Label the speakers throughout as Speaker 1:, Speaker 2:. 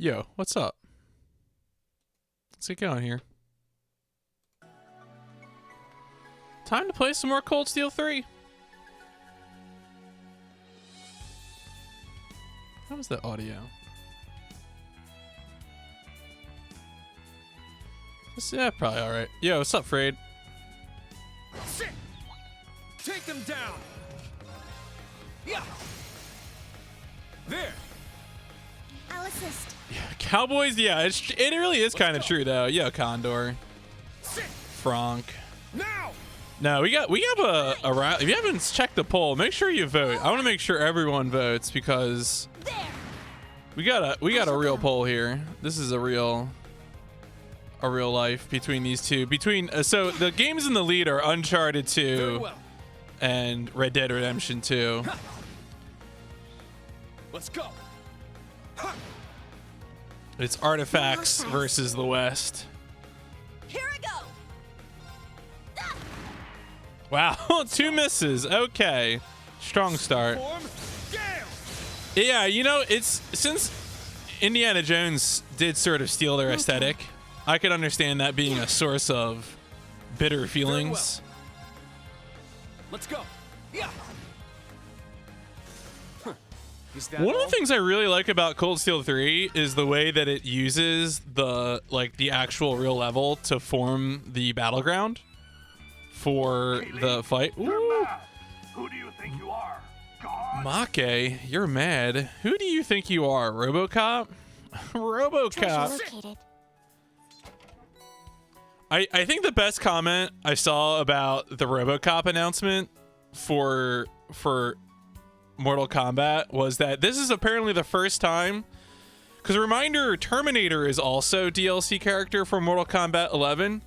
Speaker 1: Yo, what's up? Let's get going here. Time to play some more Cold Steel 3. How was the audio? Yeah, probably alright. Yo, what's up, Frayed?
Speaker 2: Sit! Take them down! Yeah! There!
Speaker 3: I'll assist.
Speaker 1: Yeah, Cowboys, yeah, it really is kind of true, though. Yo, Condor.
Speaker 2: Sit!
Speaker 1: Frank.
Speaker 2: Now!
Speaker 1: No, we have a round. If you haven't checked the poll, make sure you vote. I want to make sure everyone votes because
Speaker 3: There.
Speaker 1: we got a real poll here. This is a real life between these two. So the games in the lead are Uncharted
Speaker 2: Very
Speaker 1: 2
Speaker 2: well.
Speaker 1: and Red Dead Redemption 2.
Speaker 2: Let's go!
Speaker 1: It's Artifacts versus the West.
Speaker 3: Here I go.
Speaker 1: Wow, 2 misses. Okay, strong start.
Speaker 2: Form! Gale!
Speaker 1: Yeah, you know, it's since Indiana Jones did sort of steal their aesthetic, I could understand that being a source of bitter feelings.
Speaker 2: Let's go! Yeah! Huh. Is that
Speaker 1: One of
Speaker 2: all?
Speaker 1: the things I really like about Cold Steel 3 is the way that it uses the actual real level to form the battleground for the fight. Ooh.
Speaker 4: Who do you think you are? God?
Speaker 1: Make, you're mad. Who do you think you are, RoboCop?
Speaker 3: Treasure
Speaker 1: RoboCop.
Speaker 3: located.
Speaker 1: I think the best comment I saw about the RoboCop announcement for Mortal Kombat was that this is apparently the first time, because reminder, Terminator is also DLC character for Mortal Kombat 11.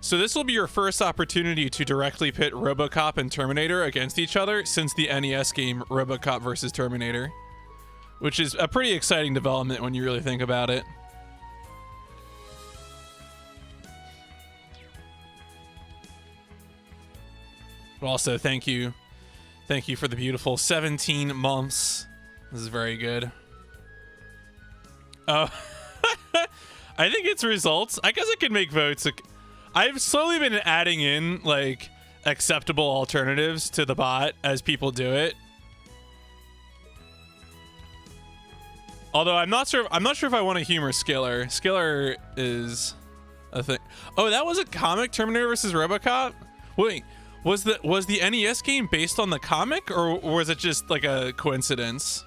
Speaker 1: So this will be your first opportunity to directly pit RoboCop and Terminator against each other since the NES game RoboCop versus Terminator, which is a pretty exciting development when you really think about it. But also, thank you for the beautiful 17 months. This is very good. Oh, I think it's results. I guess I could make votes. I've slowly been adding in like acceptable alternatives to the bot as people do it. Although I'm not sure if I want to humor Skiller. Skiller is a thing. Oh, that was a comic, Terminator versus RoboCop? Wait, was the NES game based on the comic, or was it just like a coincidence?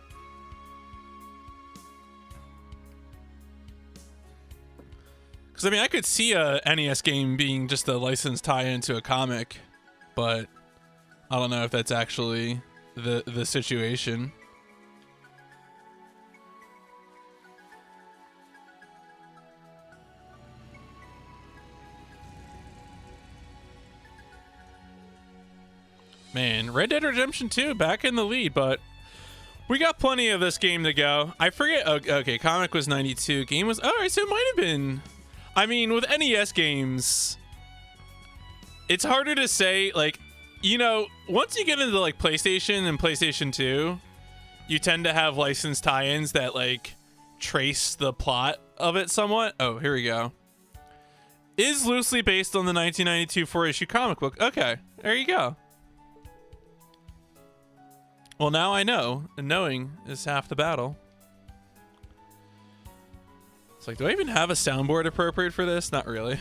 Speaker 1: Because I mean, I could see a NES game being just a licensed tie-in to a comic, but I don't know if that's actually the situation. Man, Red Dead Redemption 2 back in the lead, but we got plenty of this game to go. I forget. Okay, comic was 92. Game was... All right, so it might have been... I mean, with NES games, it's harder to say, like, you know, once you get into, like, PlayStation and PlayStation 2, you tend to have licensed tie-ins that, like, trace the plot of it somewhat. Oh, here we go. Is loosely based on the 1992 4-issue comic book. Okay, there you go. Well, now I know, and knowing is half the battle. It's like, do I even have a soundboard appropriate for this? Not really.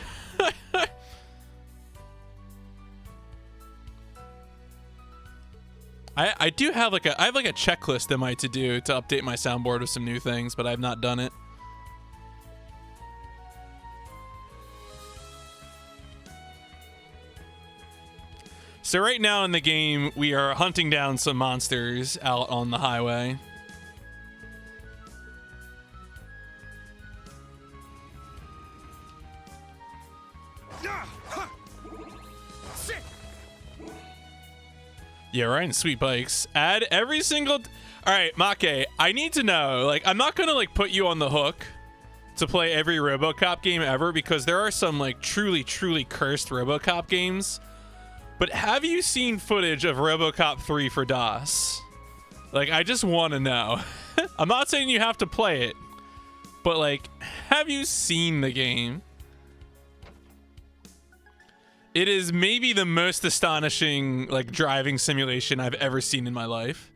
Speaker 1: I do have like I have like a checklist am I to do to update my soundboard with some new things, but I've not done it. So right now in the game, we are hunting down some monsters out on the highway. Yeah, riding sweet bikes. Add every single... All right, Make, I need to know. Like, I'm not going to, like, put you on the hook to play every RoboCop game ever because there are some, like, truly, truly cursed RoboCop games. But have you seen footage of RoboCop 3 for DOS? Like, I just want to know. I'm not saying you have to play it, but like, have you seen the game? It is maybe the most astonishing like driving simulation I've ever seen in my life.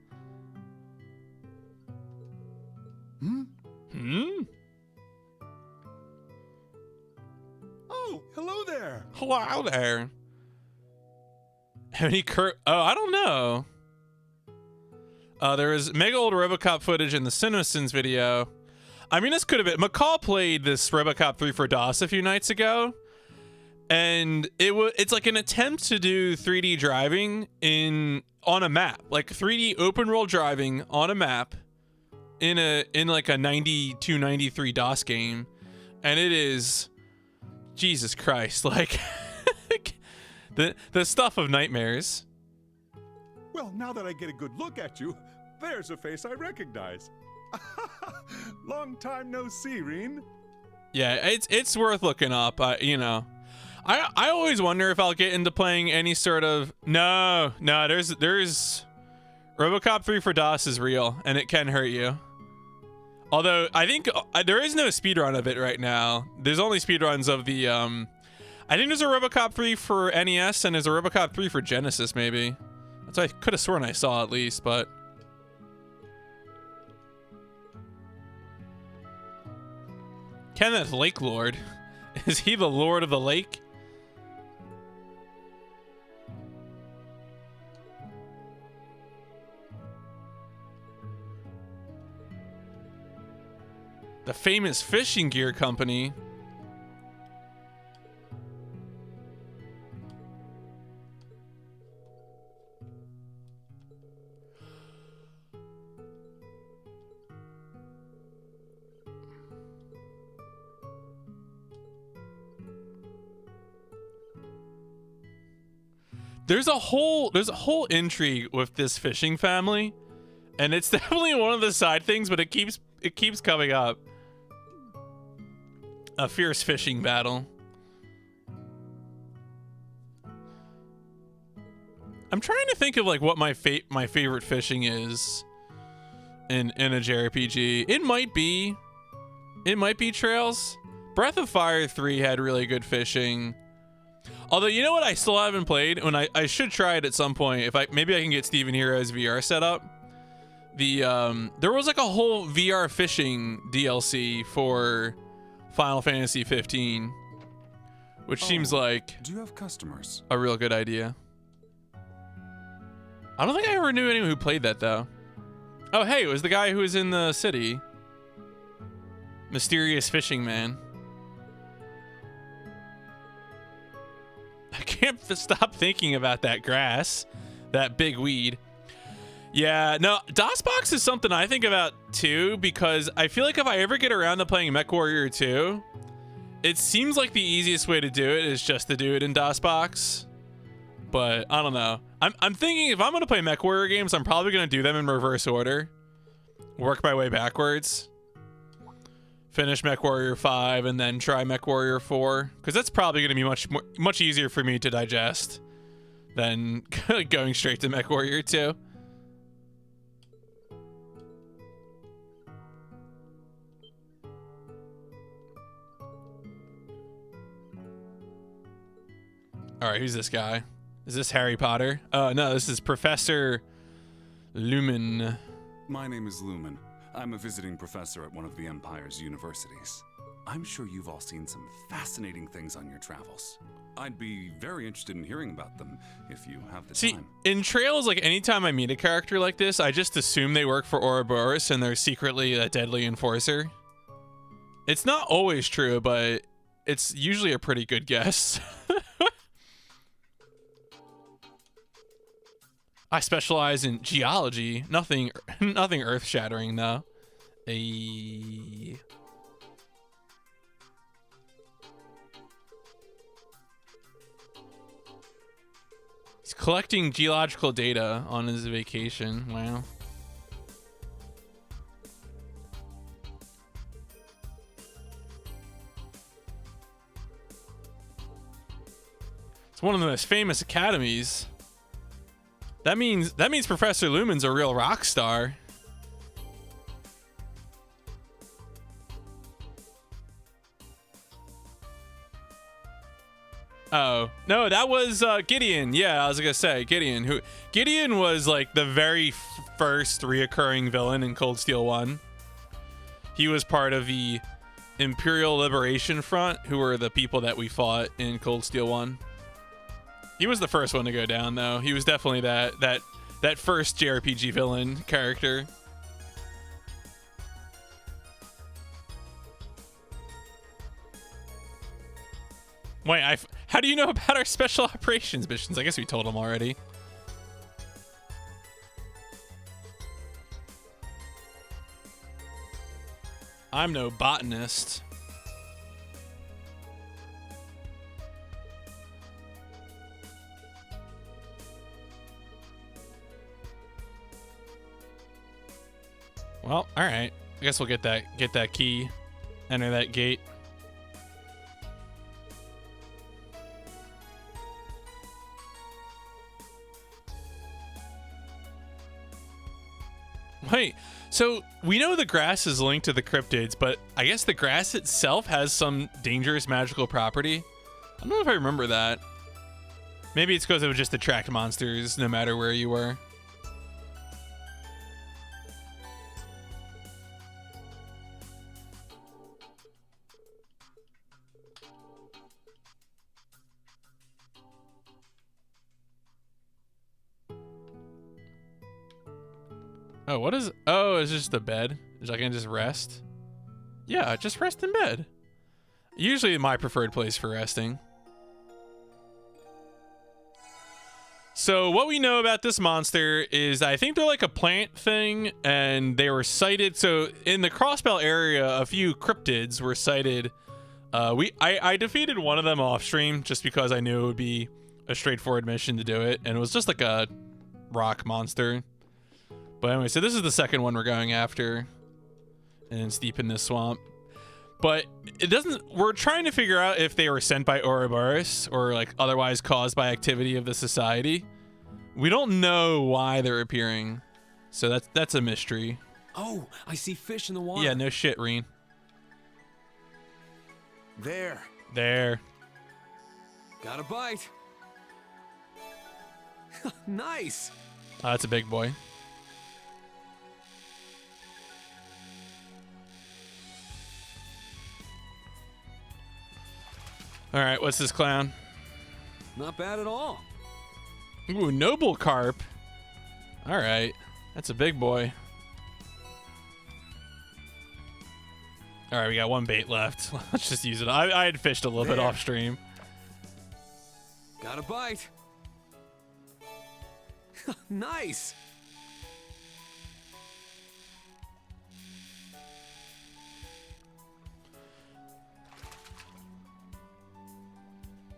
Speaker 2: Oh, hello there.
Speaker 1: Hello there. How many I don't know. There was mega old RoboCop footage in the CinemaSins video. I mean, this could have been... McCall played this RoboCop 3 for DOS a few nights ago. And it's like an attempt to do 3D driving on a map. Like 3D open world driving on a map in like a 92, 93 DOS game. And it is... Jesus Christ. Like... the stuff of nightmares.
Speaker 2: Well, now that I get a good look at you, there's a face I recognize. Long time no see, Reen.
Speaker 1: Yeah, it's worth looking up. You know, I always wonder if I'll get into playing any sort of no. There's RoboCop 3 for DOS is real, and it can hurt you. Although I think there is no speedrun of it right now. There's only speedruns of the I think there's a RoboCop 3 for NES and there's a RoboCop 3 for Genesis maybe. That's what I could have sworn I saw at least, but. Kenneth Lake Lord. Is he the Lord of the Lake? The famous fishing gear company. There's a whole intrigue with this fishing family, and it's definitely one of the side things, but it keeps coming up. A fierce fishing battle. I'm trying to think of like what my favorite fishing is in a JRPG. It might be Trails. Breath of Fire 3 had really good fishing. Although, you know what I still haven't played, when I should try it at some point. Maybe I can get Steven Hero's VR set up. There was like a whole VR fishing DLC for Final Fantasy 15, which seems like
Speaker 2: do you have customers?
Speaker 1: A real good idea. I don't think I ever knew anyone who played that though. Oh, hey, it was the guy who was in the city. Mysterious Fishing Man. I can't stop thinking about that grass, that big weed. Yeah, no, DOSBox is something I think about too, because I feel like if I ever get around to playing MechWarrior 2, it seems like the easiest way to do it is just to do it in DOSBox. But I don't know. I'm thinking if I'm going to play MechWarrior games, I'm probably going to do them in reverse order. Work my way backwards. Finish MechWarrior 5 and then try MechWarrior 4, because that's probably going to be much easier for me to digest than going straight to MechWarrior 2. All right, who's this guy? Is this Harry Potter? Oh, no, this is Professor Lumen.
Speaker 5: My name is Lumen. I'm a visiting professor at one of the Empire's universities. I'm sure you've all seen some fascinating things on your travels. I'd be very interested in hearing about them if you have the time.
Speaker 1: In Trails, like anytime I meet a character like this, I just assume they work for Ouroboros and they're secretly a deadly enforcer. It's not always true, but it's usually a pretty good guess. I specialize in geology. Nothing earth-shattering though. He's collecting geological data on his vacation. Wow. It's one of the most famous academies. That means Professor Lumen's a real rock star. Oh no, that was Gideon. Yeah, I was gonna say Gideon. Gideon was like the very first reoccurring villain in Cold Steel 1. He was part of the Imperial Liberation Front, who were the people that we fought in Cold Steel 1. He was the first one to go down, though. He was definitely that first JRPG villain character. Wait, how do you know about our special operations missions? I guess we told him already. I'm no botanist. Well, all right. I guess we'll get that key, enter that gate. Wait, so we know the grass is linked to the cryptids, but I guess the grass itself has some dangerous magical property. I don't know if I remember that. Maybe it's because it would just attract monsters no matter where you were. Oh, what is... Oh, it's just a bed. I can just rest? Yeah, just rest in bed. Usually my preferred place for resting. So what we know about this monster is I think they're like a plant thing, and they were sighted. So in the Crossbell area, a few cryptids were sighted. I defeated one of them off stream just because I knew it would be a straightforward mission to do it, and it was just like a rock monster. But anyway, so this is the second one we're going after, and it's deep in this swamp. But it doesn't... We're trying to figure out if they were sent by Ouroboros or like otherwise caused by activity of the society. We don't know why they're appearing, so that's a mystery.
Speaker 6: Oh, I see fish in the water.
Speaker 1: Yeah, no shit, Reen.
Speaker 6: There. Got a bite. Nice.
Speaker 1: Oh, that's a big boy. All right, what's this clown?
Speaker 6: Not bad at all.
Speaker 1: Ooh, noble carp. All right, that's a big boy. All right, we got one bait left. Let's just use it. I had fished a little bit off stream.
Speaker 6: Got a bite. Nice.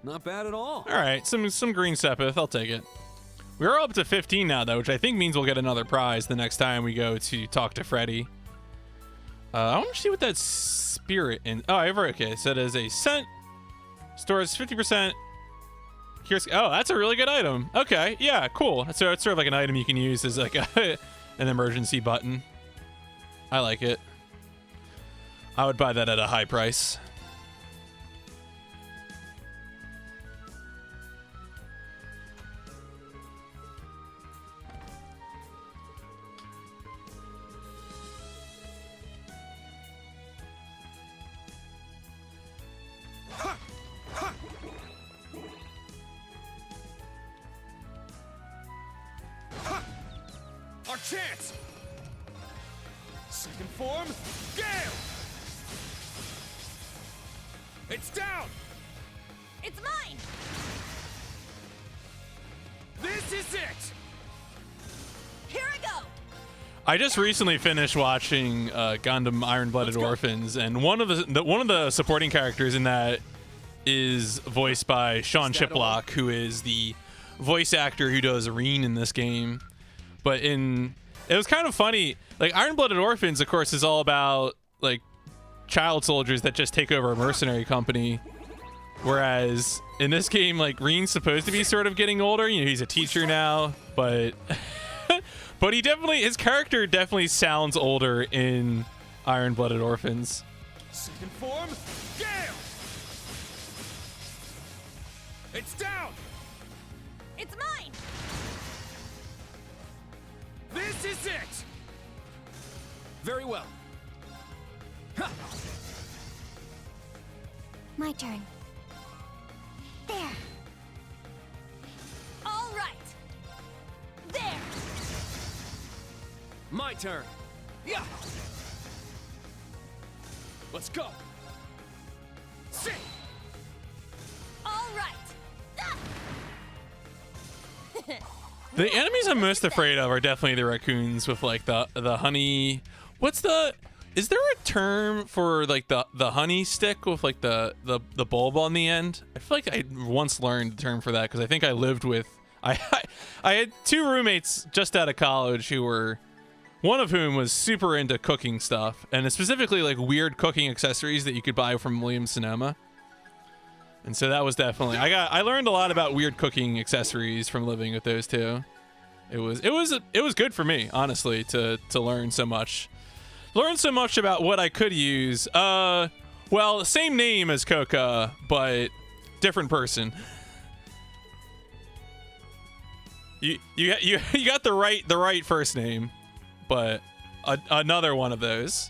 Speaker 6: Not bad at all.
Speaker 1: All right, some green sepith. I'll take it. We're up to 15 now, though, which I think means we'll get another prize the next time we go to talk to Freddy. I want to see what that spirit in... Oh, okay. So it is a scent. Stores 50%. Here's... Oh, that's a really good item. Okay, yeah, cool. So it's sort of like an item you can use as like an emergency button. I like it. I would buy that at a high price.
Speaker 2: Our chance! Second form, Gale! It's down!
Speaker 3: It's mine!
Speaker 2: This is it!
Speaker 3: Here I go!
Speaker 1: I just recently finished watching Gundam Iron-Blooded Orphans, and one of the supporting characters in that is voiced by Sean Chiplock, who is the voice actor who does Reen in this game. But it was kind of funny. Like, Iron-Blooded Orphans, of course, is all about like child soldiers that just take over a mercenary company. Whereas in this game, like, Reen's supposed to be sort of getting older. You know, he's a teacher now, but but his character definitely sounds older in Iron-Blooded Orphans.
Speaker 2: Second form, Gale!
Speaker 6: It's down!
Speaker 3: It's mine!
Speaker 6: This is it! Very well. Ha!
Speaker 7: My turn. There.
Speaker 3: All right! There!
Speaker 6: My turn. Yeah! Let's go! Sit!
Speaker 3: All right! Ah!
Speaker 1: The enemies I'm most afraid of are definitely the raccoons with like the honey. What's the? Is there a term for like the honey stick with like the bulb on the end? I feel like I once learned the term for that because I think I lived with I had two roommates just out of college who were, one of whom was super into cooking stuff and specifically like weird cooking accessories that you could buy from Williams Sonoma. And so that was definitely I learned a lot about weird cooking accessories from living with those two. It was good for me, honestly, to learn so much. Learn so much about what I could use. Well, same name as Coca, but different person. You got the right first name, but another one of those.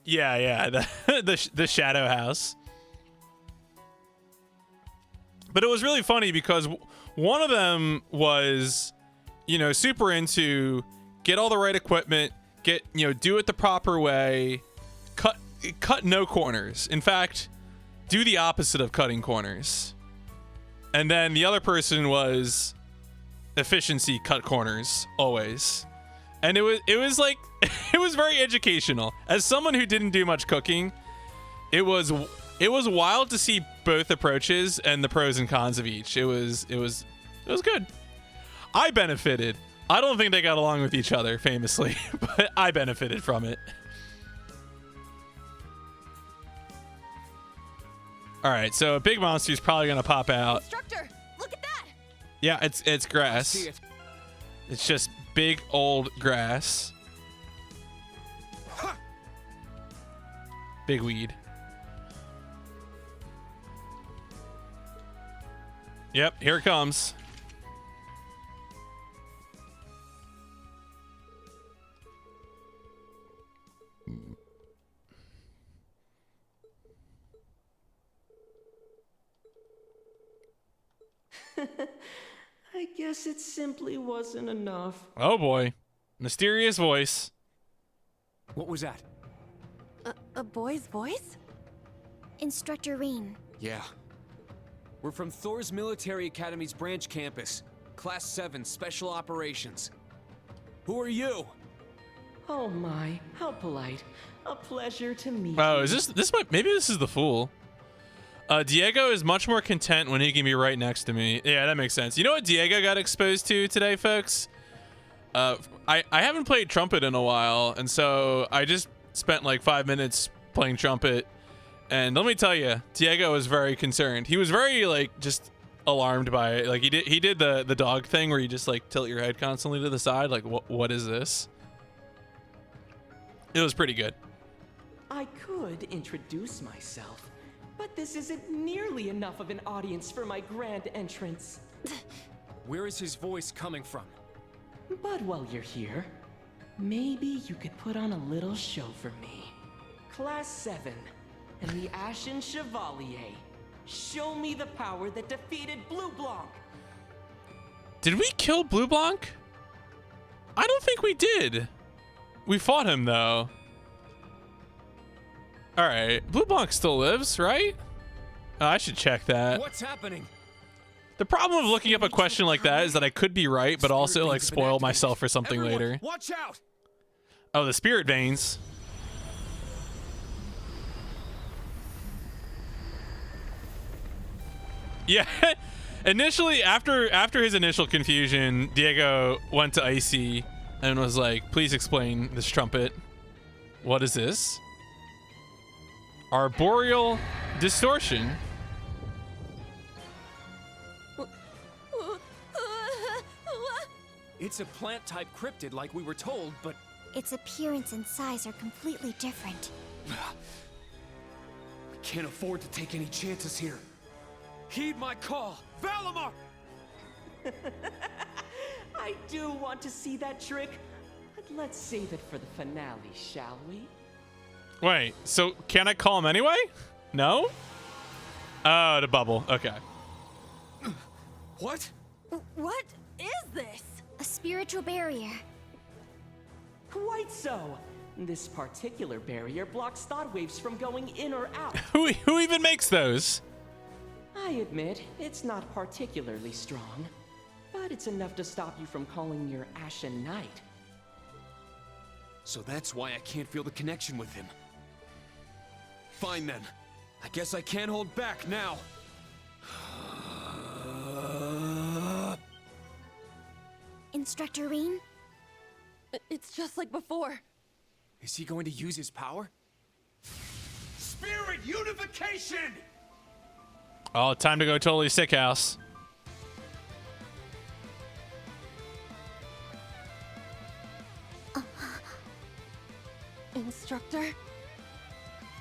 Speaker 1: Yeah, the Shadow House. But it was really funny because one of them was, you know, super into get all the right equipment, do it the proper way, cut no corners. In fact, do the opposite of cutting corners. And then the other person was efficiency, cut corners always. And it was like it was very educational. As someone who didn't do much cooking, it was wild to see both approaches and the pros and cons of each. It was good. I benefited. I don't think they got along with each other famously, but I benefited from it. All right, so a big monster is probably gonna pop out.
Speaker 3: Instructor, look at that!
Speaker 1: Yeah, it's grass.
Speaker 6: See it.
Speaker 1: It's just big old grass.
Speaker 6: Ha!
Speaker 1: Big weed. Yep, here it comes.
Speaker 8: I guess it simply wasn't enough.
Speaker 1: Oh boy. Mysterious voice.
Speaker 6: What was that?
Speaker 3: A boy's voice?
Speaker 7: Instructor Reen.
Speaker 6: Yeah. We're from Thor's Military Academy's branch campus. Class 7, Special Operations. Who are you?
Speaker 8: Oh my, how polite. A pleasure to meet
Speaker 1: Oh,
Speaker 8: you.
Speaker 1: is this maybe this is the fool. Diego is much more content when he can be right next to me. Yeah, that makes sense. You know what Diego got exposed to today, folks? I haven't played trumpet in a while, and so I just spent like 5 minutes playing trumpet. And let me tell you, Diego was very concerned. He was very like just alarmed by it. Like he did the dog thing where you just like tilt your head constantly to the side. Like what is this? It was pretty good.
Speaker 8: I could introduce myself, but this isn't nearly enough of an audience for my grand entrance.
Speaker 6: Where is his voice coming from?
Speaker 8: But while you're here, maybe you could put on a little show for me. Class 7 and the Ashen Chevalier. Show me the power that defeated Blue Blanc.
Speaker 1: Did we kill Blue Blanc? I don't think we did. We fought him though. All right, Blue Blanc still lives, right? Oh, I should check that.
Speaker 6: What's happening?
Speaker 1: The problem of looking up a question like that is that I could be right, but also like spoil myself for something
Speaker 6: Everyone,
Speaker 1: later.
Speaker 6: Watch out!
Speaker 1: Oh, the spirit veins. Yeah. Initially, after his initial confusion, Diego went to Icy and was like, "Please explain this trumpet. What is this?" Arboreal distortion.
Speaker 6: It's a plant-type cryptid like we were told, but
Speaker 7: Its appearance and size are completely different.
Speaker 6: can't afford to take any chances here. Heed my call, Valimar!
Speaker 8: I do want to see that trick, but let's save it for the finale, shall we?
Speaker 1: Wait, so can I call him anyway? No? Oh, the bubble. Okay.
Speaker 6: What?
Speaker 3: What is this?
Speaker 7: A spiritual barrier.
Speaker 8: Quite so. This particular barrier blocks thought waves from going in or out.
Speaker 1: Who even makes those?
Speaker 8: I admit, it's not particularly strong, but it's enough to stop you from calling your Ashen Knight.
Speaker 6: So that's why I can't feel the connection with him. Fine then. I guess I can't hold back now.
Speaker 7: Instructor Reen?
Speaker 3: It's just like before.
Speaker 6: Is he going to use his power? Spirit unification!
Speaker 1: Oh, time to go totally sick house.
Speaker 3: Instructor?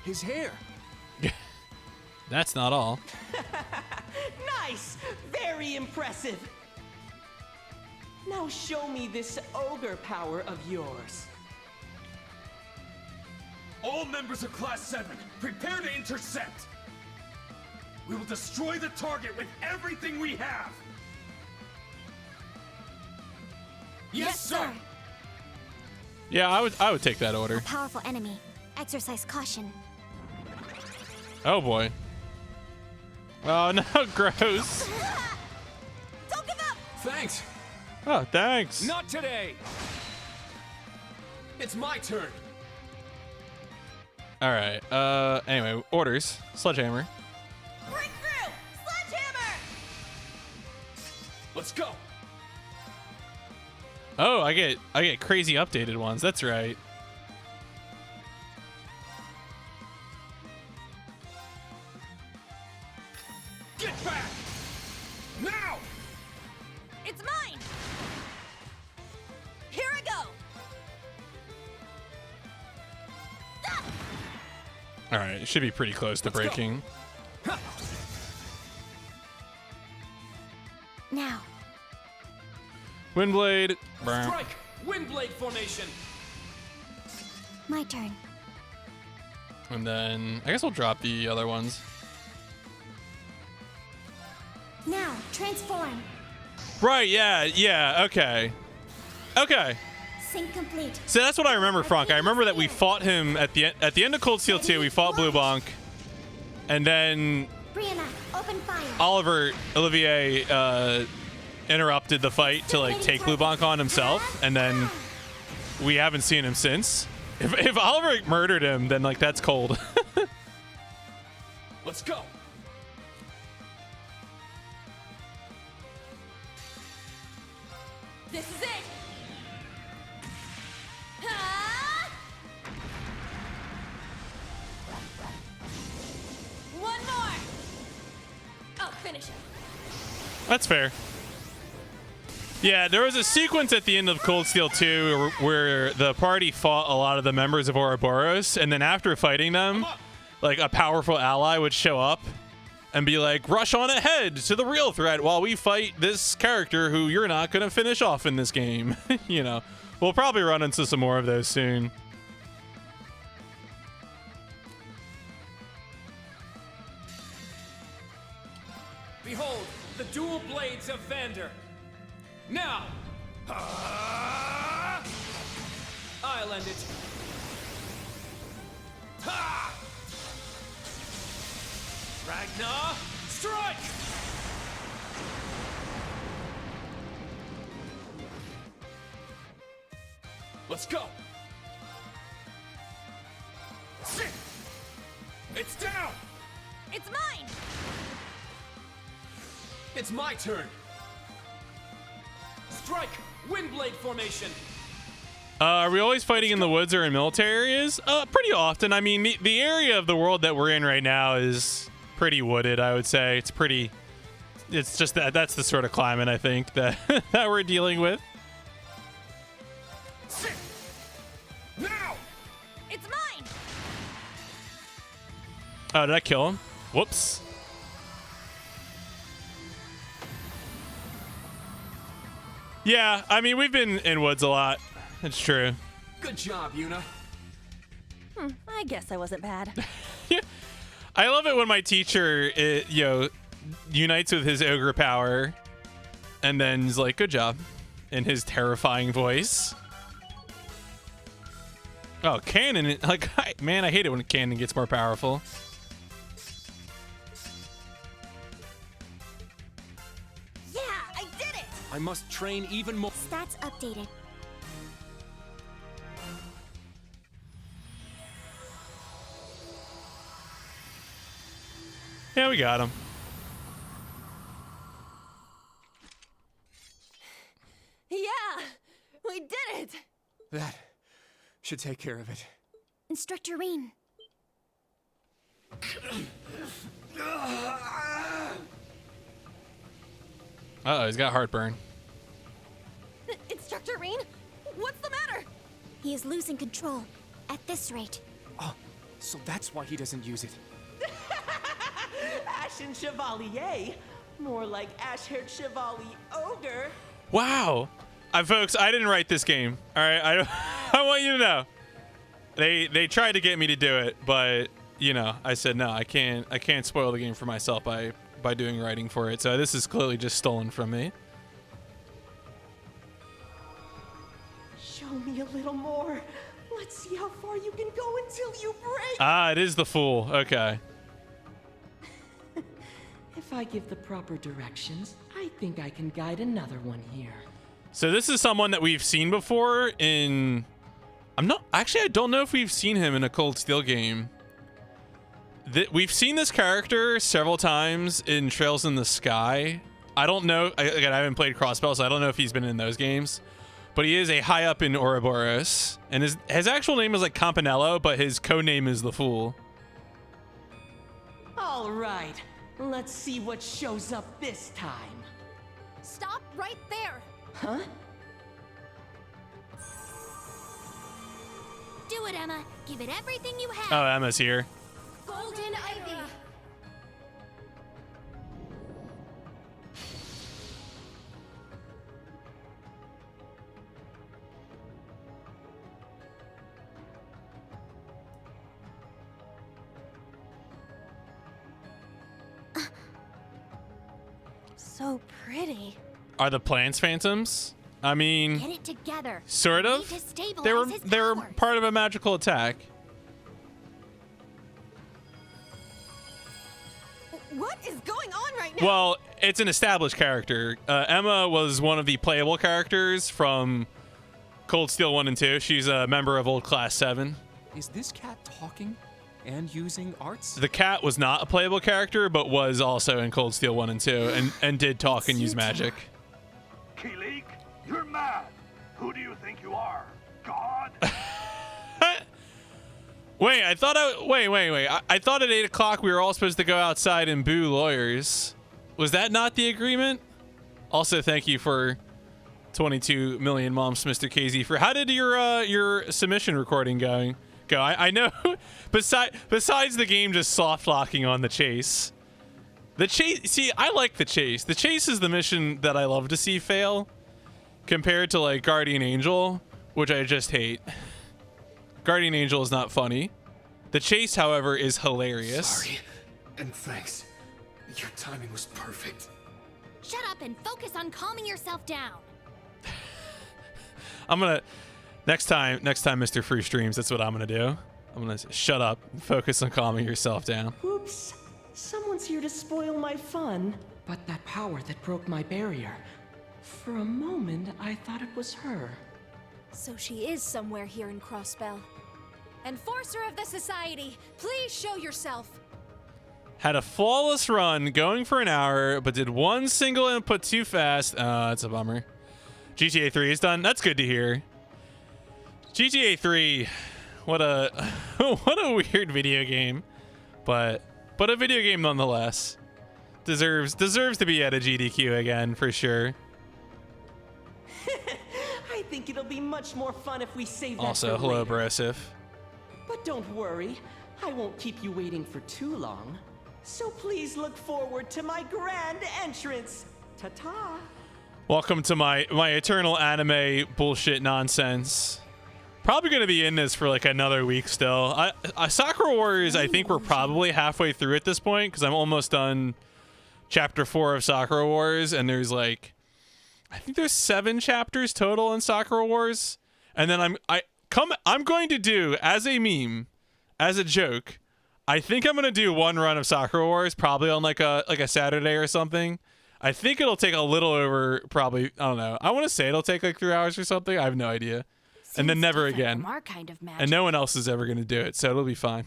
Speaker 6: His hair.
Speaker 1: That's not all.
Speaker 8: Nice! Very impressive! Now show me this ogre power of yours.
Speaker 4: All members of Class 7, prepare to intercept! We will destroy the target with everything we have!
Speaker 6: Yes, sir!
Speaker 1: Yeah, I would take that order.
Speaker 7: A powerful enemy. Exercise caution.
Speaker 1: Oh boy. Oh no, gross.
Speaker 3: Don't give up!
Speaker 6: Thanks!
Speaker 1: Oh, thanks.
Speaker 6: Not today! It's my turn!
Speaker 1: All right. Anyway, orders. Sledgehammer.
Speaker 3: Breakthrough! Sledgehammer!
Speaker 6: Let's go!
Speaker 1: Oh, I get crazy updated ones. That's right.
Speaker 4: Get back! Now!
Speaker 3: It's mine! Here I go! Ah!
Speaker 1: All right, it should be pretty close to
Speaker 6: Let's go.
Speaker 1: breaking.
Speaker 7: Now.
Speaker 1: Windblade. Brr.
Speaker 6: Strike! Windblade formation!
Speaker 7: My turn.
Speaker 1: And then I guess we'll drop the other ones.
Speaker 7: Now, transform.
Speaker 1: Right, yeah, okay. Okay.
Speaker 7: Sync complete.
Speaker 1: So that's what I remember, Frank. I remember that we fought him at the end of Cold Steel 2, we fought Blue Bonk. And then
Speaker 7: Brianna, open fire.
Speaker 1: Olivier interrupted the fight to like take Blue Bonk on himself, and then we haven't seen him since. If Oliver murdered him, then like that's cold.
Speaker 6: Let's go!
Speaker 3: This is it! Ah! One more! I'll finish it.
Speaker 1: That's fair. Yeah, there was a sequence at the end of Cold Steel 2 where the party fought a lot of the members of Ouroboros, and then after fighting them, like a powerful ally would show up and be like, rush on ahead to the real threat while we fight this character who you're not going to finish off in this game. You know, we'll probably run into some more of those soon.
Speaker 6: Behold, the dual blades of Vander. Now! I'll end it. Ha! Ragnar, strike! Let's go! Sit! It's down!
Speaker 3: It's mine!
Speaker 6: It's my turn! Strike! Windblade formation!
Speaker 1: Are we always fighting in the woods or in military areas? Pretty often. I mean, the area of the world that we're in right now is pretty wooded, I would say. It's just that's the sort of climate, I think, that, that we're dealing with.
Speaker 4: Sit! Now!
Speaker 3: It's mine!
Speaker 1: Oh, did I kill him? Whoops. Yeah, I mean, we've been in woods a lot. It's true.
Speaker 6: Good job, Yuna.
Speaker 3: I guess I wasn't bad.
Speaker 1: Yeah. I love it when my teacher, unites with his ogre power and then is like, good job, in his terrifying voice. Oh, Cannon. Like, man, I hate it when Cannon gets more powerful.
Speaker 3: Yeah, I did it!
Speaker 6: I must train even more.
Speaker 7: Stats updated.
Speaker 1: Yeah, we got him.
Speaker 3: Yeah, we did it!
Speaker 9: That should take care of it.
Speaker 7: Instructor Reen.
Speaker 1: Uh-oh, he's got heartburn.
Speaker 3: Instructor Reen, what's the matter?
Speaker 7: He is losing control. At this rate.
Speaker 9: Oh, so that's why he doesn't use it.
Speaker 8: Ashen Chevalier? More like Ash-haired Chevalier Ogre.
Speaker 1: Wow. Folks, I didn't write this game. All right, I want you to know. They tried to get me to do it, but I said no. I can't spoil the game for myself by doing writing for it. So this is clearly just stolen from me.
Speaker 8: Show me a little more. Let's see how far you can go until you break.
Speaker 1: Ah, it is the fool. Okay.
Speaker 8: If I give the proper directions, I think I can guide another one here.
Speaker 1: So this is someone that we've seen before in... I don't know if we've seen him in a Cold Steel game. We've seen this character several times in Trails in the Sky. I don't know. Again, I haven't played Crossbell, so I don't know if he's been in those games. But he is a high up in Ouroboros. And his actual name is like Campanello, but his codename is the Fool.
Speaker 8: All right. Let's see what shows up this time.
Speaker 3: Stop right there!
Speaker 8: Huh?
Speaker 7: Do it, Emma. Give it everything you have.
Speaker 1: Oh, Emma's here.
Speaker 3: Golden Ivy! So pretty.
Speaker 1: Are the plants phantoms? I mean,
Speaker 7: Get it together.
Speaker 1: sort
Speaker 7: We
Speaker 1: of.
Speaker 7: need to stabilize
Speaker 1: They were
Speaker 7: his powers.
Speaker 1: part of a magical attack.
Speaker 3: What is going on right now?
Speaker 1: Well, it's an established character. Emma was one of the playable characters from Cold Steel 1 and 2. She's a member of Old Class 7.
Speaker 9: Is this cat talking and using arts?
Speaker 1: The cat was not a playable character, but was also in Cold Steel 1 and 2, and did talk and use magic.
Speaker 10: Kilik, you're mad. Who do you think you are? God?
Speaker 1: Wait, I thought I thought at 8 o'clock we were all supposed to go outside and boo lawyers. Was that not the agreement? Also, thank you for 22 million moms, Mr. KZ. For how did your submission recording go? I know. Besides the game just soft locking on the chase. The chase. See, I like the chase. The chase is the mission that I love to see fail, compared to like Guardian Angel, which I just hate. Guardian Angel is not funny. The chase, however, is hilarious.
Speaker 4: Sorry, and thanks. Your timing was perfect.
Speaker 7: Shut up and focus on calming yourself down.
Speaker 1: I'm gonna next time, Mr. Free Streams. That's what I'm gonna do. I'm gonna shut up and focus on calming yourself down.
Speaker 8: Oops. Someone's here to spoil my fun. But that power that broke my barrier. For a moment, I thought it was her.
Speaker 3: So she is somewhere here in Crossbell. Enforcer of the Society, please show yourself.
Speaker 1: Had a flawless run, going for an hour, but did one single input too fast. That's a bummer. GTA 3 is done. That's good to hear. GTA 3, what a weird video game, but a video game nonetheless. Deserves to be at a GDQ again for sure.
Speaker 8: I think it'll be much more fun if we save that
Speaker 1: Also,
Speaker 8: for
Speaker 1: hello,
Speaker 8: later.
Speaker 1: Brosif.
Speaker 8: But don't worry. I won't keep you waiting for too long. So please look forward to my grand entrance. Ta-ta.
Speaker 1: Welcome to my eternal anime bullshit nonsense. Probably gonna be in this for like another week still. Sakura Warriors, I think we're probably halfway through at this point because I'm almost done chapter 4 of Sakura Wars, and there's like, I think there's 7 chapters total in Sakura Wars, and then I'm going to do as a meme, as a joke. I think I'm gonna do one run of Sakura Wars, probably on like a Saturday or something. I think it'll take a little over, probably, I don't know. I want to say it'll take like 3 hours or something. I have no idea. And then never again.
Speaker 3: Our kind of magic.
Speaker 1: And no one else is ever going to do it, so it'll be fine.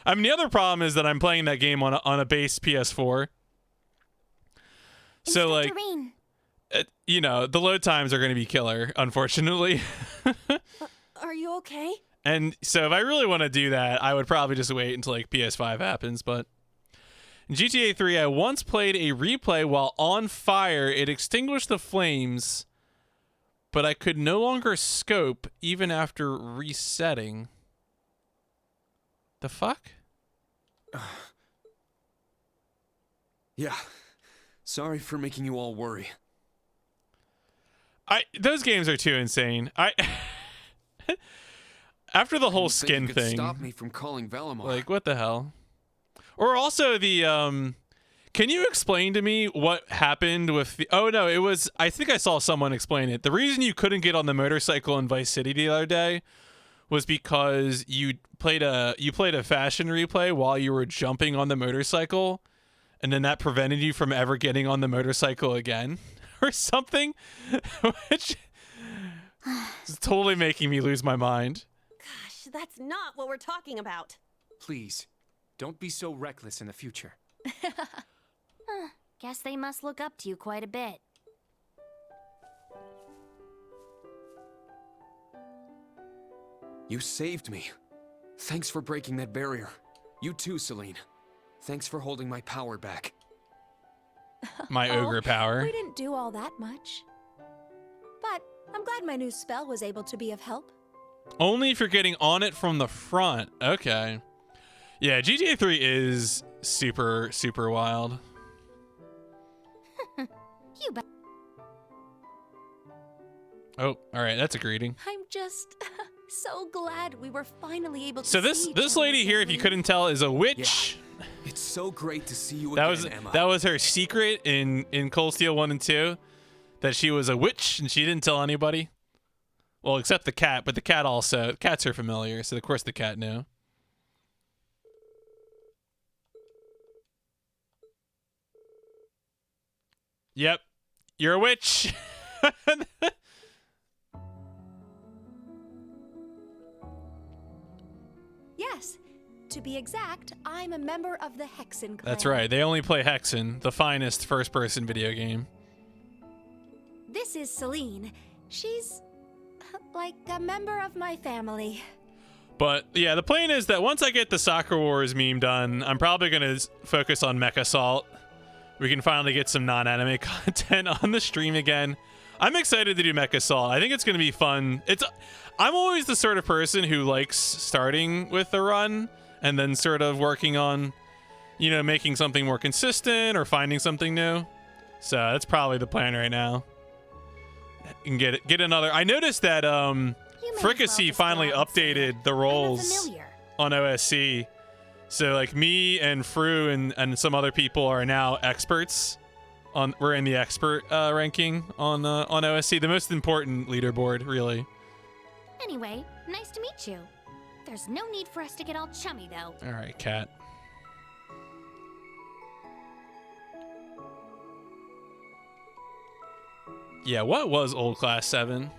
Speaker 1: I mean, the other problem is that I'm playing that game on a base PS4. So, like, you know, the load times are going to be killer, unfortunately.
Speaker 3: Are you okay?
Speaker 1: And so if I really want to do that, I would probably just wait until, like, PS5 happens, but... In GTA 3, I once played a replay while on fire. It extinguished the flames, but I could no longer scope even after resetting. The fuck?
Speaker 6: Yeah. Sorry for making you all worry.
Speaker 1: Those games are too insane. After the whole skin thing.
Speaker 6: Stop me from calling Valimar.
Speaker 1: Like, what the hell? Or also the can you explain to me what happened with the... Oh, no, it was... I think I saw someone explain it. The reason you couldn't get on the motorcycle in Vice City the other day was because you played a fashion replay while you were jumping on the motorcycle, and then that prevented you from ever getting on the motorcycle again or something, which is totally making me lose my mind.
Speaker 11: Gosh, that's not what we're talking about.
Speaker 9: Please, don't be so reckless in the future.
Speaker 7: Guess they must look up to you quite a bit.
Speaker 6: You saved me. Thanks for breaking that barrier. You too, Celine. Thanks for holding my power back.
Speaker 1: My ogre power.
Speaker 3: We didn't do all that much. But I'm glad my new spell was able to be of help.
Speaker 1: Only if you're getting on it from the front. Okay. Yeah, GTA 3 is super, super wild.
Speaker 7: You bet.
Speaker 1: Oh, all right. That's a greeting.
Speaker 3: I'm just so glad we were finally able to
Speaker 1: So this lady here, if you couldn't tell, is a witch.
Speaker 6: Yeah. It's so great to see you
Speaker 1: That
Speaker 6: again, Emma.
Speaker 1: That was her secret in Cold Steel 1 and 2, that she was a witch and she didn't tell anybody. Well, except the cat, but the cat also. Cats are familiar, so of course the cat knew. Yep. You're a witch.
Speaker 3: Yes. To be exact, I'm a member of the Hexen clan.
Speaker 1: That's right. They only play Hexen, the finest first-person video game.
Speaker 3: This is Celine. She's like a member of my family.
Speaker 1: But yeah, the plan is that once I get the Sakura Wars meme done, I'm probably going to focus on Mech Assault. We can finally get some non-anime content on the stream again. I'm excited to do Mech Assault. I think it's going to be fun. I'm always the sort of person who likes starting with the run and then sort of working on, you know, making something more consistent or finding something new. So that's probably the plan right now. And get another. I noticed that Fricassee finally updated the roles on OSC. So like me and Fru and some other people are now experts. We're in the expert ranking on OSC, the most important leaderboard, really.
Speaker 7: Anyway, nice to meet you. There's no need for us to get all chummy, though.
Speaker 1: All right, cat. Yeah, what was old class 7?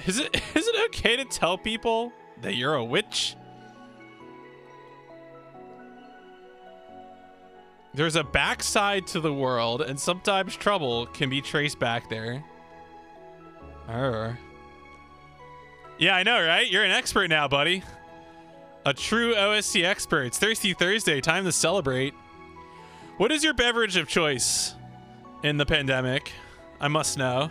Speaker 1: Is it okay to tell people that you're a witch? There's a backside to the world, and sometimes trouble can be traced back there. Arr. Yeah, I know, right? You're an expert now, buddy. A true OSC expert. It's Thirsty Thursday. Time to celebrate. What is your beverage of choice in the pandemic? I must know.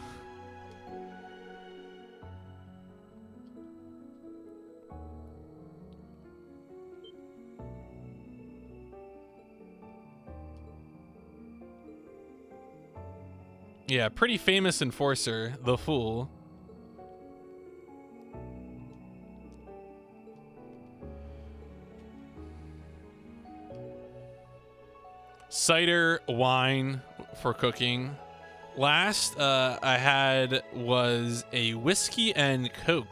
Speaker 1: Yeah, pretty famous enforcer, the Fool. Cider, wine for cooking. Last I had was a whiskey and Coke.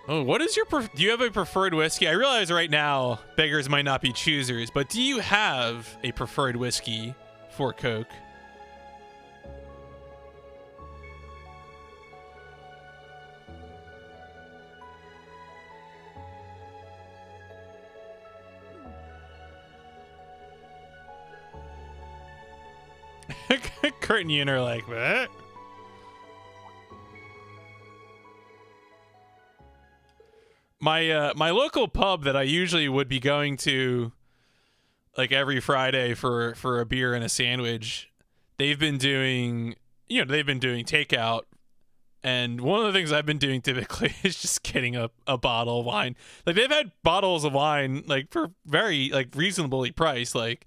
Speaker 1: Oh, what is your do you have a preferred whiskey? I realize right now beggars might not be choosers, but do you have a preferred whiskey for Coke? Kurt and Ian are like, what? My local pub that I usually would be going to like every Friday for a beer and a sandwich, they've been doing takeout, and one of the things I've been doing typically is just getting a bottle of wine. Like they've had bottles of wine like for very like reasonably priced, like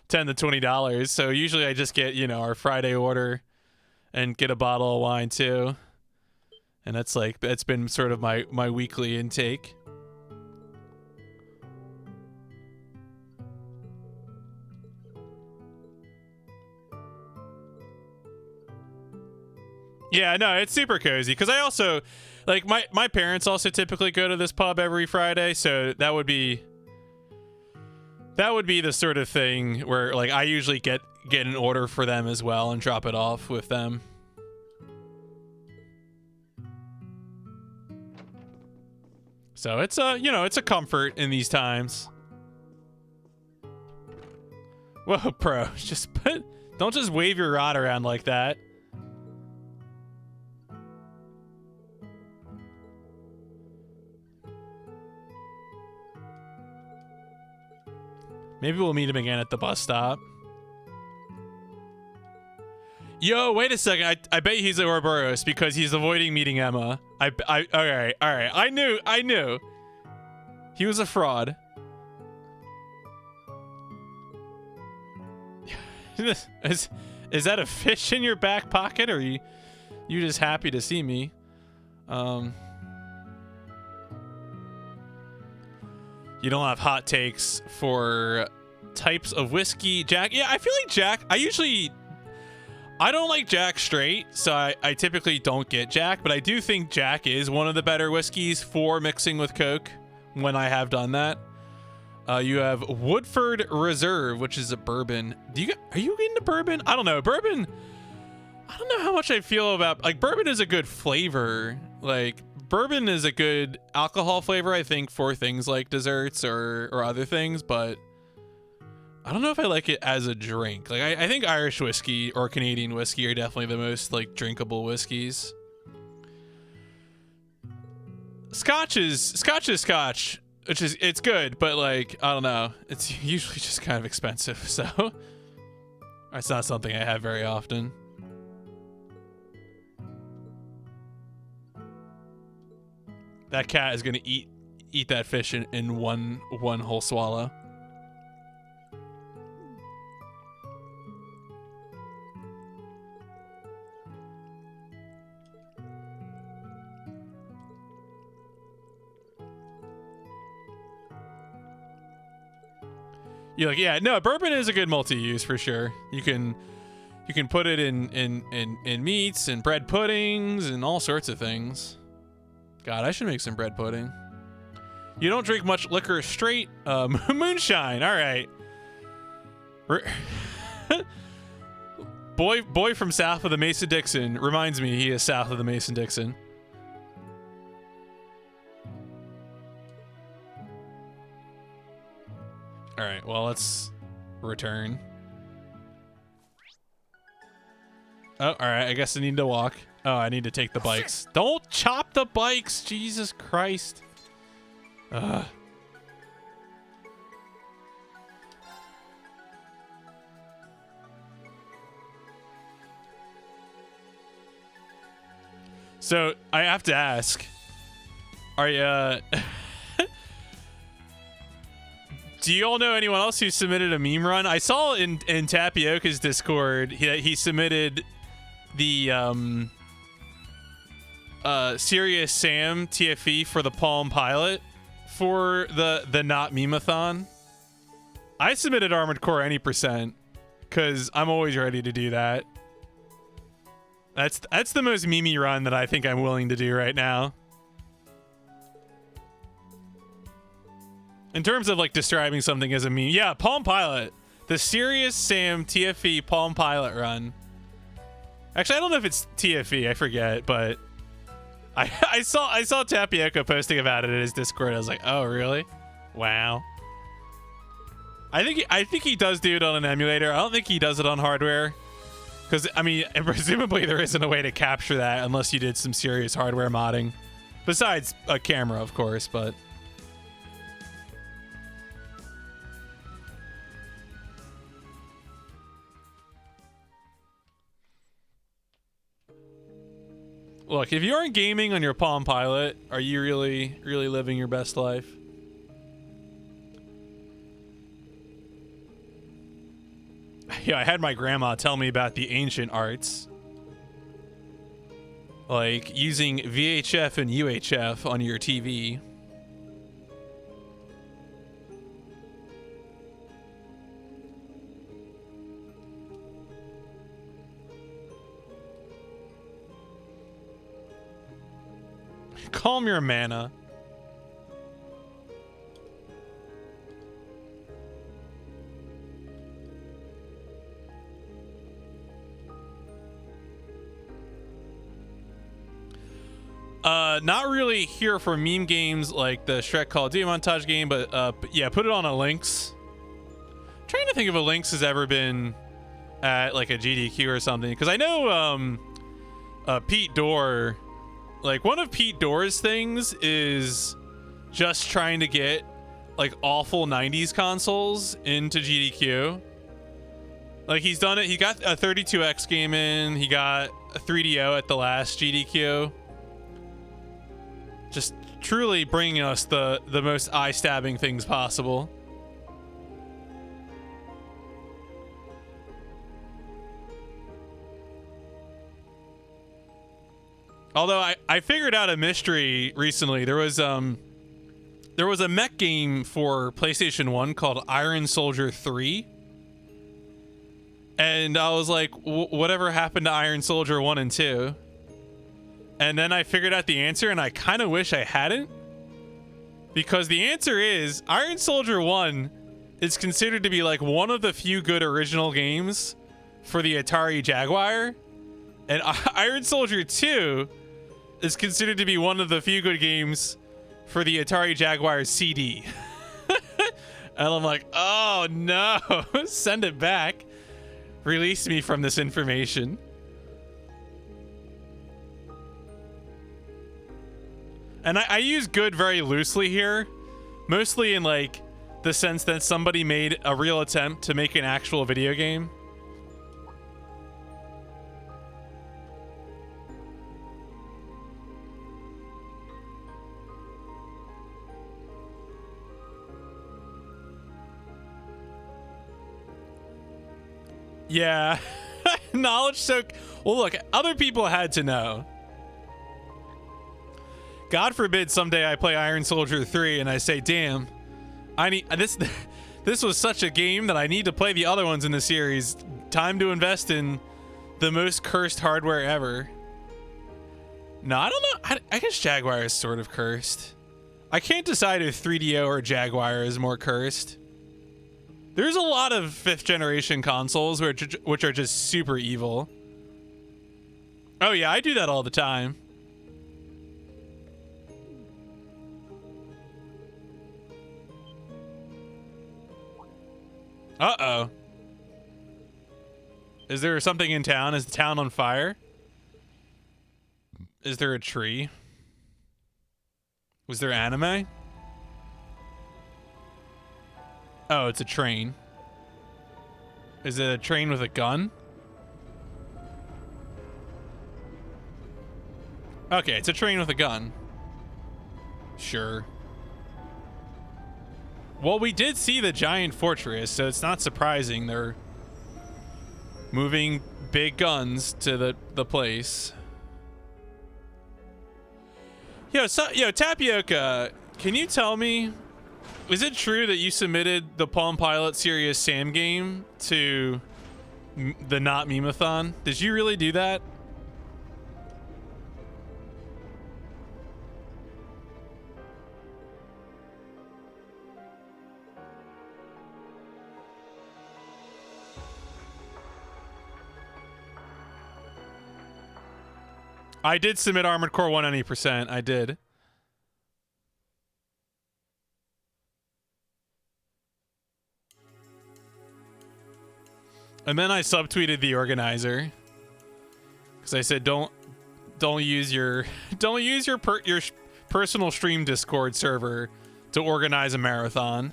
Speaker 1: $10 to $20. So usually I just get, our Friday order and get a bottle of wine too. And that's been sort of my weekly intake. Yeah, no, it's super cozy because I also like my parents also typically go to this pub every Friday, so that would be the sort of thing where like I usually get an order for them as well and drop it off with them. So it's it's a comfort in these times. Whoa, bro, don't just wave your rod around like that. Maybe we'll meet him again at the bus stop. Yo, wait a second. I bet he's a Ouroboros because he's avoiding meeting Emma. All right. I knew. He was a fraud. Is that a fish in your back pocket, or are you just happy to see me? You don't have hot takes for types of whiskey, Jack? Yeah, I feel like Jack, I don't like Jack straight, so I typically don't get Jack, but I do think Jack is one of the better whiskeys for mixing with Coke when I have done that. You have Woodford Reserve, which is a bourbon. Are you into bourbon? I don't know. Bourbon, I don't know how much I feel about, like, bourbon is a good flavor. Like, bourbon is a good alcohol flavor, I think, for things like desserts or other things, but I don't know if I like it as a drink. Like, I think Irish whiskey or Canadian whiskey are definitely the most, like, drinkable whiskeys. Scotch is Scotch, which is, it's good, but, like, I don't know. It's usually just kind of expensive, so it's not something I have very often. That cat is gonna eat that fish in one whole swallow. You're like, yeah, no, bourbon is a good multi-use for sure. You can put it in meats and bread puddings and all sorts of things. God, I should make some bread pudding. You don't drink much liquor straight. Moonshine. All right. Boy from south of the Mason-Dixon reminds me he is south of the Mason-Dixon. All right, well, let's return. Oh, all right, I guess I need to walk. Oh, I need to take the bikes. Don't chop the bikes, Jesus Christ. Ugh. So, I have to ask, are you, Do you all know anyone else who submitted a meme run? I saw in Tapioca's Discord he submitted the Serious Sam TFE for the Palm Pilot for the not meme-a-thon. I submitted Armored Core any percent because I'm always ready to do that. That's the most meme run that I think I'm willing to do right now. In terms of like describing something as a meme, yeah, Palm Pilot, the Serious Sam TFE Palm Pilot run. Actually, I don't know if it's TFE, I forget, but I saw Tapioca posting about it in his Discord. I was like, oh really? Wow. I think he does do it on an emulator. I don't think he does it on hardware, because I mean, presumably there isn't a way to capture that unless you did some serious hardware modding, besides a camera, of course, but. Look, if you aren't gaming on your Palm Pilot, are you really living your best life? Yeah, I had my grandma tell me about the ancient arts. Like using VHF and UHF on your TV. Calm your mana. Not really here for meme games like the Shrek Call of Duty montage game, but yeah, put it on a Lynx. I'm trying to think if a Lynx has ever been at like a GDQ or something, because I know Pete Dorr. Like, one of Pete Dorr's things is just trying to get, like, awful 90s consoles into GDQ. Like, he's done it. He got a 32X game in. He got a 3DO at the last GDQ. Just truly bringing us the most eye-stabbing things possible. Although I figured out a mystery recently. There was a mech game for PlayStation 1 called Iron Soldier 3. And I was like, whatever happened to Iron Soldier 1 and 2? And then I figured out the answer, and I kind of wish I hadn't. Because the answer is Iron Soldier 1 is considered to be like one of the few good original games for the Atari Jaguar. And Iron Soldier 2 is considered to be one of the few good games for the Atari Jaguar CD. And I'm like, oh no, send it back. Release me from this information. And I use good very loosely here, mostly in like the sense that somebody made a real attempt to make an actual video game. Yeah. Knowledge soak. Well, look, other people had to know. God forbid someday I play Iron Soldier 3 and I say, damn, I need this. This was such a game that I need to play the other ones in the series. Time to invest in the most cursed hardware ever. No, I don't know. I guess Jaguar is sort of cursed. I can't decide if 3DO or Jaguar is more cursed. There's a lot of 5th generation consoles which are just super evil. Oh yeah, I do that all the time. Uh-oh. Is there something in town? Is the town on fire? Is there a tree? Was there anime? Oh, it's a train. Is it a train with a gun? Okay, it's a train with a gun. Sure. Well, we did see the giant fortress, so it's not surprising they're moving big guns to the place. Yo, Tapioca, can you tell me, is it true that you submitted the Palm Pilot Serious Sam game to the Not Meme-a-thon? Did you really do that? I did submit Armored Core 190%. I did. And then I subtweeted the organizer because I said don't use your personal stream Discord server to organize a marathon.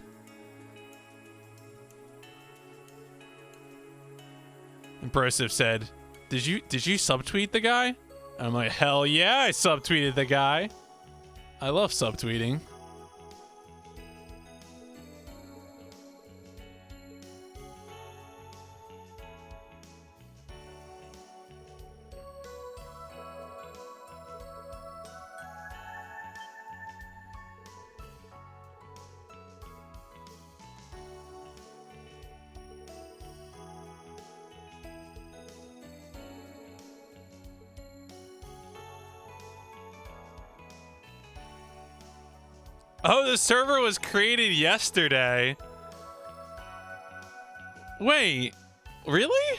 Speaker 1: And Brosif said, "Did you subtweet the guy?" And I'm like, "Hell yeah, I subtweeted the guy. I love subtweeting." Oh, the server was created yesterday. Wait, really?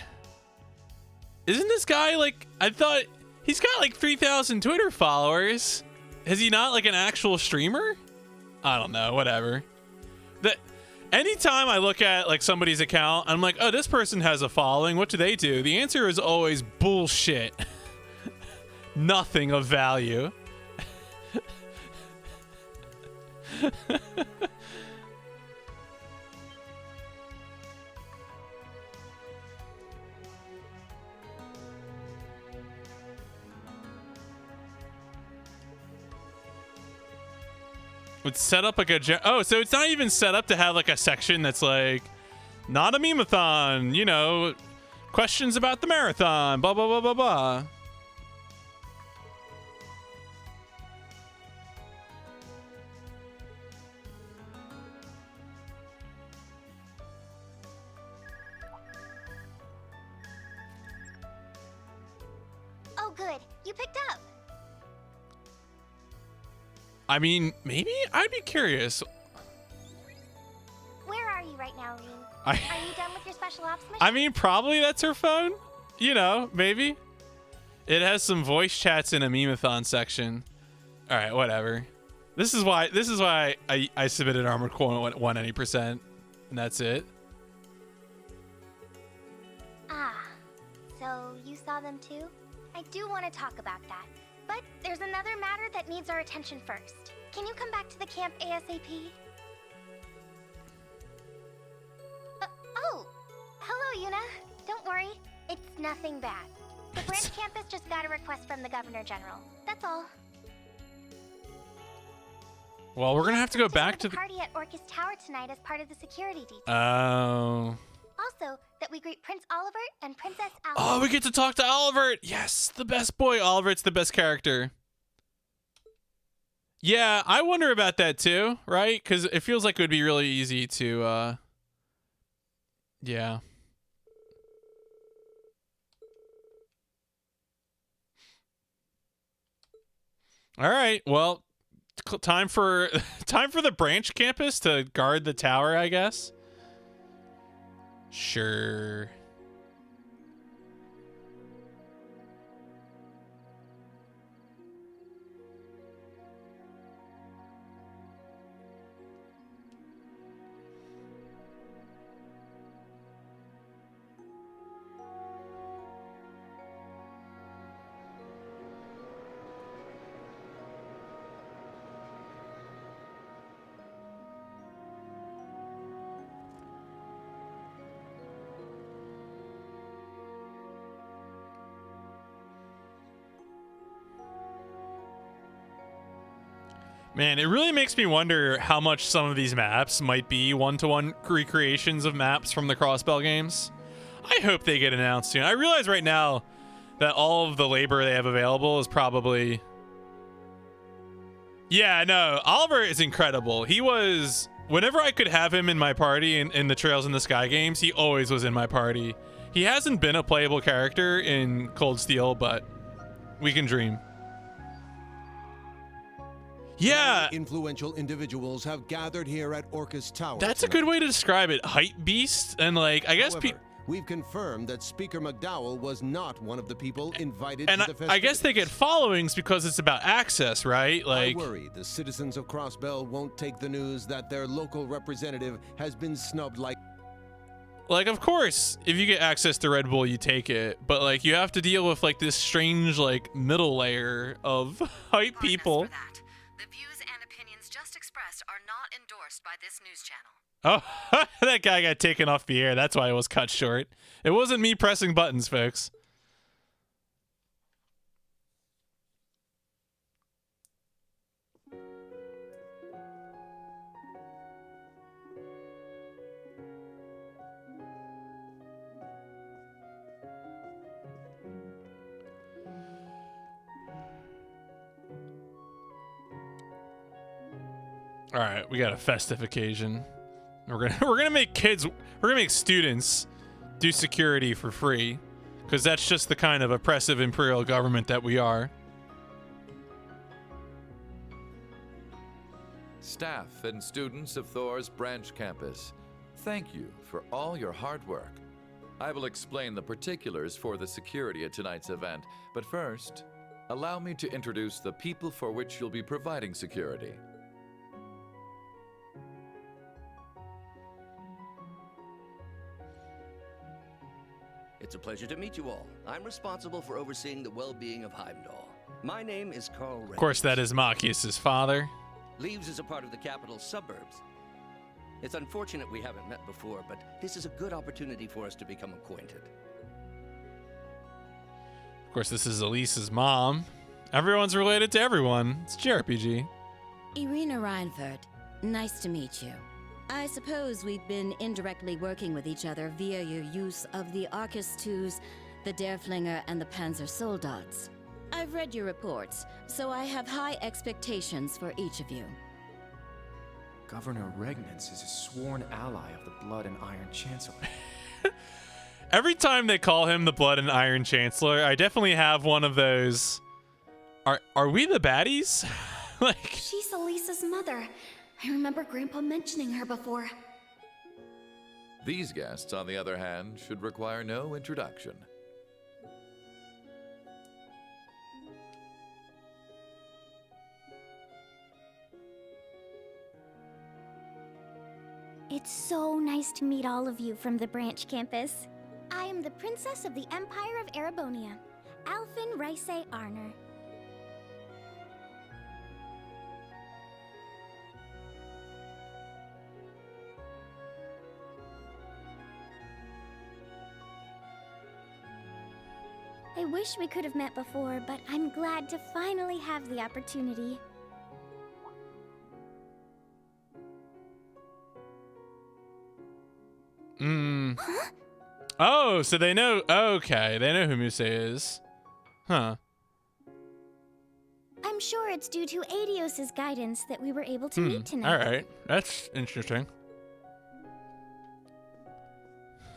Speaker 1: Isn't this guy like, I thought he's got like 3,000 Twitter followers. Is he not like an actual streamer? I don't know, whatever. Anytime I look at like somebody's account, I'm like, oh, this person has a following. What do they do? The answer is always bullshit. Nothing of value. It's set up like a oh, so it's not even set up to have like a section that's like not a meme-a-thon, you know, questions about the marathon, blah blah blah blah blah.
Speaker 7: Oh, good. You picked up.
Speaker 1: I mean, maybe I'd be curious.
Speaker 7: Where are you right now, Rean?
Speaker 1: Are
Speaker 7: you done with your special ops mission?
Speaker 1: I mean, probably that's her phone. You know, maybe. It has some voice chats in a meme-a-thon section. All right, whatever. This is why I submitted Armored Core 190%, and that's it.
Speaker 7: Ah, so you saw them too? I do want to talk about that, but there's another matter that needs our attention first. Can you come back to the camp ASAP? Oh, hello, Yuna. Don't worry, it's nothing bad. The branch campus just got a request from the Governor General. That's all.
Speaker 1: Well, we're gonna have to go back to the
Speaker 7: party at Orcus Tower tonight as part of the security detail.
Speaker 1: Oh.
Speaker 7: Also, that we greet Prince Oliver and Princess Alice.
Speaker 1: Oh, we get to talk to Oliver. Yes, the best boy. Oliver's the best character. Yeah, I wonder about that too, right? Because it feels like it would be really easy to, yeah. All right, well, time for the branch campus to guard the tower, I guess. Sure. Man, it really makes me wonder how much some of these maps might be one-to-one recreations of maps from the Crossbell games. I hope they get announced soon. I realize right now that all of the labor they have available is probably... Yeah, no, Oliver is incredible. He was... Whenever I could have him in my party in the Trails in the Sky games, he always was in my party. He hasn't been a playable character in Cold Steel, but we can dream. Yeah.
Speaker 12: Many influential individuals have gathered here at Orcus Tower.
Speaker 1: That's a good way to describe it. Hype beast, and like, I guess
Speaker 12: However, we've confirmed that Speaker McDowell was not one of the people invited
Speaker 1: and
Speaker 12: to the festivities.
Speaker 1: I guess they get followings because it's about access, right? Like,
Speaker 12: I worry the citizens of Crossbell won't take the news that their local representative has been snubbed like...
Speaker 1: Like, of course, if you get access to Red Bull, you take it. But, like, you have to deal with, like, this strange, like, middle layer of hype people.
Speaker 13: The views and opinions just expressed are not endorsed by this news channel.
Speaker 1: Oh, that guy got taken off the air. That's why it was cut short. It wasn't me pressing buttons, folks. All right, we got a festive occasion. We're gonna make students do security for free, because that's just the kind of oppressive imperial government that we are.
Speaker 14: Staff and students of Thor's branch campus, thank you for all your hard work. I will explain the particulars for the security at tonight's event, but first, allow me to introduce the people for which you'll be providing security.
Speaker 15: It's a pleasure to meet you all. I'm responsible for overseeing the well-being of Heimdall. My name is Carl Reynolds.
Speaker 1: Of course, that is Machias' father.
Speaker 15: Leaves is a part of the capital's suburbs. It's unfortunate we haven't met before, but this is a good opportunity for us to become acquainted.
Speaker 1: Of course, this is Elise's mom. Everyone's related to everyone. It's JRPG.
Speaker 16: Irina Reinfurt, nice to meet you. I suppose we've been indirectly working with each other via your use of the Arcus IIs, the Derflinger, and the Panzer Soldats. I've read your reports, so I have high expectations for each of you.
Speaker 9: Governor Regnitz is a sworn ally of the Blood and Iron Chancellor.
Speaker 1: Every time they call him the Blood and Iron Chancellor, I definitely have one of those. Are we the baddies? Like,
Speaker 3: she's Elisa's mother. I remember Grandpa mentioning her before.
Speaker 14: These guests, on the other hand, should require no introduction.
Speaker 7: It's so nice to meet all of you from the branch campus. I am the Princess of the Empire of Erebonia, Alfin Rice Arner. I wish we could have met before, but I'm glad to finally have the opportunity.
Speaker 1: Huh? Oh, so they know. Okay, they know who Muse is. Huh.
Speaker 7: I'm sure it's due to Adios' guidance that we were able to meet tonight.
Speaker 1: All right, that's interesting.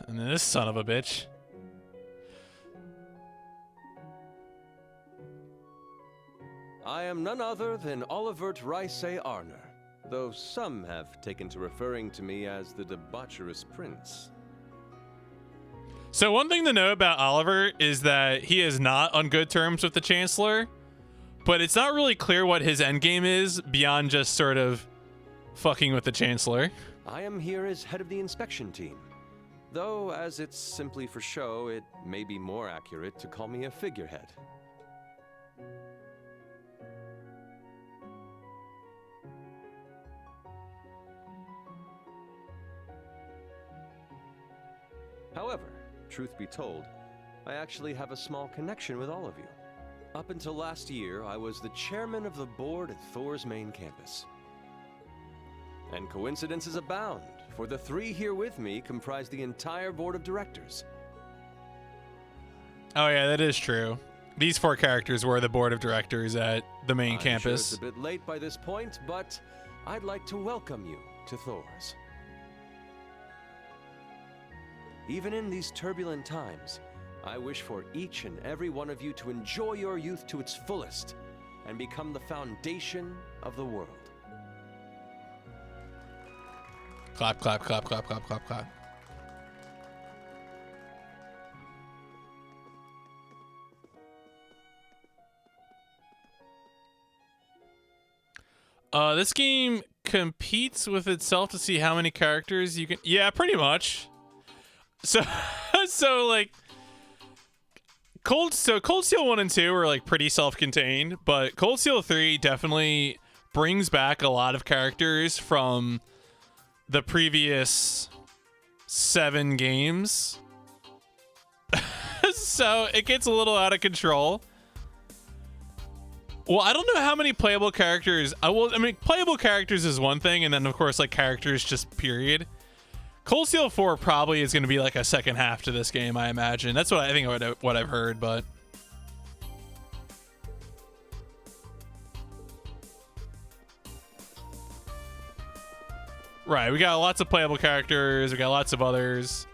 Speaker 1: And then this son of a bitch.
Speaker 17: I am none other than Olivert Rice Arner, though some have taken to referring to me as the debaucherous prince.
Speaker 1: So one thing to know about Oliver is that he is not on good terms with the Chancellor, but it's not really clear what his endgame is beyond just sort of fucking with the Chancellor.
Speaker 17: I am here as head of the inspection team, though as it's simply for show, it may be more accurate to call me a figurehead. However, truth be told, I actually have a small connection with all of you. Up until last year, I was the chairman of the board at Thor's main campus. And coincidences abound, for the three here with me comprise the entire board of directors.
Speaker 1: Oh yeah, that is true. These 4 characters were the board of directors at the main campus.
Speaker 17: Sure it's a bit late by this point, but I'd like to welcome you to Thor's. Even in these turbulent times, I wish for each and every one of you to enjoy your youth to its fullest and become the foundation of the world.
Speaker 1: Clap, clap, clap, clap, clap, clap, clap. This game competes with itself to see how many characters you can. Yeah, pretty much. So like Cold Steel 1 and 2 are like pretty self-contained, but Cold Steel 3 definitely brings back a lot of characters from the previous 7 games. So it gets a little out of control. Well, I don't know how many playable characters. I mean, playable characters is one thing, and then of course, like characters just period. Cold Steel 4 probably is going to be like a second half to this game, I imagine. That's what I think. What I've heard, but right, we got lots of playable characters. We got lots of others.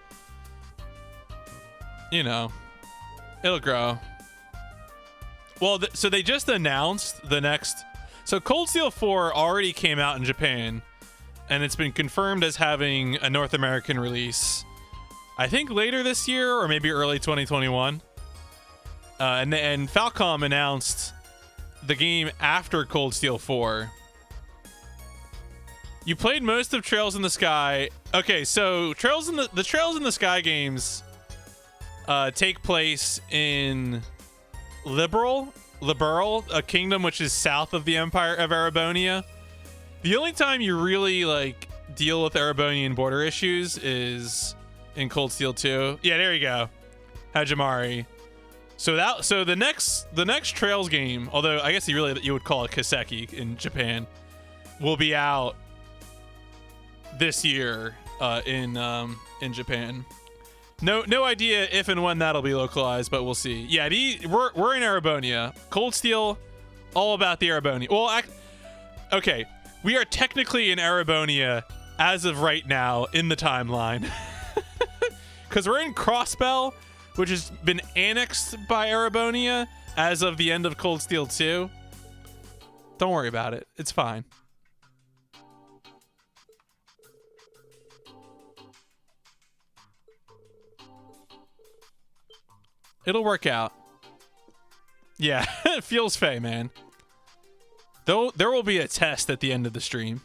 Speaker 1: You know, it'll grow. Well, so they just announced the next. So Cold Steel 4 already came out in Japan, and it's been confirmed as having a North American release, I think later this year or maybe early 2021. And Falcom announced the game after Cold Steel 4. You played most of Trails in the Sky. Okay, so Trails in the Trails in the Sky games take place in Liberl, a kingdom which is south of the Empire of Erebonia. The only time you really like deal with Erebonian border issues is in Cold Steel 2. Yeah, there you go. Hajimari. So the next Trails game, although I guess you would call it Kiseki in Japan, will be out this year in Japan. No idea if and when that'll be localized, but we'll see. Yeah, we're in Erebonia. Cold Steel, all about the Erebonia. Well, okay, we are technically in Erebonia as of right now in the timeline, because we're in Crossbell, which has been annexed by Erebonia as of the end of Cold Steel 2. Don't worry about it. It's fine. It'll work out. Yeah, it feels fey, man. Though there will be a test at the end of the stream.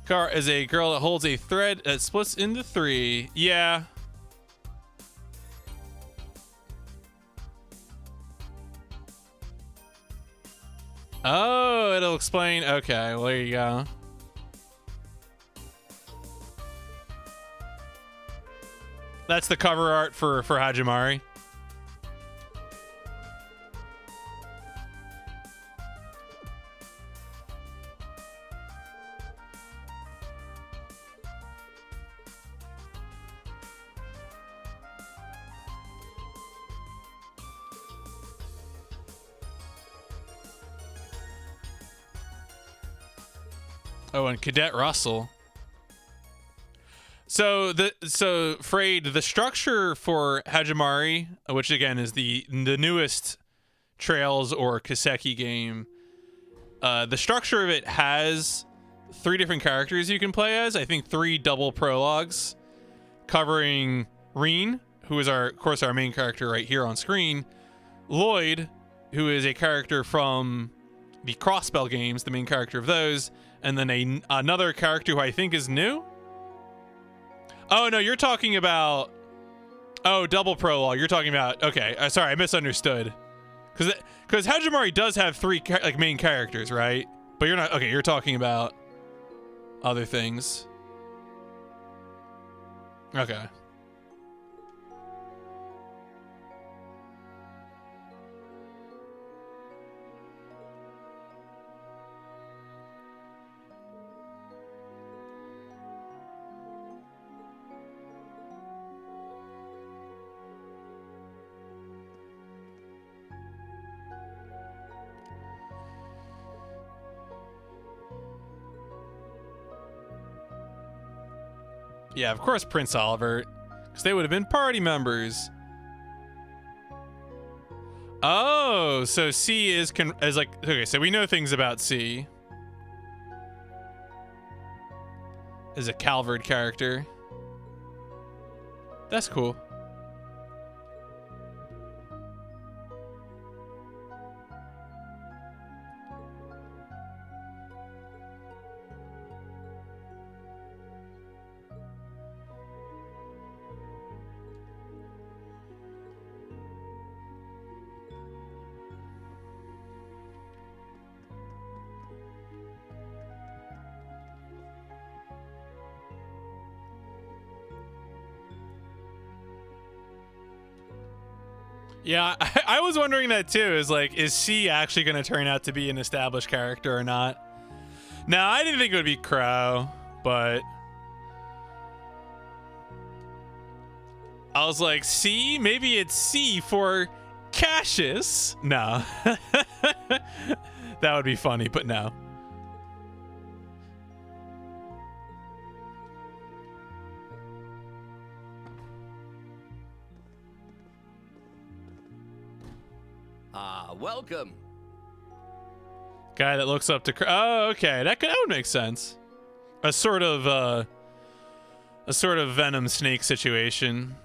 Speaker 1: Car is a girl that holds a thread that splits into 3. Yeah. Oh, it'll explain. Okay, well, there you go. That's the cover art for Hajimari. Oh, and Cadet Russell. So Frayed, the structure for Hajimari, which again is the newest Trails or Kiseki game, the structure of it has 3 different characters you can play as. I think 3 double prologues covering Reen, who is of course our main character right here on screen, Lloyd, who is a character from the Crossbell games, the main character of those, and then another character who I think is new. Oh, no, you're talking about... Oh, double prologue. You're talking about... Okay, sorry, I misunderstood. Because Hajimari does have 3 main characters, right? But you're not... Okay, you're talking about other things. Okay. Yeah, of course, Prince Oliver, because they would have been party members. Oh, so C is like, okay, so we know things about C. As a Calvard character. That's cool. Yeah, I was wondering that too. Is C actually going to turn out to be an established character or not? No, I didn't think it would be Crow, but I was like, C? Maybe it's C for Cassius? No. That would be funny, but no.
Speaker 15: Welcome.
Speaker 1: Guy that looks up to oh, okay, that would make sense. A sort of Venom Snake situation.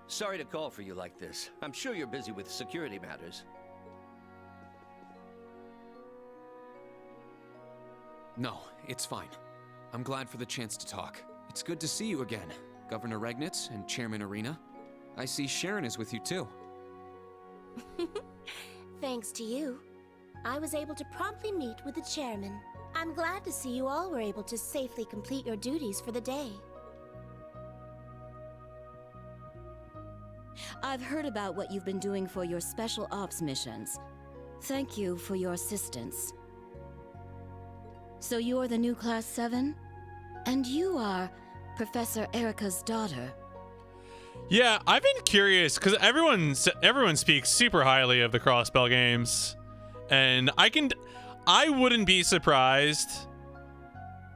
Speaker 15: Sorry to call for you like this. I'm sure you're busy with security matters.
Speaker 9: No, it's fine. I'm glad for the chance to talk. It's good to see you again, Governor Regnitz and Chairman Arena. I see Sharon is with you too.
Speaker 18: Thanks to you, I was able to promptly meet with the chairman. I'm glad to see you all were able to safely complete your duties for the day.
Speaker 16: I've heard about what you've been doing for your special ops missions. Thank you for your assistance. So you're the new Class 7? And you are Professor Erica's daughter.
Speaker 1: Yeah, I've been curious because everyone speaks super highly of the Crossbell games, and I wouldn't be surprised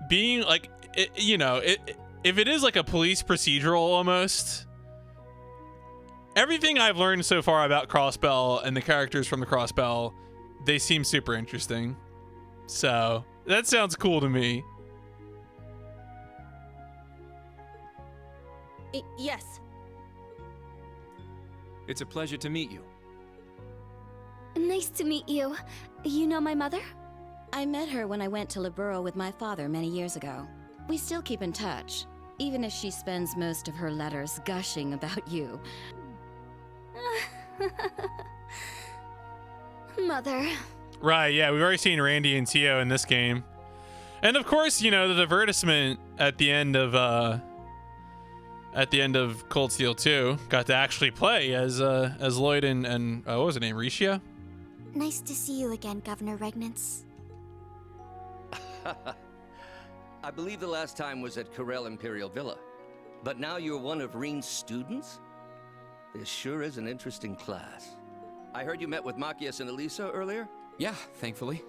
Speaker 1: being like, if it is like a police procedural almost. Everything I've learned so far about Crossbell and the characters from the Crossbell, they seem super interesting. So that sounds cool to me.
Speaker 11: Yes.
Speaker 9: It's a pleasure to meet you.
Speaker 18: Nice to meet you. You know my mother?
Speaker 16: I met her when I went to Libero with my father many years ago. We still keep in touch, even if she spends most of her letters gushing about you.
Speaker 18: Mother. Right,
Speaker 1: yeah, we've already seen Randy and Tio in this game. And of course, the advertisement at the end of Cold Steel 2 got to actually play as Lloyd and what was her name, Risha?
Speaker 18: Nice to see you again, Governor Regnitz.
Speaker 15: I believe the last time was at Corel Imperial Villa. But now you're one of Reen's students? This sure is an interesting class. I heard you met with Machias and Elisa earlier?
Speaker 9: Yeah, thankfully.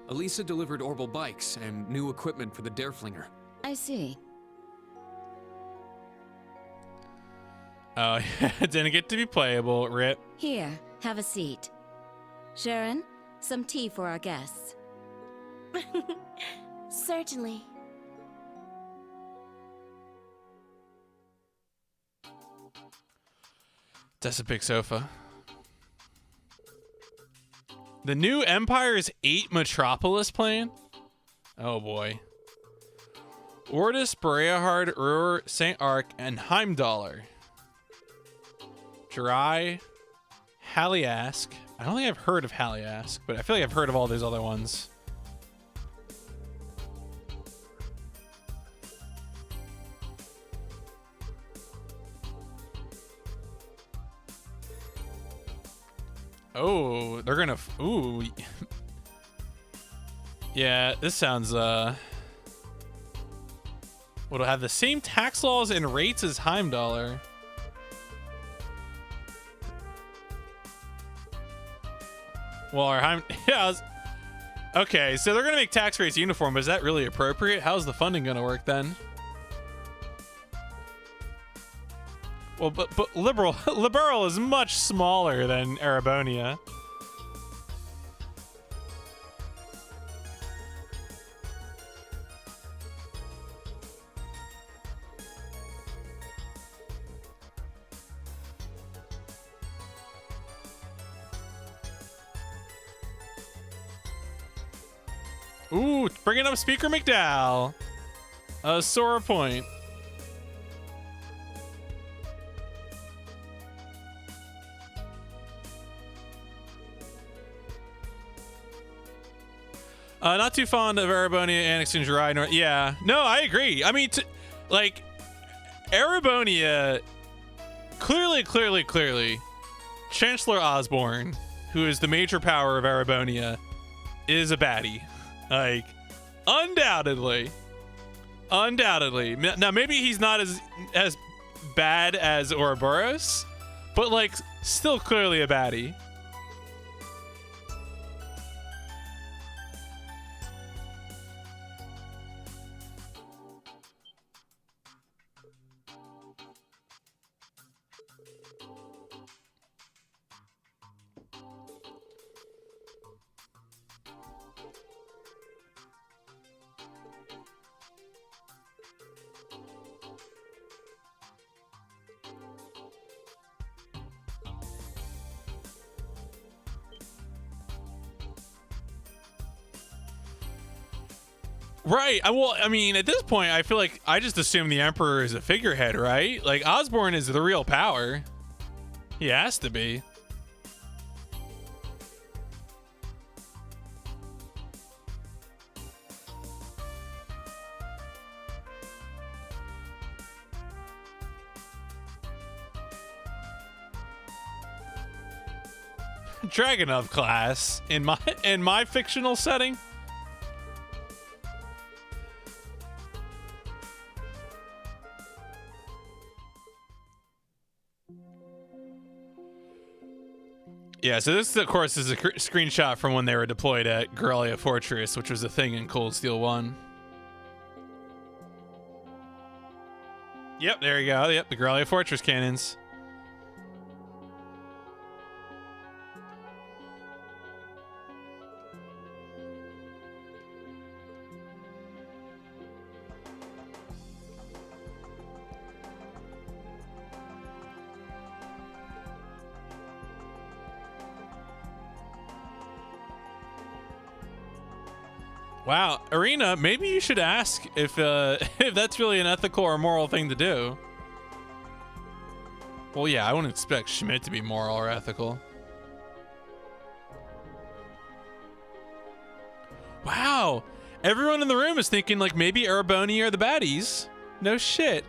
Speaker 9: Elisa delivered Orbital bikes and new equipment for the Dareflinger.
Speaker 16: I see.
Speaker 1: Oh, didn't get to be playable, rip.
Speaker 16: Here, have a seat. Sharon, some tea for our guests.
Speaker 18: Certainly.
Speaker 1: That's a big sofa. The new Empire's 8 Metropolis plan? Oh boy. Ordis, Breahard, Ruhr, St. Arc, and Heimdallr. Jirai, Haliask, I don't think I've heard of Haliask, but I feel like I've heard of all those other ones. Oh, they're gonna. Ooh. Yeah, this sounds. Would have the same tax laws and rates as Heimdallr. Well, our yeah. Okay, so they're gonna make tax rates uniform, but is that really appropriate? How's the funding gonna work then? Well, but Liberl is much smaller than Erebonia. Ooh, bringing up Speaker McDowell. Sora point. Not too fond of Erebonia annexing Jirai. Yeah, no, I agree. I mean, like, Erebonia, clearly, Chancellor Osborne, who is the major power of Erebonia, is a baddie. Like, undoubtedly. Now, maybe he's not as bad as Ouroboros, but, like, still clearly a baddie. Right. Well, I mean, at this point, I feel like I just assume the Emperor is a figurehead, right? Like, Osborne is the real power. He has to be. Dragunov class in my fictional setting. Yeah, so this, of course, is a screenshot from when they were deployed at Geralia Fortress, which was a thing in Cold Steel 1. Yep, there you go. Yep, the Geralia Fortress cannons. Wow, Arena, maybe you should ask if that's really an ethical or moral thing to do. Well, yeah, I wouldn't expect Schmidt to be moral or ethical. Wow, everyone in the room is thinking like maybe Erebonia are the baddies. No shit.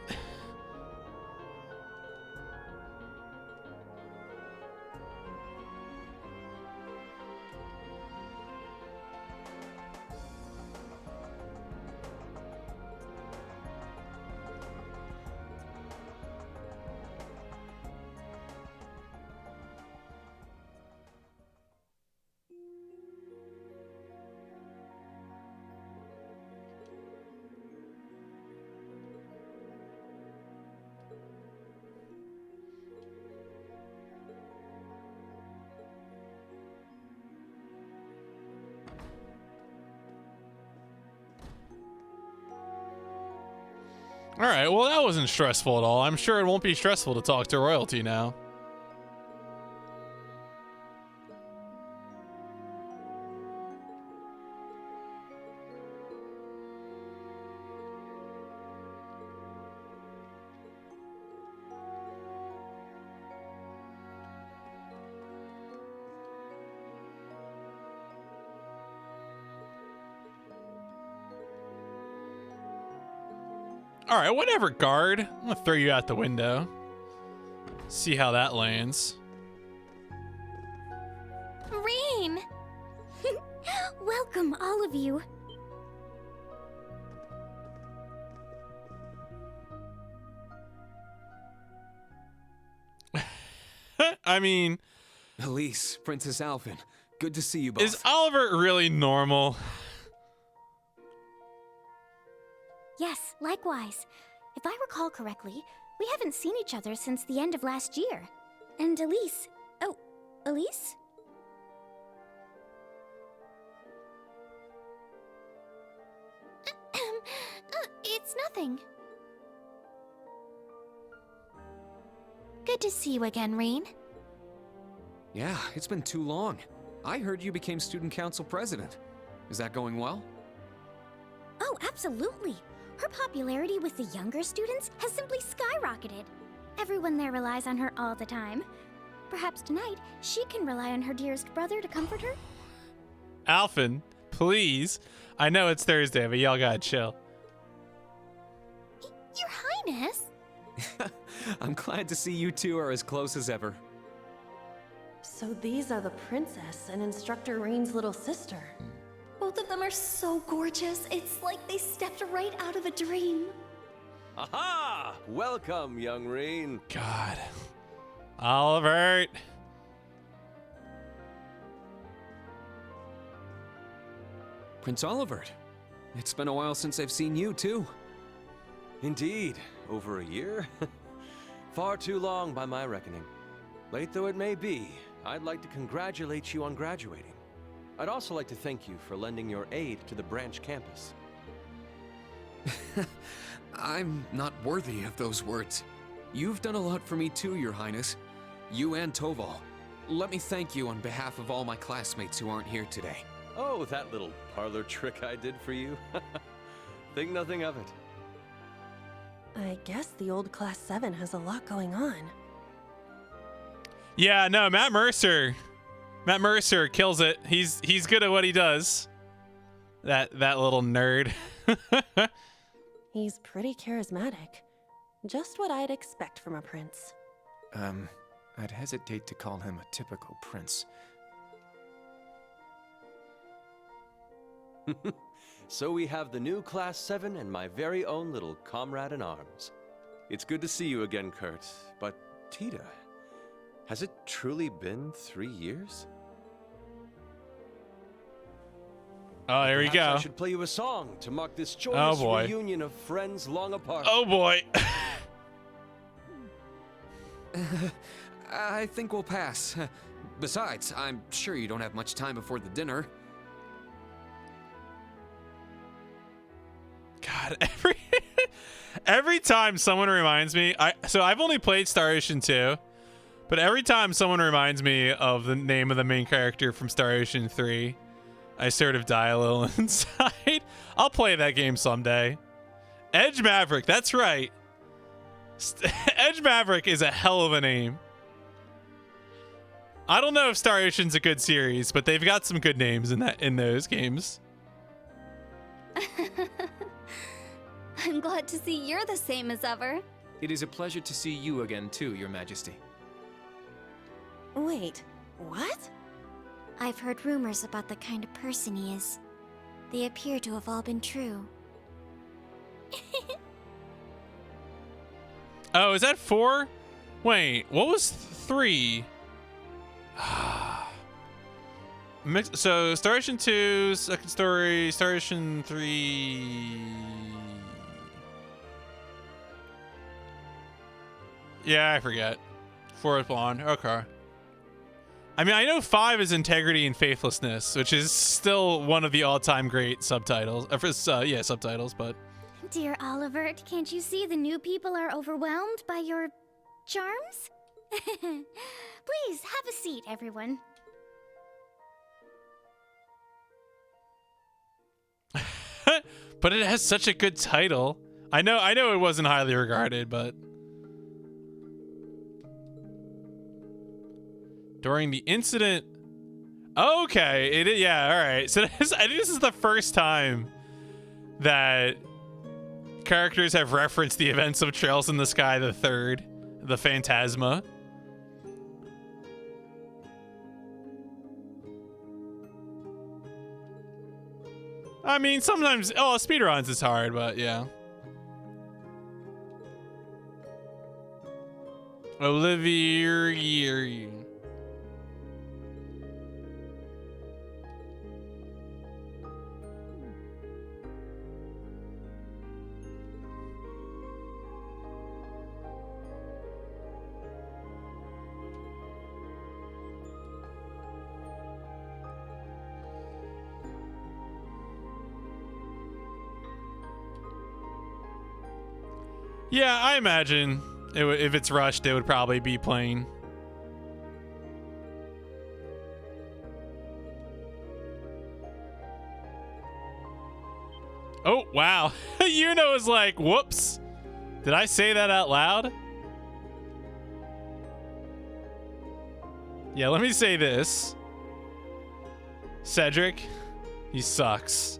Speaker 1: All right, well, that wasn't stressful at all. I'm sure it won't be stressful to talk to royalty now. All right, whatever, guard. I'm gonna throw you out the window. See how that lands.
Speaker 18: Rain! Welcome, all of you.
Speaker 1: I mean,
Speaker 6: Elise, Princess Alphen, good to see you both.
Speaker 1: is Oliver really normal?
Speaker 18: Yes, likewise. If I recall correctly, we haven't seen each other since the end of last year. And Elise... Oh, Elise? It's nothing. Good to see you again, Rean.
Speaker 6: Yeah, it's been too long. I heard you became student council president. Is that going well?
Speaker 18: Oh, absolutely. Her popularity with the younger students has simply skyrocketed. Everyone there relies on her all the time. Perhaps tonight, she can rely on her dearest brother to comfort her?
Speaker 1: Alphen, please. I know it's Thursday, but y'all gotta chill.
Speaker 18: Your Highness?
Speaker 6: I'm glad to see you two are as close as ever.
Speaker 11: So these are the princess and Instructor Rain's little sister.
Speaker 3: Both of them are so gorgeous. It's like they stepped right out of a dream.
Speaker 17: Aha! Welcome, young Rean.
Speaker 1: God. Oliver.
Speaker 6: Prince Olivert. It's been a while since I've seen you, too.
Speaker 17: Indeed. Over a year? Far too long by my reckoning. Late though it may be, I'd like to congratulate you on graduating. I'd also like to thank you for lending your aid to the branch campus.
Speaker 6: I'm not worthy of those words. You've done a lot for me too, Your Highness. You and Toval. Let me thank you on behalf of all my classmates who aren't here today.
Speaker 17: Oh, that little parlor trick I did for you? Think nothing of it.
Speaker 11: I guess the old Class 7 has a lot going on.
Speaker 1: Yeah, no, Matt Mercer. Matt Mercer kills it. He's good at what he does. That little nerd.
Speaker 11: He's pretty charismatic. Just what I'd expect from a prince.
Speaker 9: I'd hesitate to call him a typical prince.
Speaker 17: So we have the new Class 7 and my very own little comrade in arms. It's good to see you again, Kurt. But Tita, has it truly been 3 years?
Speaker 1: Oh, here we go.
Speaker 17: I should play you a song to mark this joyous reunion of friends long apart.
Speaker 1: Oh boy.
Speaker 6: I think we'll pass. Besides, I'm sure you don't have much time before the dinner.
Speaker 1: God, every time someone reminds me, so I've only played Star Ocean 2, but every time someone reminds me of the name of the main character from Star Ocean 3, I sort of die a little inside. I'll play that game someday. Edge Maverick, that's right. Edge Maverick is a hell of a name. I don't know if Star Ocean's a good series, but they've got some good names in those games.
Speaker 3: I'm glad to see you're the same as ever.
Speaker 9: It is a pleasure to see you again, too, Your Majesty.
Speaker 11: Wait, what?
Speaker 18: I've heard rumors about the kind of person he is. They appear to have all been true.
Speaker 1: Oh, is that 4? Wait, what was 3? So Star Ocean 2, second story, Star Ocean 3. Yeah, I forget. 4 is blonde. Okay. I mean, I know 5 is integrity and faithlessness, which is still one of the all-time great subtitles. Subtitles, but.
Speaker 18: Dear Oliver, can't you see the new people are overwhelmed by your charms? Please, have a seat, everyone.
Speaker 1: But it has such a good title. I know it wasn't highly regarded, but during the incident. Okay, yeah, all right. So I think this is the first time that characters have referenced the events of Trails in the Sky the Third, the Phantasma. I mean, sometimes, speedruns is hard, but yeah. Olivia. Yeah, I imagine if it's rushed, it would probably be plain. Oh, wow. Yuno is like, whoops. Did I say that out loud? Yeah, let me say this. Cedric, he sucks.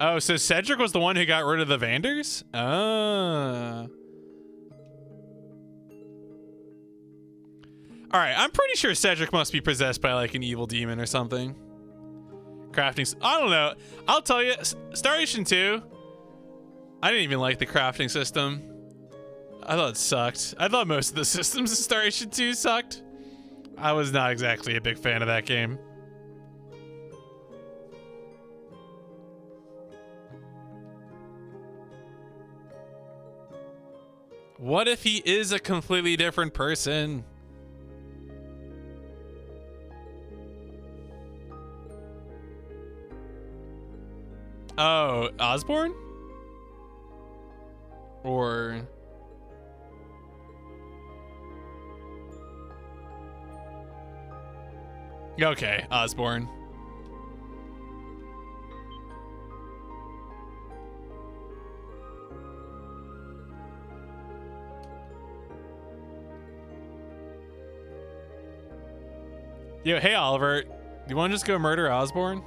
Speaker 1: Oh, so Cedric was the one who got rid of the Vanders? Ah. Alright, I'm pretty sure Cedric must be possessed by like an evil demon or something. Crafting, I don't know. I'll tell you, Star Ocean 2, I didn't even like the crafting system. I thought it sucked. I thought most of the systems in Star Ocean 2 sucked. I was not exactly a big fan of that game. What if he is a completely different person? Oh, Osborn? Or... Okay, Osborn. Yo, hey Oliver, you want to just go murder Osborn?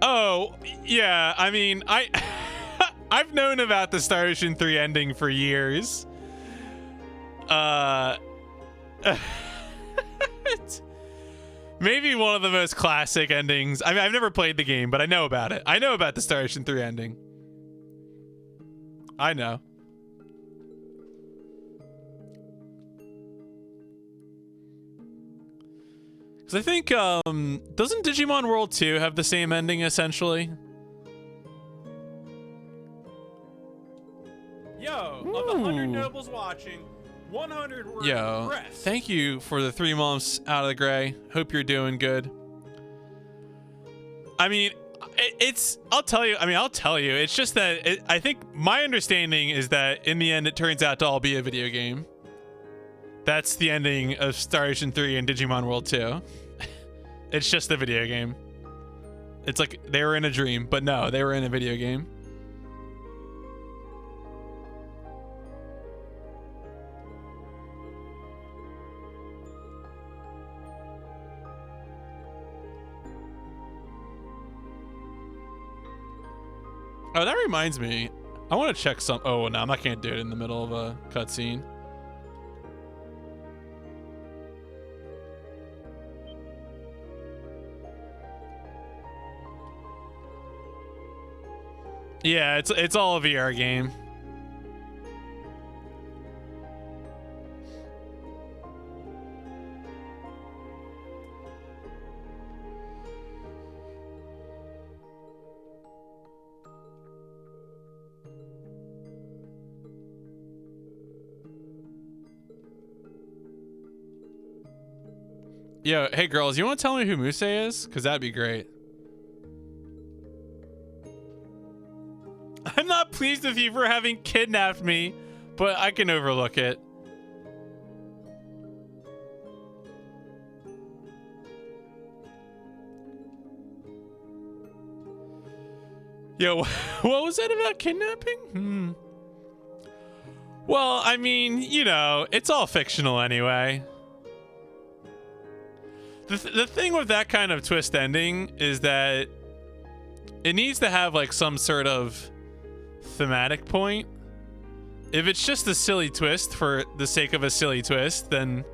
Speaker 1: Oh, yeah, I mean, I've known about the Star Ocean 3 ending for years. Maybe one of the most classic endings. I mean, I've never played the game, but I know about it. I know about the Star Ocean 3 ending. I know. Because I think, doesn't Digimon World 2 have the same ending, essentially? Yo, of the 100 nobles watching, 100 were impressed. Thank you for the 3 months out of the gray. Hope you're doing good. I mean, I'll tell you, it's just that I think my understanding is that in the end, it turns out to all be a video game. That's the ending of Star Ocean 3 and Digimon World 2. It's just a video game. It's like they were in a dream, but no, they were in a video game. Oh, that reminds me. I want to check some. Oh, no, I can't do it in the middle of a cutscene. Yeah, it's all a VR game. Yo, hey girls, you want to tell me who Muse is? Because that'd be great. I'm not pleased with you for having kidnapped me, but I can overlook it. Yo, what was that about kidnapping? Well, I mean, you know, it's all fictional anyway. The thing with that kind of twist ending is that it needs to have like some sort of thematic point. If it's just a silly twist for the sake of a silly twist, then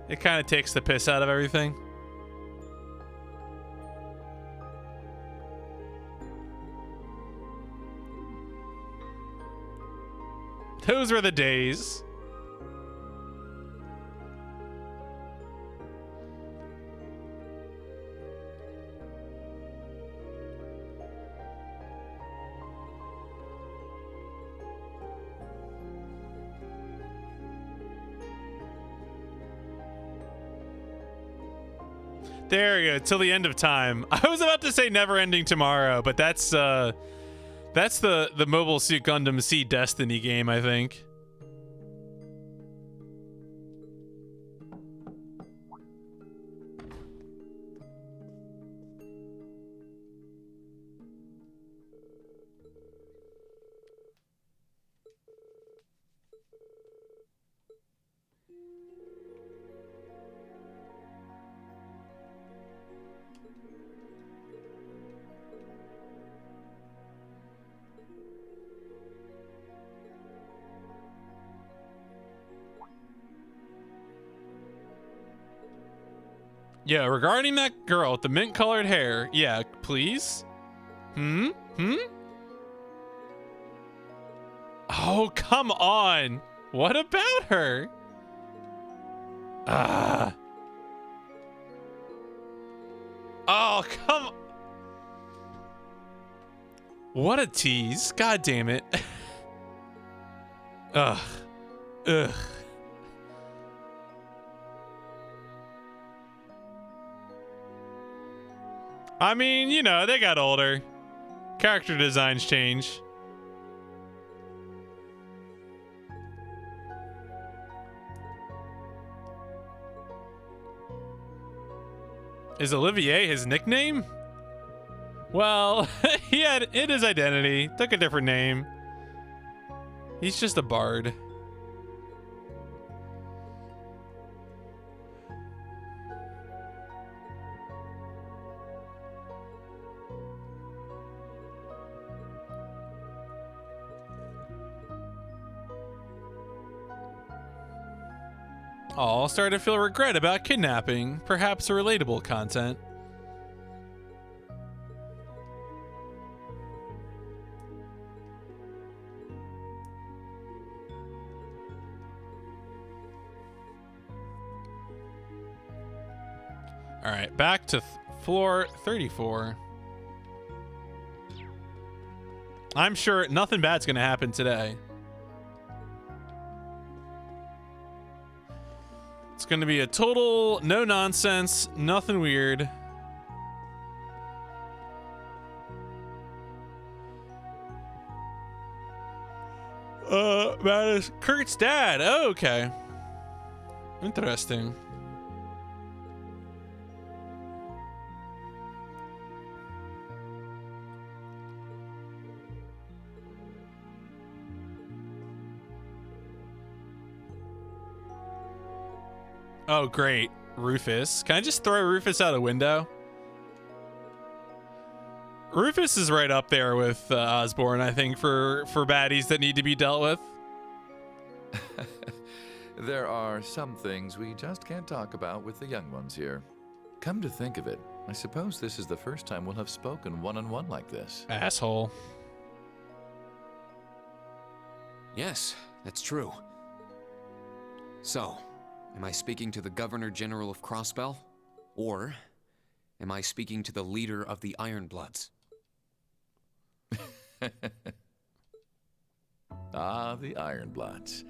Speaker 1: it kind of takes the piss out of everything. Those were the days. There you go, till the end of time. I was about to say never ending tomorrow, but that's the Mobile Suit Gundam Seed Destiny game, I think. Yeah, regarding that girl with the mint-colored hair, yeah, please? Oh, come on. What about her? Oh, come. What a tease. God damn it. Ugh. I mean, you know, they got older. Character designs change. Is Olivier his nickname? Well, he had hid his identity, took a different name. He's just a bard. Oh, starting to feel regret about kidnapping. Perhaps relatable content. All right, back to floor 34. I'm sure nothing bad's gonna happen today. It's going to be a total no nonsense, nothing weird. That is Kurt's dad. Oh, okay. Interesting. Oh, great. Rufus. Can I just throw Rufus out a window? Rufus is right up there with Osborn, I think, for baddies that need to be dealt with.
Speaker 14: There are some things we just can't talk about with the young ones here. Come to think of it, I suppose this is the first time we'll have spoken one-on-one like this.
Speaker 1: Asshole.
Speaker 6: Yes, that's true. So, am I speaking to the Governor General of Crossbell? Or am I speaking to the leader of the Ironbloods?
Speaker 14: Ah, the Ironbloods.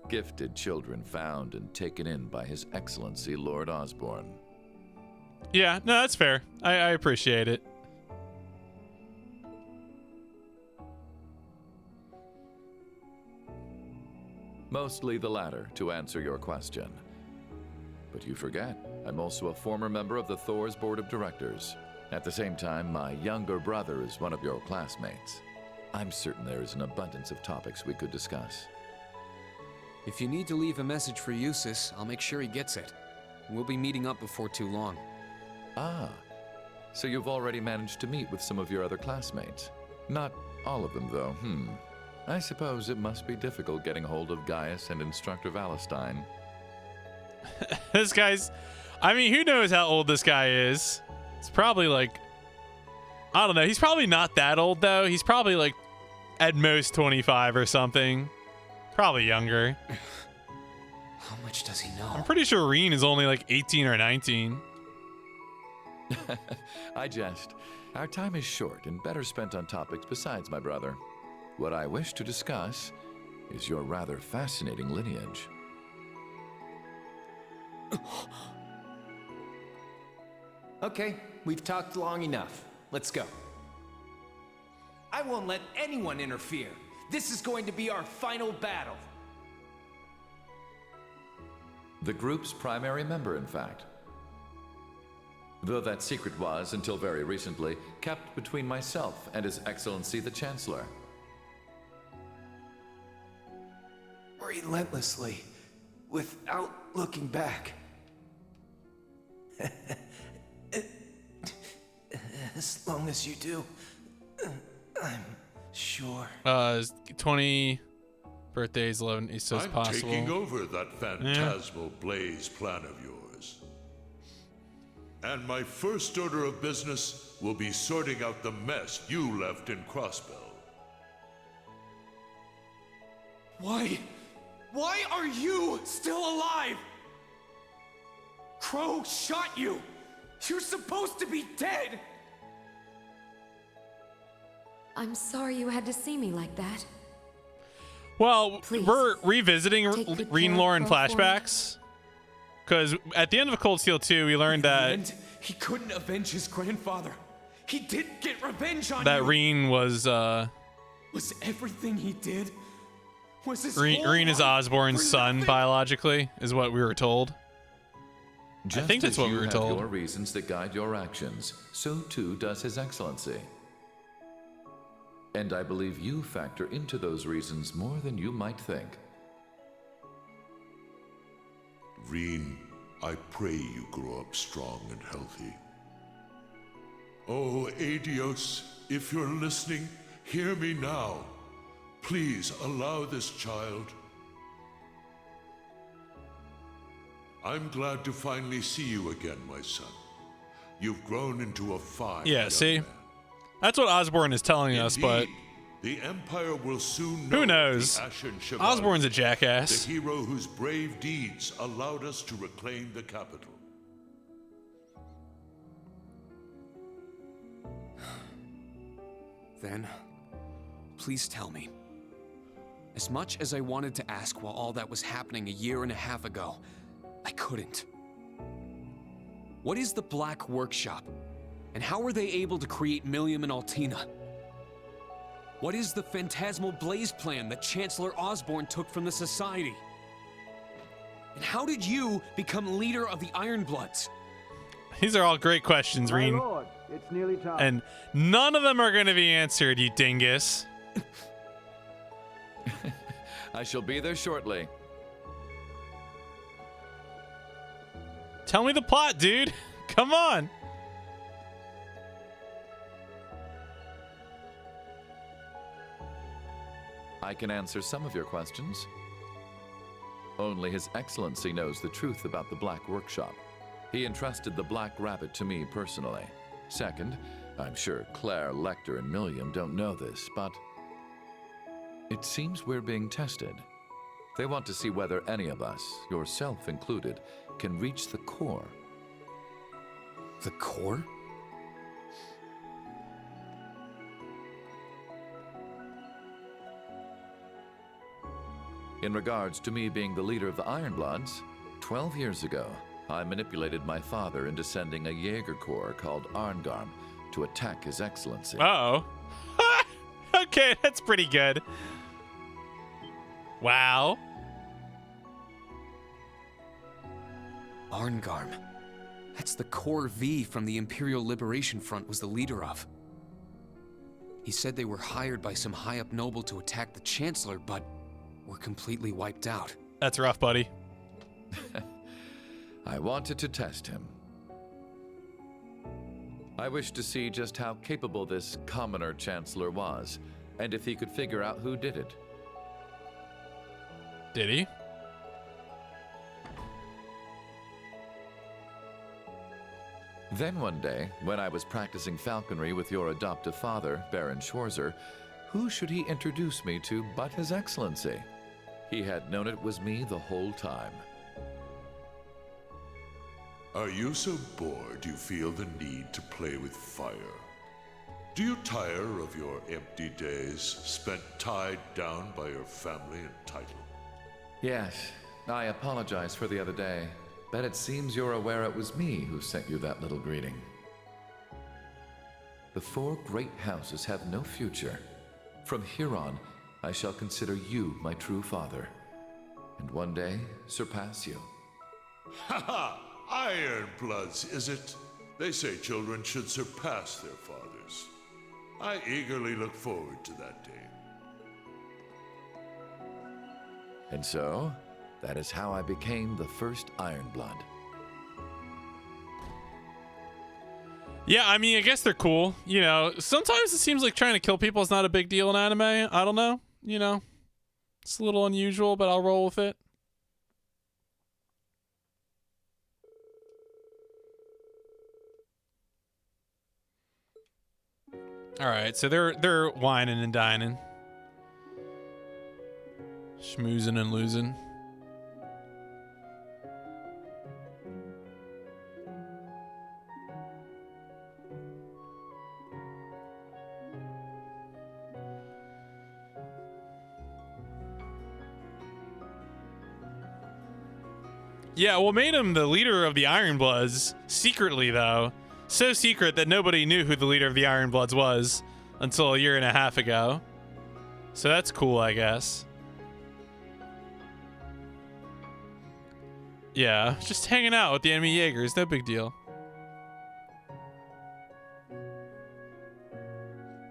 Speaker 14: Gifted children found and taken in by His Excellency Lord Osborn.
Speaker 1: Yeah, no, that's fair. I appreciate it.
Speaker 14: Mostly the latter, to answer your question. But you forget, I'm also a former member of the Thor's Board of Directors. At the same time, my younger brother is one of your classmates. I'm certain there is an abundance of topics we could discuss.
Speaker 6: If you need to leave a message for Eustace, I'll make sure he gets it. We'll be meeting up before too long.
Speaker 14: Ah, so you've already managed to meet with some of your other classmates. Not all of them, though. I suppose it must be difficult getting hold of Gaius and Instructor Valestine.
Speaker 1: This guy's... I mean, who knows how old this guy is? It's probably like... I don't know. He's probably not that old, though. He's probably like at most 25 or something. Probably younger.
Speaker 6: How much does he know?
Speaker 1: I'm pretty sure Rean is only like 18 or 19.
Speaker 14: I jest. Our time is short and better spent on topics besides my brother. What I wish to discuss is your rather fascinating lineage.
Speaker 19: Okay, we've talked long enough. Let's go. I won't let anyone interfere. This is going to be our final battle.
Speaker 14: The group's primary member, in fact. Though that secret was, until very recently, kept between myself and His Excellency the Chancellor.
Speaker 19: Relentlessly, without looking back. As long as you do, I'm sure.
Speaker 1: 20 birthdays, 11 is as possible.
Speaker 20: I'm taking over that phantasmal blaze plan of yours. And my first order of business will be sorting out the mess you left in Crossbell.
Speaker 19: Why? Why are you still alive? Crow shot you! You're supposed to be dead!
Speaker 21: I'm sorry you had to see me like that.
Speaker 1: Well,
Speaker 21: Please,
Speaker 1: we're revisiting
Speaker 21: take good
Speaker 1: Rean
Speaker 21: care
Speaker 1: lore
Speaker 21: of
Speaker 1: and
Speaker 21: Crow for me.
Speaker 1: flashbacks. Because at the end of Cold Steel 2, we learned that
Speaker 19: And he couldn't avenge his grandfather. He didn't get revenge on
Speaker 1: that
Speaker 19: you.
Speaker 1: Rean was
Speaker 19: Was everything he did? Was his
Speaker 1: Rean
Speaker 19: whole
Speaker 1: is
Speaker 19: life
Speaker 1: Osborn's
Speaker 19: for
Speaker 1: son
Speaker 19: nothing?
Speaker 1: biologically, is what we were told.
Speaker 14: Just
Speaker 1: I think that's
Speaker 14: as
Speaker 1: what we
Speaker 14: you
Speaker 1: were
Speaker 14: have
Speaker 1: told.
Speaker 14: your reasons that guide your actions, so too does His Excellency. And I believe you factor into those reasons more than you might think.
Speaker 20: Rean, I pray you grow up strong and healthy. Oh, Adios, if you're listening, hear me now. Please allow this child. I'm glad to finally see you again, my son. You've grown into a fine
Speaker 1: Yeah,
Speaker 20: young
Speaker 1: see?
Speaker 20: man.
Speaker 1: That's what Osborn is telling us, but
Speaker 20: Indeed, the Empire will soon
Speaker 1: who
Speaker 20: know
Speaker 1: knows?
Speaker 20: the Ashen Chevalier,
Speaker 1: Osborn's a jackass.
Speaker 20: the hero whose brave deeds allowed us to reclaim the capital.
Speaker 6: Then, please tell me. As much as I wanted to ask while all that was happening a year and a half ago, I couldn't. What is the Black Workshop? And how were they able to create Millium and Altina? What is the Phantasmal Blaze plan that Chancellor Osborn took from the Society? And how did you become leader of the Ironbloods?
Speaker 1: These are all great questions,
Speaker 22: My
Speaker 1: Rean.
Speaker 22: lord, it's nearly time.
Speaker 1: And none of them are going to be answered, you dingus.
Speaker 14: I shall be there shortly.
Speaker 1: Tell me the plot, dude. Come on.
Speaker 14: I can answer some of your questions. Only His Excellency knows the truth about the Black Workshop. He entrusted the Black Rabbit to me personally. Second, I'm sure Claire, Lecter, and Millium don't know this, but it seems we're being tested. They want to see whether any of us, yourself included, can reach the core.
Speaker 6: The core?
Speaker 14: In regards to me being the leader of the Ironbloods, 12 years ago, I manipulated my father into sending a Jaeger Corps called Arngarm to attack His Excellency.
Speaker 1: Uh-oh. Okay, that's pretty good. Wow.
Speaker 6: Arngarm. That's the Corps V from the Imperial Liberation Front was the leader of. He said they were hired by some high-up noble to attack the Chancellor, but were completely wiped out.
Speaker 1: That's rough, buddy.
Speaker 14: I wanted to test him. I wished to see just how capable this commoner Chancellor was, and if he could figure out who did it.
Speaker 1: Did he?
Speaker 14: Then one day, when I was practicing falconry with your adoptive father, Baron Schwarzer, who should he introduce me to but His Excellency? He had known it was me the whole time.
Speaker 20: Are you so bored you feel the need to play with fire? Do you tire of your empty days spent tied down by your family and title?
Speaker 14: Yes, I apologize for the other day, but it seems you're aware it was me who sent you that little greeting. The 4 great houses have no future. From here on, I shall consider you my true father, and one day surpass you.
Speaker 20: Ha ha! Ironbloods, is it? They say children should surpass their fathers. I eagerly look forward to that day.
Speaker 14: And so, that is how I became the first Ironblood.
Speaker 1: Yeah, I mean, I guess they're cool. You know, sometimes it seems like trying to kill people is not a big deal in anime. I don't know. You know, it's a little unusual, but I'll roll with it. All right, so they're whining and dining, schmoozing and losing. Yeah, what made him the leader of the Ironbloods secretly, though, so secret that nobody knew who the leader of the Ironbloods was until a year and a half ago. So that's cool, I guess. Yeah, just hanging out with the enemy Jaegers, no big deal.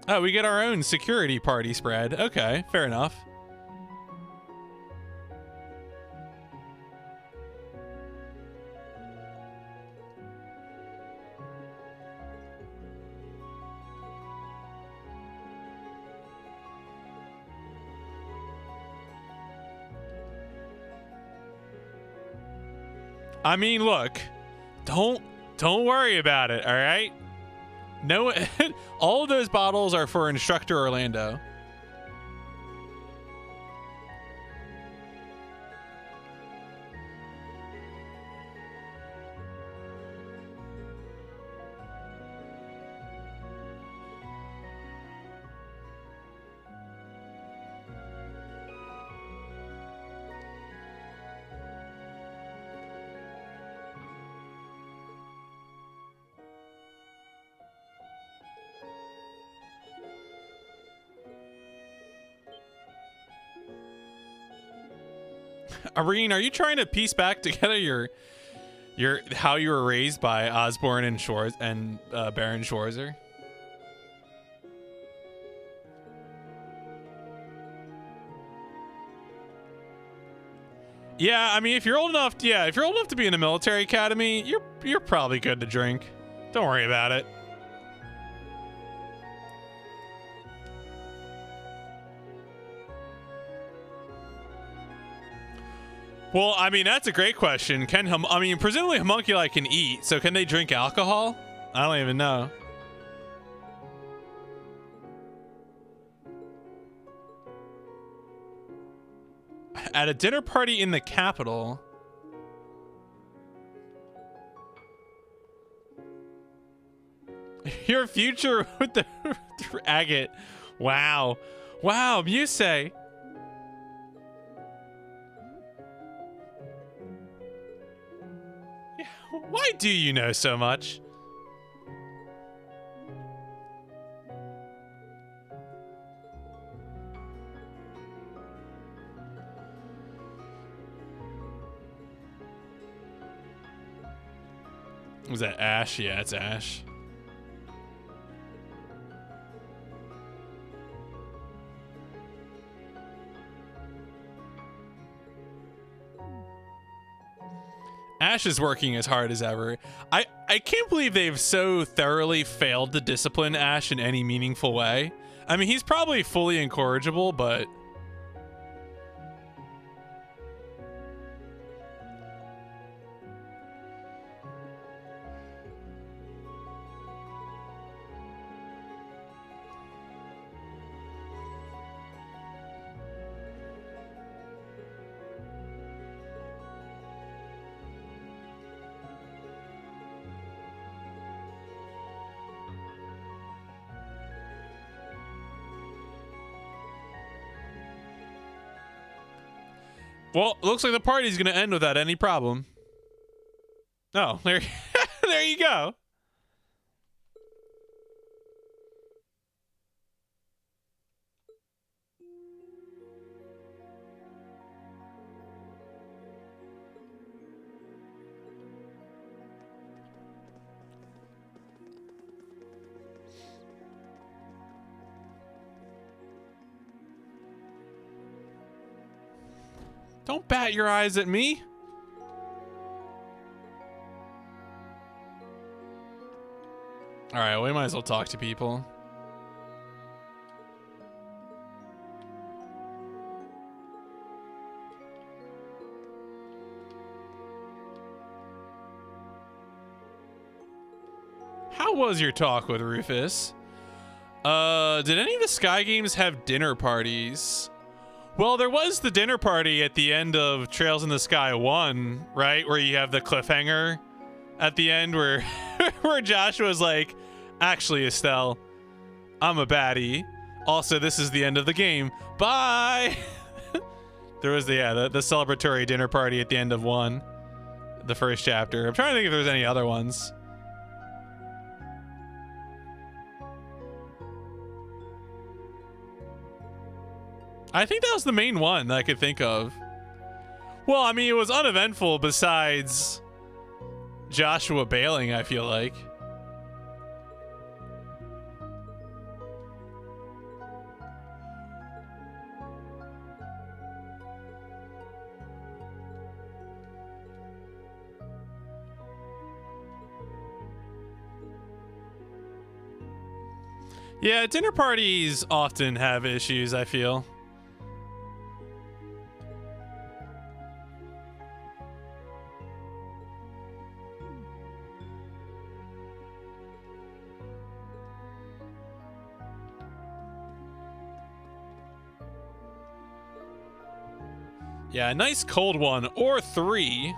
Speaker 1: Oh, we get our own security party spread. Okay, fair enough. I mean, look, don't worry about it, all right? No, all of those bottles are for Instructor Orlando. Irene, are you trying to piece back together your how you were raised by Osborne and Baron Schwarzer? Yeah, I mean, if you're old enough to be in a military academy, you're probably good to drink. Don't worry about it. Well, I mean, that's a great question. Presumably homunculi can eat, so can they drink alcohol? I don't even know. At a dinner party in the capital. Your future with the agate. Wow. Wow, Musei. Why do you know so much? Was that Ash? Yeah, it's Ash. Ash is working as hard as ever. I can't believe they've so thoroughly failed to discipline Ash in any meaningful way. I mean, he's probably fully incorrigible, but... Well, looks like the party's gonna end without any problem. Oh, there, there you go. Don't bat your eyes at me. All right, we might as well talk to people. How was your talk with Rufus? Did any of the Sky Games have dinner parties? Well, there was the dinner party at the end of Trails in the Sky 1, right? Where you have the cliffhanger at the end where where Joshua's like, actually, Estelle, I'm a baddie. Also, this is the end of the game. Bye! There was the celebratory dinner party at the end of 1, the first chapter. I'm trying to think if there's any other ones. I think that was the main one that I could think of. Well, I mean, it was uneventful besides Joshua bailing, I feel like. Yeah, dinner parties often have issues, I feel. Yeah, a nice cold one or 3.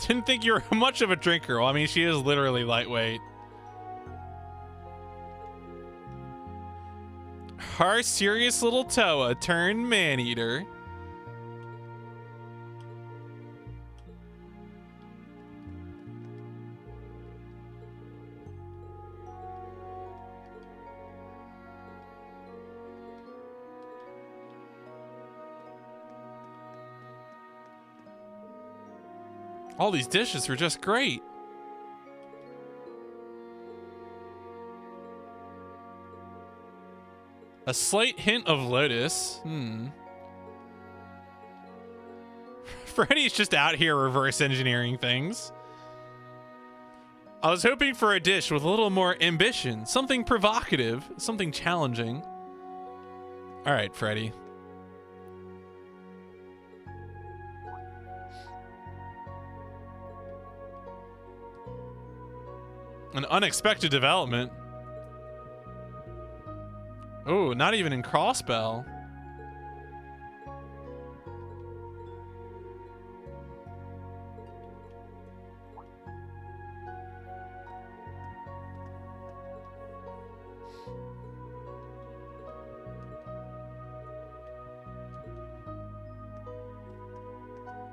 Speaker 1: Didn't think you were much of a drinker. Well, I mean, she is literally lightweight. Our serious little Toa turned man-eater. All these dishes were just great. A slight hint of Lotus. Freddy's just out here reverse engineering things. I was hoping for a dish with a little more ambition, something provocative, something challenging. All right, Freddy. An unexpected development. Oh, not even in Crossbell.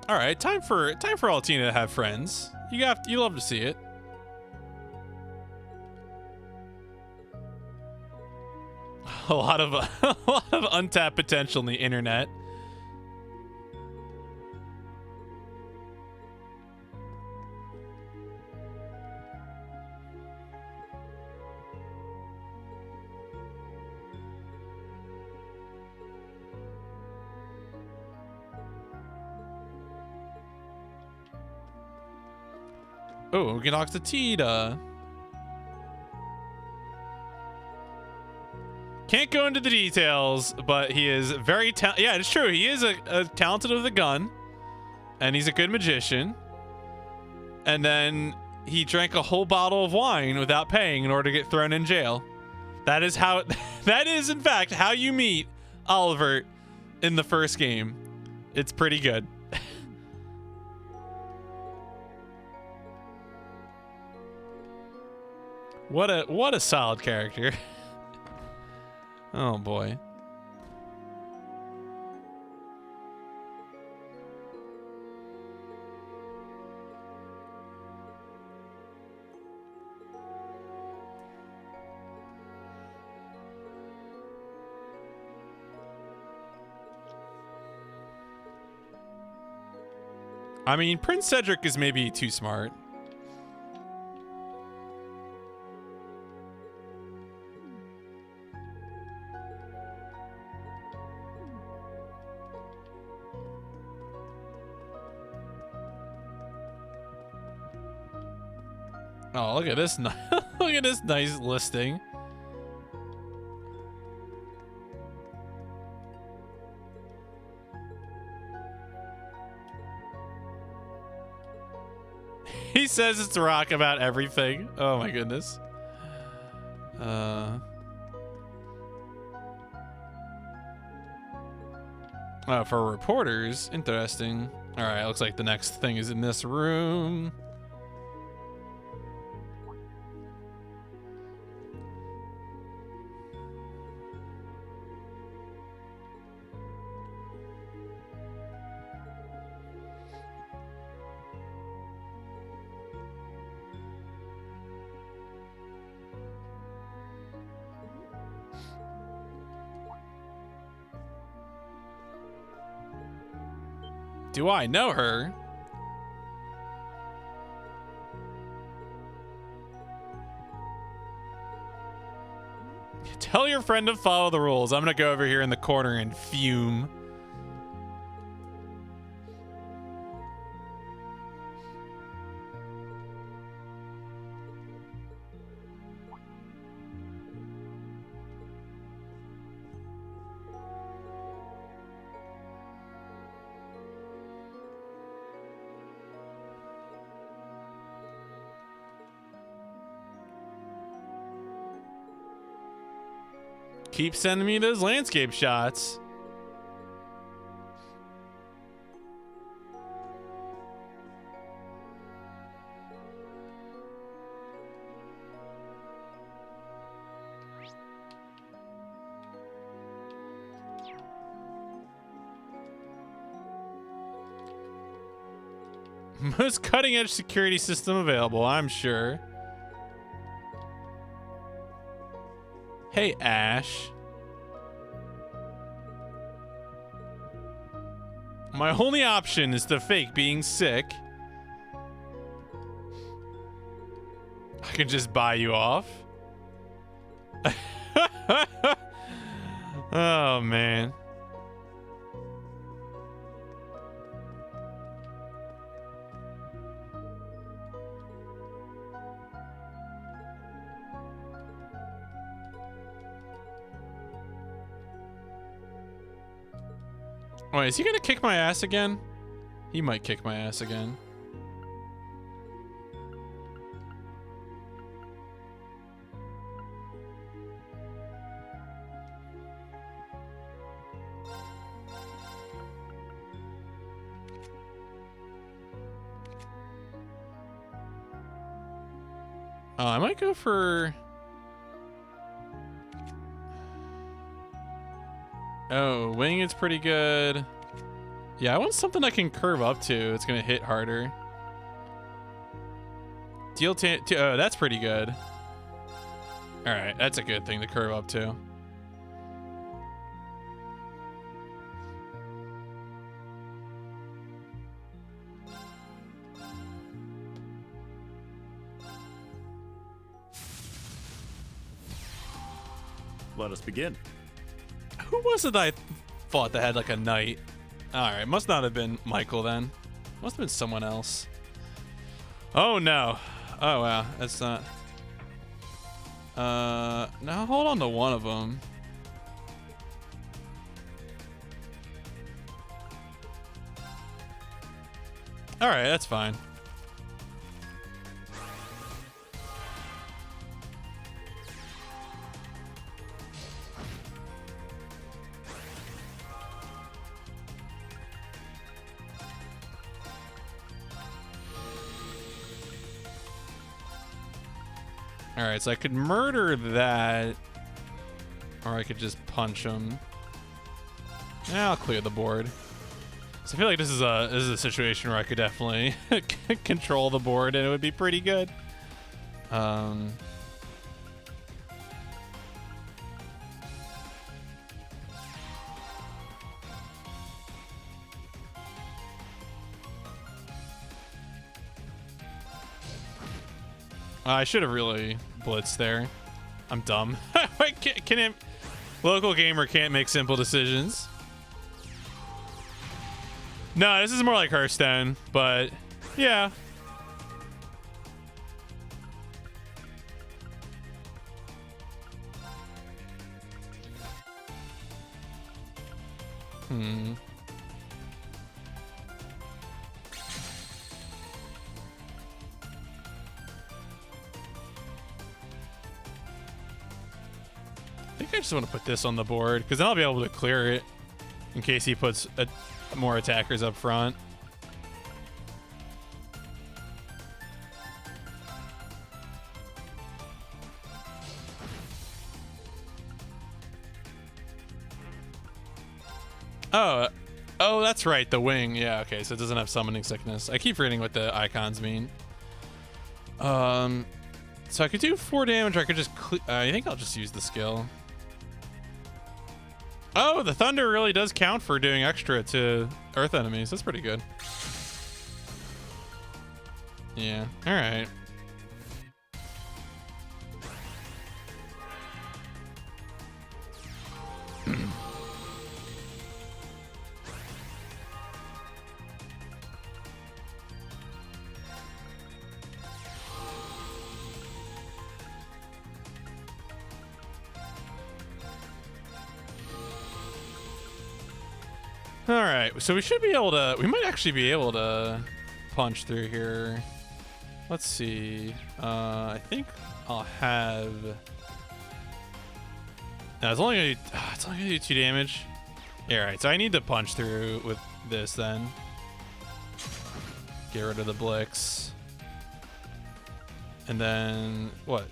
Speaker 1: All right, time for Altina to have friends. You love to see it. A lot of untapped potential in the internet. Oh, we can talk to Tita. Can't go into the details, but he is very talented. Yeah, it's true. He is a talented with a gun, and he's a good magician. And then he drank a whole bottle of wine without paying in order to get thrown in jail. That is how. That is, in fact, how you meet Olivert in the first game. It's pretty good. What a solid character. Oh boy. I mean, Prince Cedric is maybe too smart. Oh, look at this! Look at this nice listing. He says it's rock about everything. Oh my goodness. For reporters, interesting. All right, looks like the next thing is in this room. Do I know her? Tell your friend to follow the rules. I'm gonna go over here in the corner and fume. Keep sending me those landscape shots. Most cutting-edge security system available, I'm sure. Hey, Ash. My only option is to fake being sick. I can just buy you off. Oh, man. Wait, is he gonna kick my ass again? He might kick my ass again. Oh, I might go for... Oh, wing is pretty good. Yeah, I want something I can curve up to. It's gonna hit harder. Deal oh, that's pretty good. All right, that's a good thing to curve up to.
Speaker 5: Let us begin.
Speaker 1: Who was it that I fought that had like a knight? All right, must not have been Michael then. Must have been someone else. Oh no. Oh wow, that's not. Now hold on to one of them. All right, that's fine. All right, so I could murder that, or I could just punch him. Yeah, I'll clear the board. So I feel like this is a situation where I could definitely control the board, and it would be pretty good. I should have really blitzed there. I'm dumb. Local gamer can't make simple decisions. No, this is more like Hearthstone, but yeah. I think I just want to put this on the board because then I'll be able to clear it in case he puts more attackers up front. Oh, that's right, the wing. Yeah, okay, so it doesn't have summoning sickness. I keep forgetting what the icons mean. So I could do 4 damage, or I could just I think I'll just use the skill. Oh, the thunder really does count for doing extra to earth enemies. That's pretty good. Yeah, all right. All right, so we should be able to, we might actually be able to punch through here. Let's see. I think I'll have, no, it's only gonna do 2 damage. Yeah, all right, so I need to punch through with this then. Get rid of the Blix. And then what?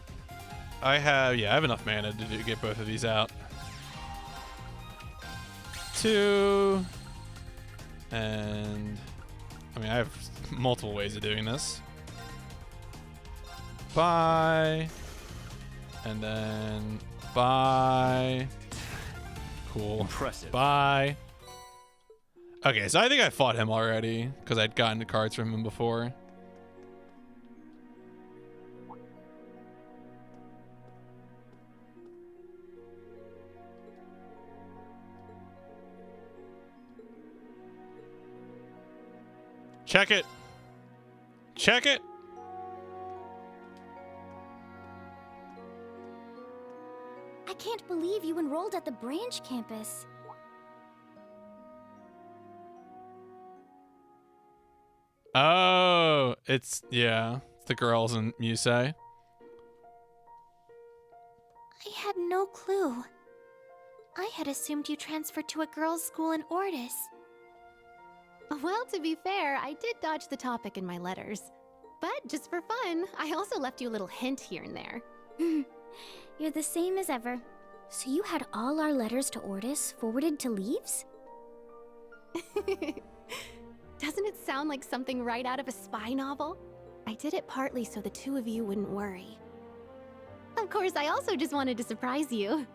Speaker 1: I have enough mana to get both of these out. 2. And I mean, I have multiple ways of doing this. Bye. And then bye. Cool.
Speaker 5: Impressive.
Speaker 1: Bye. Okay, so I think I fought him already because I'd gotten the cards from him before. Check it. Check it.
Speaker 18: I can't believe you enrolled at the branch campus.
Speaker 1: Oh, it's the girls in Musei.
Speaker 18: I had no clue. I had assumed you transferred to a girls' school in Ordis.
Speaker 2: Well, to be fair, I did dodge the topic in my letters. But just for fun, I also left you a little hint here and there.
Speaker 18: You're the same as ever. So you had all our letters to Ordis forwarded to Leaves?
Speaker 2: Doesn't it sound like something right out of a spy novel? I did it partly so the two of you wouldn't worry. Of course, I also just wanted to surprise you.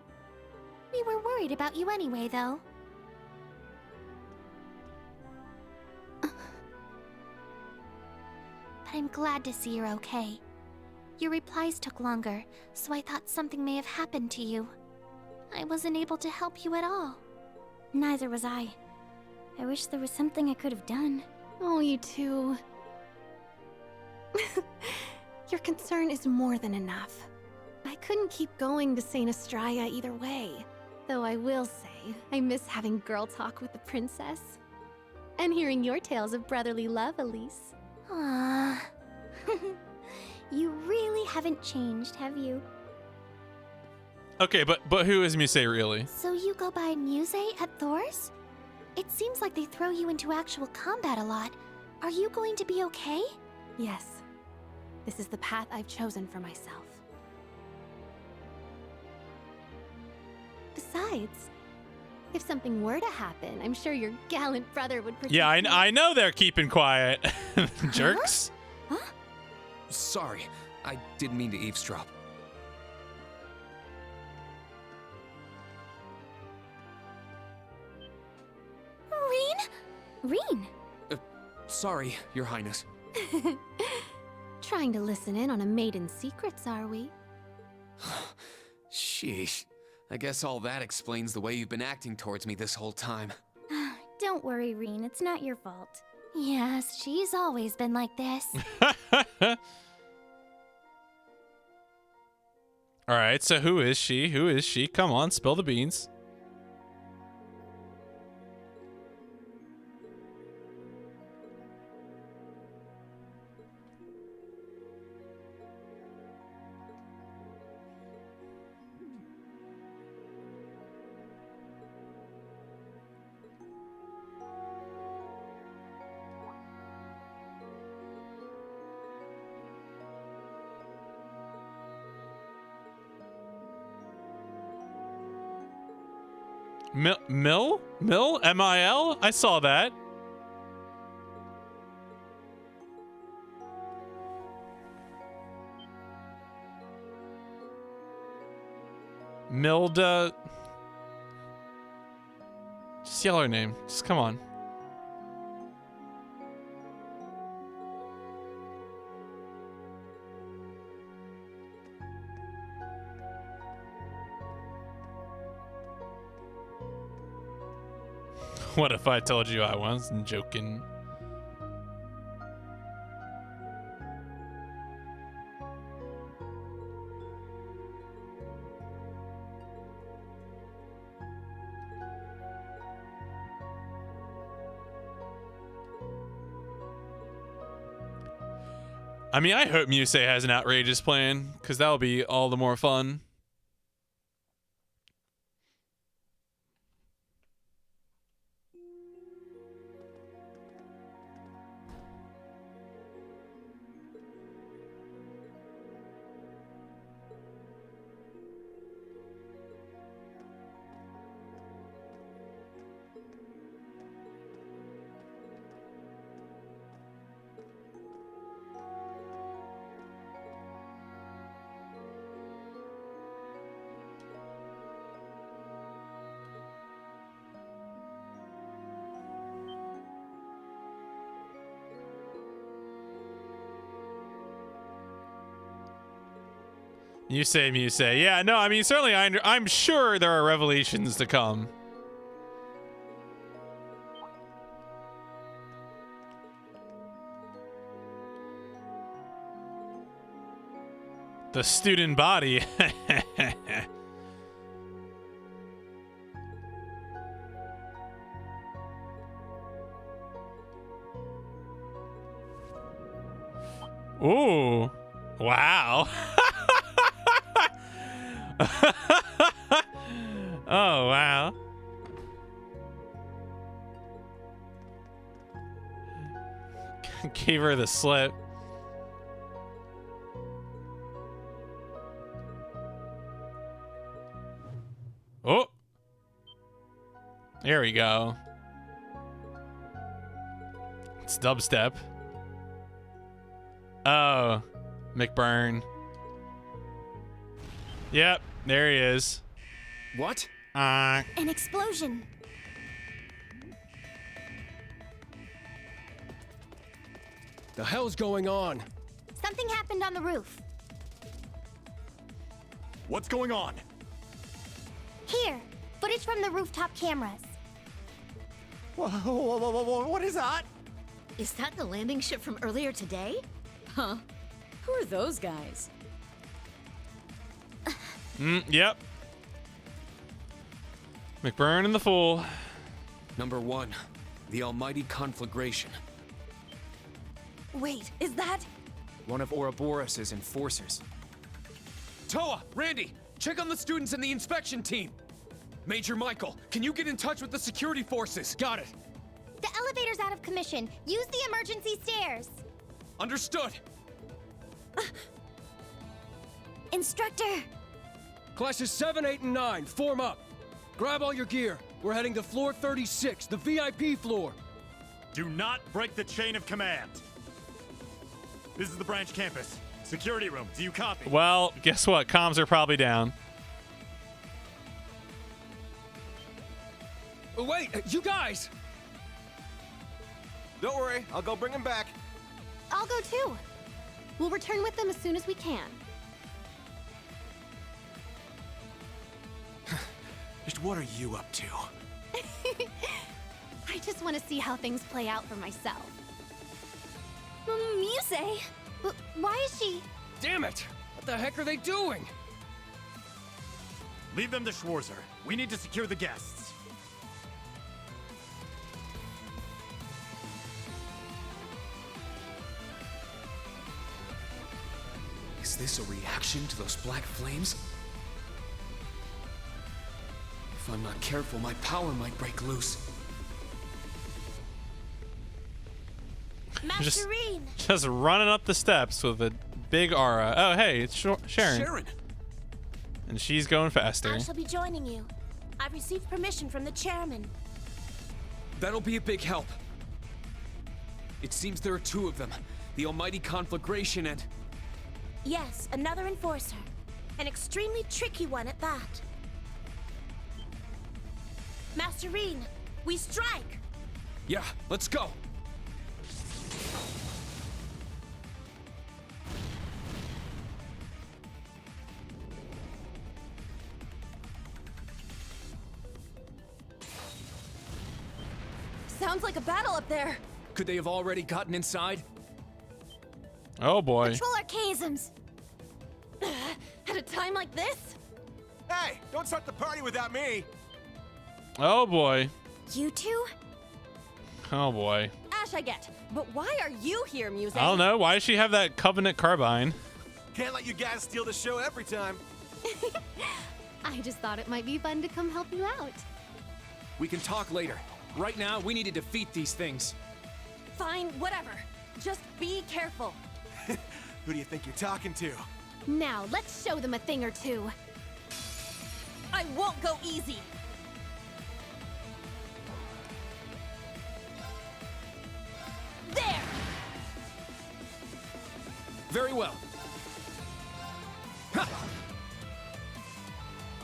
Speaker 18: We were worried about you anyway, though. I'm glad to see you're okay. Your replies took longer, so I thought something may have happened to you. I wasn't able to help you at all. Neither was I. I wish there was something I could have done.
Speaker 2: Oh, you two. Your concern is more than enough. I couldn't keep going to St. Estraya either way. Though I will say, I miss having girl talk with the princess. And hearing your tales of brotherly love, Elise.
Speaker 18: Aww. You really haven't changed, have you?
Speaker 1: Okay, but who is Muse really?
Speaker 18: So you go by Muse at Thor's? It seems like they throw you into actual combat a lot. Are you going to be okay?
Speaker 2: Yes. This is the path I've chosen for myself. Besides, if something were to happen, I'm sure your gallant brother would protect
Speaker 1: Yeah,
Speaker 2: me.
Speaker 1: I know they're keeping quiet. Jerks.
Speaker 18: Huh?
Speaker 6: Sorry, I didn't mean to eavesdrop.
Speaker 18: Reen?
Speaker 6: Sorry, Your Highness.
Speaker 2: Trying to listen in on a maiden's secrets, are we?
Speaker 6: Sheesh. I guess all that explains the way you've been acting towards me this whole time.
Speaker 18: Don't worry, Reen. It's not your fault. Yes, she's always been like this.
Speaker 1: All right, so who is she? Who is she? Come on, spill the beans. Mill? M-I-L? I saw that. Milda. Just yell her name. Just come on. What if I told you I wasn't joking? I mean, I hope Muse has an outrageous plan, because that'll be all the more fun. Muse. Yeah, no, I mean, certainly I'm sure there are revelations to come. The student body. Ooh. Wow. Oh, wow. Gave her the slip. Oh. There we go. It's dubstep. Oh, McBurn. Yep, there he is.
Speaker 6: What?
Speaker 18: An explosion.
Speaker 12: The hell's going on?
Speaker 18: Something happened on the roof.
Speaker 5: What's going on?
Speaker 18: Here, footage from the rooftop cameras.
Speaker 10: Whoa, what is that?
Speaker 21: Is that the landing ship from earlier today?
Speaker 10: Huh? Who are those guys?
Speaker 1: Yep. McBurn and the Fool.
Speaker 6: Number 1, the Almighty Conflagration.
Speaker 10: Wait, is that?
Speaker 9: One of Ouroboros' enforcers. Toa, Randy, check on the students and the inspection team. Major Michael, can you get in touch with the security forces? Got it.
Speaker 7: The elevator's out of commission. Use the emergency stairs.
Speaker 9: Understood.
Speaker 18: Instructor!
Speaker 17: Classes 7, 8, and 9, form up. Grab all your gear. We're heading to floor 36, the VIP floor.
Speaker 5: Do not break the chain of command. This is the branch campus. Security room. Do you copy?
Speaker 1: Well, guess what? Comms are probably down.
Speaker 17: Wait, you guys!
Speaker 22: Don't worry, I'll go bring him back.
Speaker 2: I'll go too. We'll return with them as soon as we can.
Speaker 22: Just what are you up to?
Speaker 2: I just want to see how things play out for myself.
Speaker 18: Muse?
Speaker 7: Why is she...
Speaker 17: Damn it! What the heck are they doing?
Speaker 5: Leave them to Schwarzer. We need to secure the guests.
Speaker 6: Is this a reaction to those black flames? If I'm not careful, my power might break loose.
Speaker 1: Just running up the steps with a big aura. Oh, hey, it's Sharon.
Speaker 6: Sharon!
Speaker 1: And she's going faster.
Speaker 18: I shall be joining you. I've received permission from the chairman.
Speaker 6: That'll be a big help. It seems there are 2 of them. The Almighty Conflagration and...
Speaker 18: Yes, another enforcer. An extremely tricky one at that. Master Rean, we strike!
Speaker 6: Yeah, let's go!
Speaker 10: Sounds like a battle up there.
Speaker 9: Could they have already gotten inside?
Speaker 1: Oh boy.
Speaker 18: Control archaisms!
Speaker 10: At a time like this?
Speaker 22: Hey, don't start the party without me!
Speaker 1: Oh boy.
Speaker 18: You two?
Speaker 1: Oh boy.
Speaker 10: Ash, I get. But why are you here, Muse?
Speaker 1: I don't know. Why does she have that Covenant carbine?
Speaker 22: Can't let you guys steal the show every time.
Speaker 2: I just thought it might be fun to come help you out.
Speaker 9: We can talk later. Right now, we need to defeat these things.
Speaker 10: Fine, whatever. Just be careful.
Speaker 22: Who do you think you're talking to?
Speaker 2: Now, let's show them a thing or two.
Speaker 10: I won't go easy. There!
Speaker 9: Very well.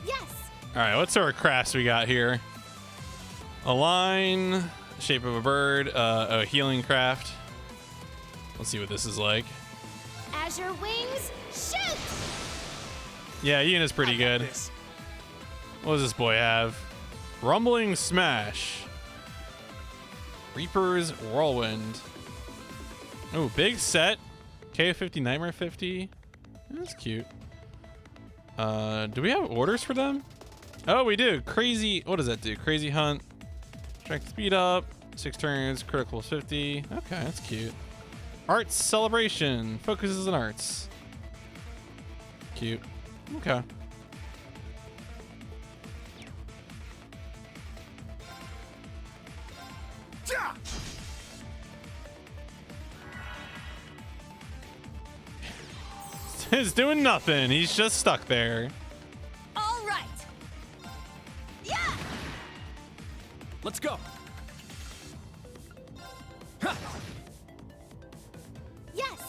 Speaker 2: Yes!
Speaker 1: Alright, what sort of crafts we got here? A line, shape of a bird, a healing craft. Let's see what this is like.
Speaker 7: Azure wings, shoot!
Speaker 1: Yeah, Yuna's pretty good. What does this boy have? Rumbling Smash. Reaper's Whirlwind. Oh, big set. KO50 Nightmare 50. That's cute. Do we have orders for them? Oh, we do. Crazy. What does that do? Crazy Hunt. Strength speed up. 6 turns. Critical 50. Okay, that's cute. Arts Celebration. Focuses on arts. Cute. Okay. He's doing nothing. He's just stuck there.
Speaker 10: All right. Yeah.
Speaker 9: Let's go.
Speaker 10: Yes.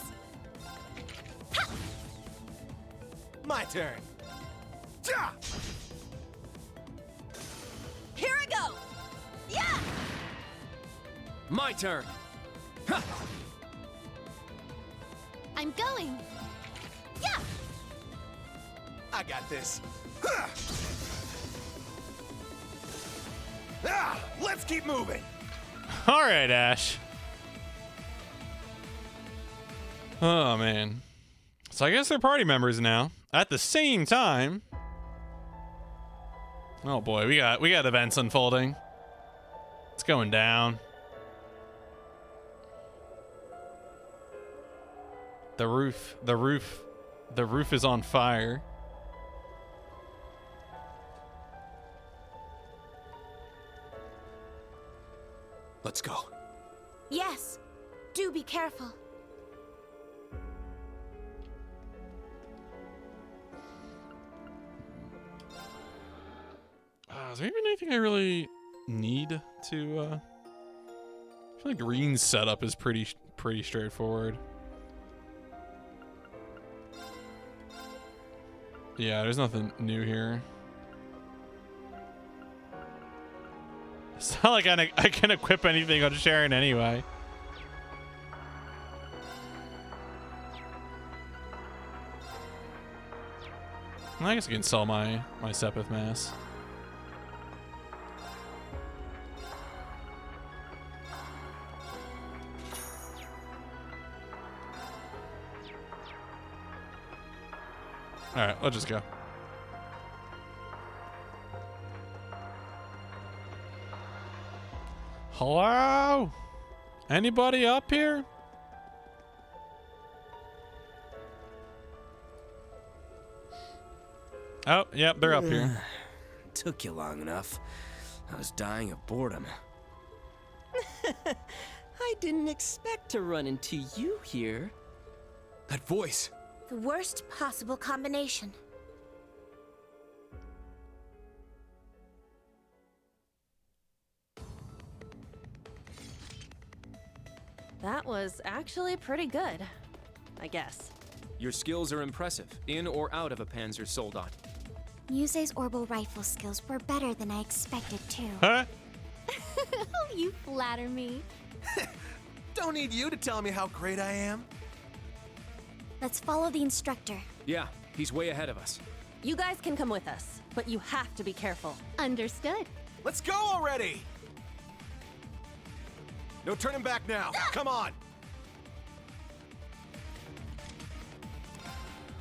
Speaker 22: My turn.
Speaker 10: Here I go. Yeah.
Speaker 9: My turn.
Speaker 2: I'm going.
Speaker 10: Yeah.
Speaker 22: I got this. Let's keep moving.
Speaker 1: All right, Ash. Oh man. So I guess they're party members now. At the same time. Oh boy, we got events unfolding. It's going down. The roof is on fire.
Speaker 19: Let's go.
Speaker 18: Yes. Do be careful.
Speaker 1: Is there even anything I really need to? I feel like Green's setup is pretty straightforward. Yeah, there's nothing new here. It's not like I can equip anything on Sharon anyway. I guess I can sell my Sepith Mass. All right, let's just go. Hello? Anybody up here? Oh, yep, they're up here.
Speaker 4: Took you long enough. I was dying of boredom. I didn't expect to run into you here.
Speaker 19: That voice.
Speaker 18: The worst possible combination.
Speaker 11: That was actually pretty good, I guess.
Speaker 17: Your skills are impressive, in or out of a Panzer Soldat.
Speaker 18: Muse's orbital rifle skills were better than I expected, too.
Speaker 1: Huh?
Speaker 2: Oh, you flatter me.
Speaker 22: Don't need you to tell me how great I am.
Speaker 18: Let's follow the instructor.
Speaker 17: Yeah, he's way ahead of us.
Speaker 11: You guys can come with us, but you have to be careful.
Speaker 2: Understood.
Speaker 22: Let's go already! No turning back now. Come on!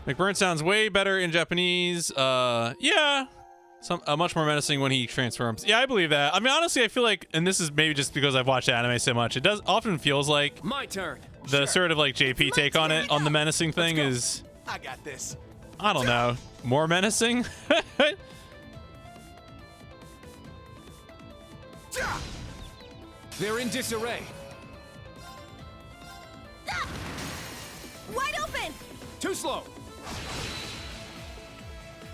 Speaker 1: McBurn sounds way better in Japanese. Yeah. Much more menacing when he transforms. Yeah, I believe that. I mean, honestly, I feel like, and this is maybe just because I've watched anime so much, it does often feels like
Speaker 17: my turn.
Speaker 1: The sort of like JP take on it, on the menacing thing is,
Speaker 22: I got this.
Speaker 1: I don't know, more menacing?
Speaker 17: They're in disarray.
Speaker 10: Wide open!
Speaker 17: Too slow.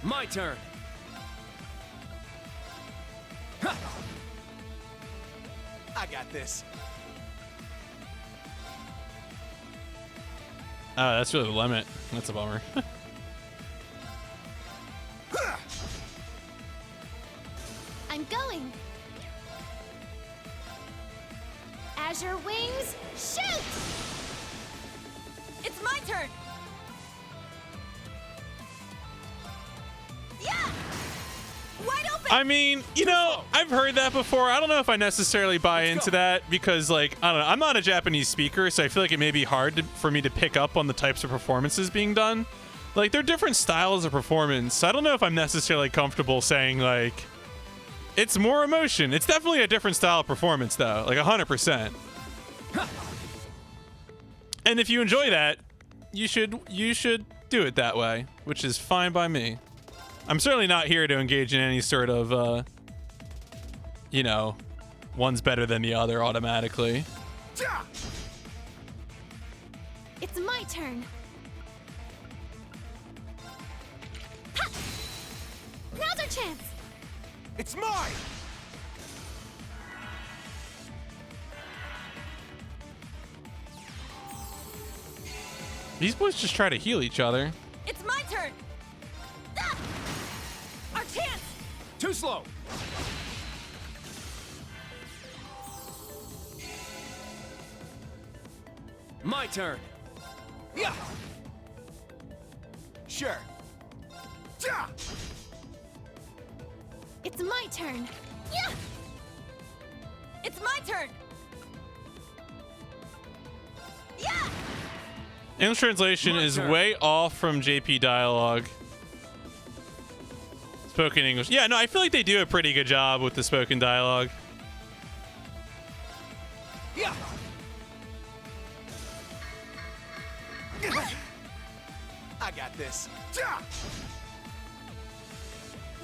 Speaker 17: My turn.
Speaker 22: I got this.
Speaker 1: Oh, that's really the limit. That's a bummer.
Speaker 2: I'm going. Azure wings, shoot!
Speaker 10: It's my turn! Yeah! Wide open!
Speaker 1: I mean, you know, I've heard that before. I don't know if I necessarily buy into that because, like, I don't know. I'm not a Japanese speaker, so I feel like it may be hard for me to pick up on the types of performances being done. Like, they're different styles of performance. I don't know if I'm necessarily comfortable saying, like, it's more emotion. It's definitely a different style of performance, though. Like, 100%. And if you enjoy that, you should do it that way, which is fine by me. I'm certainly not here to engage in any sort of, you know, one's better than the other automatically.
Speaker 2: It's my turn. Ha! Now's our chance.
Speaker 22: It's mine.
Speaker 1: These boys just try to heal each other.
Speaker 10: It's my turn! Ah! Our chance!
Speaker 17: Too slow. My turn.
Speaker 22: Yeah. Sure. Yeah.
Speaker 2: It's my turn.
Speaker 10: Yeah! It's my turn! Yeah!
Speaker 1: English translation is way off from JP dialogue. Spoken English. Yeah, no, I feel like they do a pretty good job with the spoken dialogue.
Speaker 19: Yeah. I got this.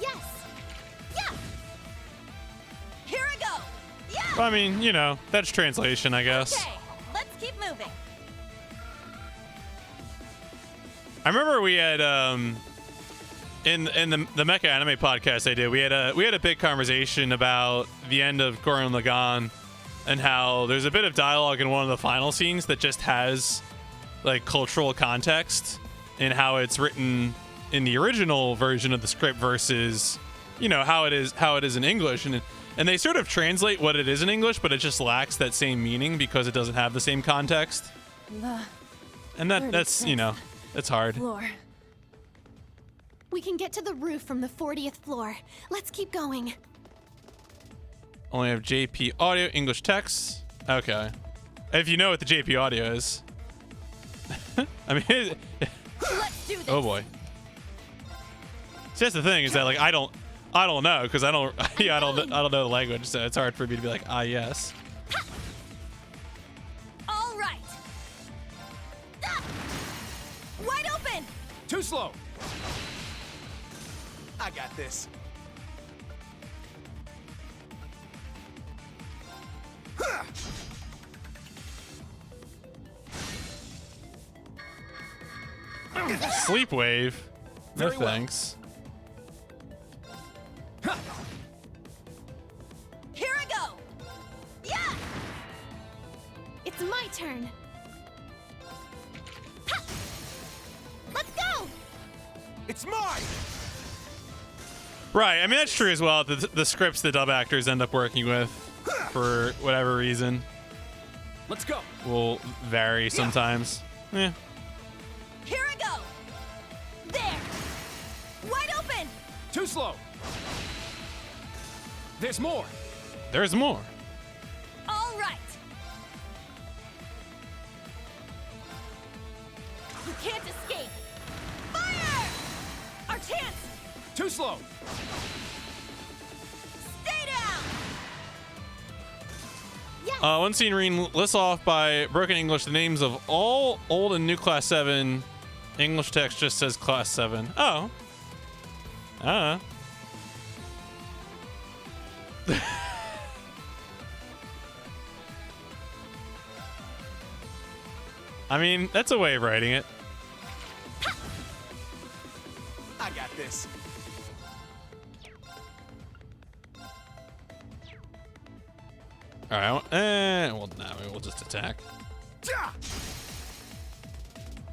Speaker 10: Yes! Yeah! Here I go! Yeah!
Speaker 1: I mean, you know, that's translation, I guess.
Speaker 10: Okay, let's keep moving.
Speaker 1: I remember we had in the Mecha Anime podcast I did, we had a big conversation about the end of Gurren Lagann and how there's a bit of dialogue in one of the final scenes that just has like cultural context in how it's written in the original version of the script versus, you know, how it is in English, and they sort of translate what it is in English, but it just lacks that same meaning because it doesn't have the same context. And that's, you know, it's hard.
Speaker 2: Floor. We can get to the roof from the 40th floor. Let's keep going.
Speaker 1: Only have JP audio, English text. Okay. If you know what the JP audio is. I mean,
Speaker 10: Let's do this.
Speaker 1: oh boy. See, that's the thing is that like I don't know because I don't know the language, so it's hard for me to be like, ah, yes.
Speaker 10: All right. Ah! Wide open.
Speaker 19: Too slow. I got this.
Speaker 1: Sleep wave. No
Speaker 19: Very well.
Speaker 1: thanks.
Speaker 10: Here I go. Yeah.
Speaker 2: It's my turn.
Speaker 10: Ha! Let's go.
Speaker 19: It's mine.
Speaker 1: Right. I mean, that's true as well. The scripts the dub actors end up working with, for whatever reason,
Speaker 19: Let's go.
Speaker 1: will vary sometimes. Yeah.
Speaker 10: Here I go. There. Wide open.
Speaker 19: Too slow. There's more.
Speaker 1: There's more.
Speaker 10: All right. You can't escape. Fire! Our chance.
Speaker 19: Too slow.
Speaker 10: Stay down.
Speaker 1: One scene Reen lists off by broken English the names of all old and new Class 7. English text just says Class 7. Oh. I mean, that's a way of writing it.
Speaker 19: I got this.
Speaker 1: All right. Well, no, we'll just attack.
Speaker 19: Ja!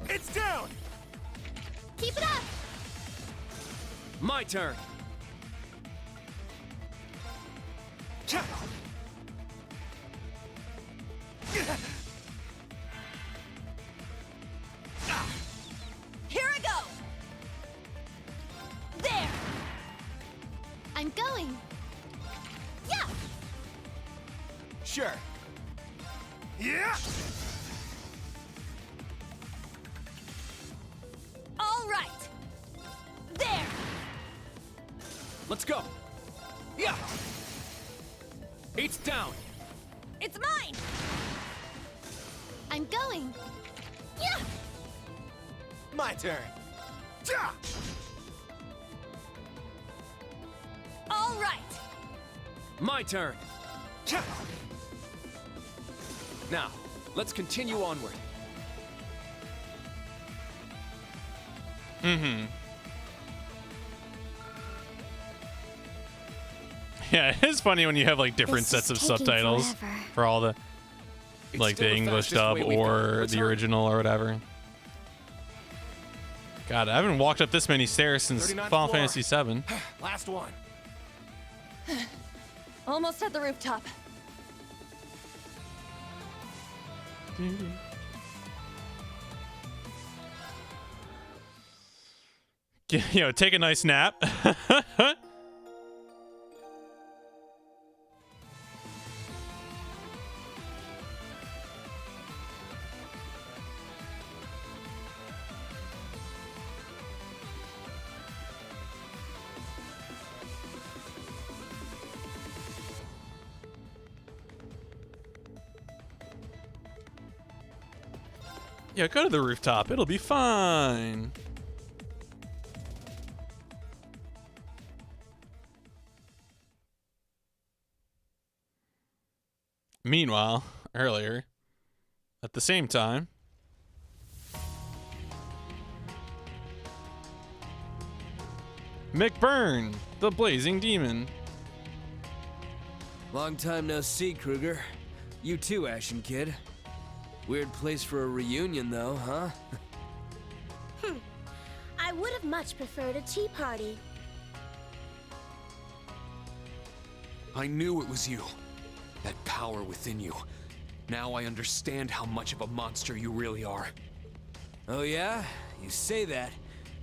Speaker 19: It's down.
Speaker 2: Keep it up.
Speaker 19: My turn. Ja!
Speaker 10: Here I go. There.
Speaker 2: I'm going.
Speaker 10: Yeah.
Speaker 19: Sure. Yeah.
Speaker 10: All right. There.
Speaker 19: Let's go. Yeah. It's down.
Speaker 10: It's mine.
Speaker 2: I'm going.
Speaker 10: Yeah.
Speaker 19: My turn. Ja!
Speaker 10: All right.
Speaker 19: My turn. Ja! Now, let's continue onward.
Speaker 1: Mm-hmm. Yeah, it is funny when you have like different
Speaker 2: This
Speaker 1: sets
Speaker 2: is
Speaker 1: of
Speaker 2: taking
Speaker 1: subtitles
Speaker 2: forever.
Speaker 1: for all the like
Speaker 19: still
Speaker 1: the
Speaker 19: the
Speaker 1: English
Speaker 19: fastest
Speaker 1: dub
Speaker 19: way we've gone.
Speaker 1: or
Speaker 19: Let's
Speaker 1: the
Speaker 19: hurry.
Speaker 1: original or whatever. God, I haven't walked up this many stairs since
Speaker 19: 39th
Speaker 1: Final
Speaker 19: floor.
Speaker 1: Fantasy VII.
Speaker 19: Last one.
Speaker 10: Almost at the rooftop.
Speaker 1: You know, take a nice nap. Yeah, go to the rooftop. It'll be fine. Meanwhile, earlier, at the same time, McBurn, the blazing demon.
Speaker 4: Long time no see, Kruger. You too, Ashen Kid. Weird place for a reunion, though, huh?
Speaker 8: I would have much preferred a tea party.
Speaker 6: I knew it was you. That power within you. Now I understand how much of a monster you really are.
Speaker 4: Oh yeah? You say that,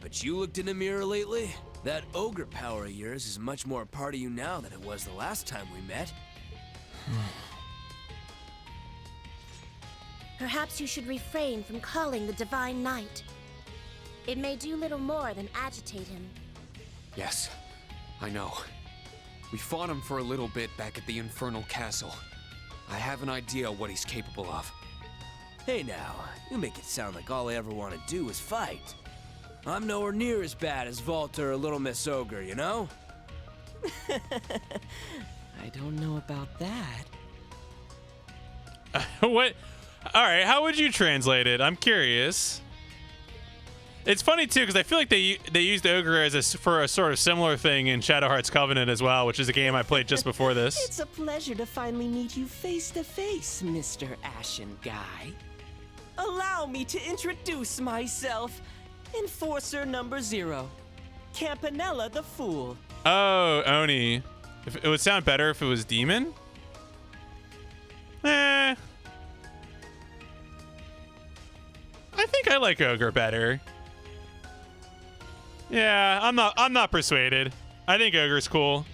Speaker 4: but you looked in a mirror lately? That ogre power of yours is much more a part of you now than it was the last time we met.
Speaker 8: Perhaps you should refrain from calling the Divine Knight. It may do little more than agitate him.
Speaker 6: Yes, I know. We fought him for a little bit back at the Infernal Castle. I have an idea what he's capable of.
Speaker 4: Hey now, you make it sound like all I ever want to do is fight. I'm nowhere near as bad as Volta or Little Miss Ogre, you know?
Speaker 13: I don't know about that.
Speaker 1: What? All right, how would you translate it? I'm curious. It's funny too because I feel like they used ogre as for a sort of similar thing in Shadow Hearts Covenant as well, which is a game I played just before this.
Speaker 13: It's a pleasure to finally meet you face to face, Mr. Ashen Guy. Allow me to introduce myself. Enforcer number 0, Campanella the Fool.
Speaker 1: Oh, Oni. It would sound better if it was Demon? I think I like Ogre better. Yeah, I'm not persuaded. I think Ogre's cool.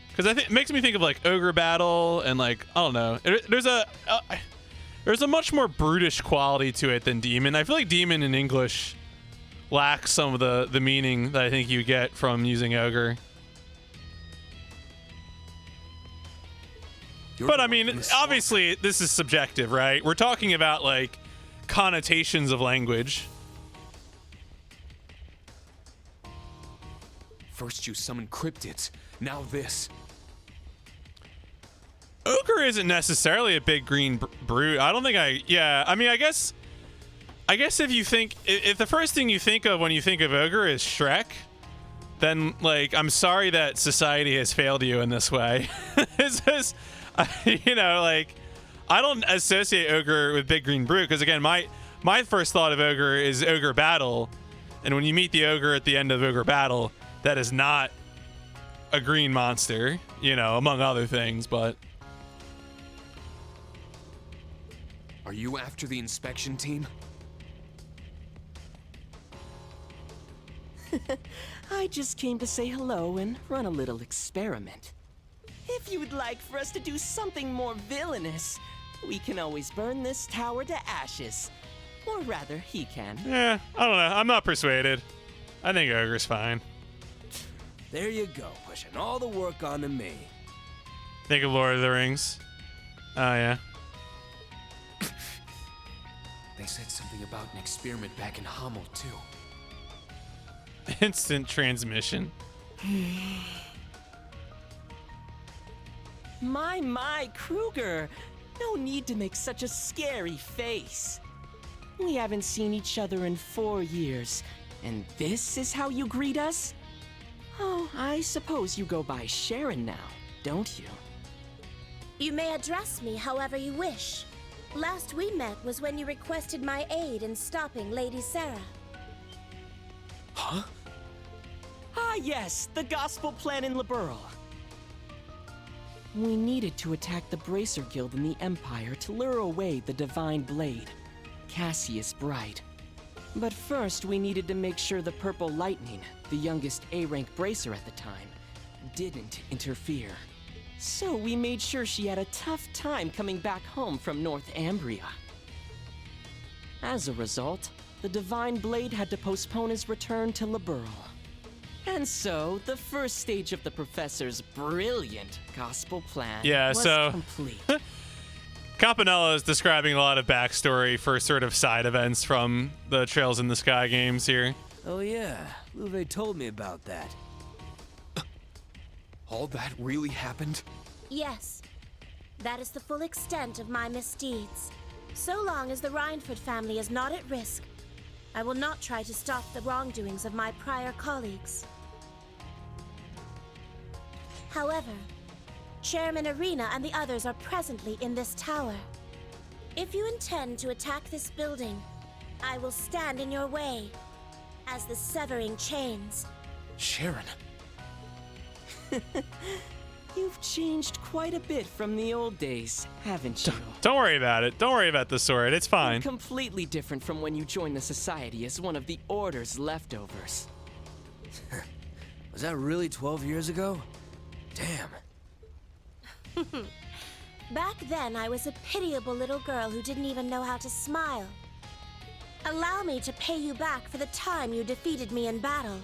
Speaker 1: Because I think it makes me think of like Ogre Battle and like, I don't know. There's a much more brutish quality to it than Demon. I feel like Demon in English lacks some of the meaning that I think you get from using Ogre. But I mean, obviously this is subjective, right? We're talking about like connotations of language.
Speaker 6: First you summon cryptids, now this.
Speaker 1: Ogre isn't necessarily a big green brute. I don't think I mean, I guess if you think, if the first thing you think of when you think of Ogre is Shrek, then like, I'm sorry that society has failed you in this way. It's just, you know, like, I don't associate Ogre with big green brute because again, my first thought of Ogre is Ogre Battle, and when you meet the Ogre at the end of Ogre Battle, that is not a green monster, you know, among other things, but.
Speaker 6: Are you after the inspection team?
Speaker 13: I just came to say hello and run a little experiment. If you would like for us to do something more villainous, we can always burn this tower to ashes. Or rather, he can.
Speaker 1: Yeah, I don't know. I'm not persuaded. I think Ogre's fine.
Speaker 4: There you go, pushing all the work onto me.
Speaker 1: Think of Lord of the Rings. Oh, yeah.
Speaker 6: They said something about an experiment back in Hamel, too.
Speaker 1: Instant transmission.
Speaker 13: My, Kruger. No need to make such a scary face. We haven't seen each other in 4 years, and this is how you greet us? Oh, I suppose you go by Sharon now, don't you?
Speaker 8: You may address me however you wish. Last we met was when you requested my aid in stopping Lady Sarah.
Speaker 6: Huh?
Speaker 13: Ah yes, the gospel plan in Liberl. We needed to attack the Bracer Guild in the Empire to lure away the Divine Blade, Cassius Bright. But first we needed to make sure the Purple Lightning, the youngest A-rank Bracer at the time, didn't interfere. So we made sure she had a tough time coming back home from North Ambria. As a result, the Divine Blade had to postpone his return to Liberl. And so, the first stage of the Professor's brilliant gospel plan was complete.
Speaker 1: Campanella is describing a lot of backstory for sort of side events from the Trails in the Sky games here.
Speaker 4: Oh yeah, Luve told me about that.
Speaker 9: All that really happened?
Speaker 8: Yes. That is the full extent of my misdeeds. So long as the Rhineford family is not at risk, I will not try to stop the wrongdoings of my prior colleagues. However, Chairman Arena and the others are presently in this tower. If you intend to attack this building, I will stand in your way as the severing chains.
Speaker 9: Sharon.
Speaker 13: You've changed quite a bit from the old days, haven't you?
Speaker 1: Don't worry about it. Don't worry about the sword. It's fine.
Speaker 13: Completely different from when you joined the Society as one of the Order's leftovers.
Speaker 4: Was that really 12 years ago? Damn.
Speaker 8: Back then, I was a pitiable little girl who didn't even know how to smile. Allow me to pay you back for the time you defeated me in battle.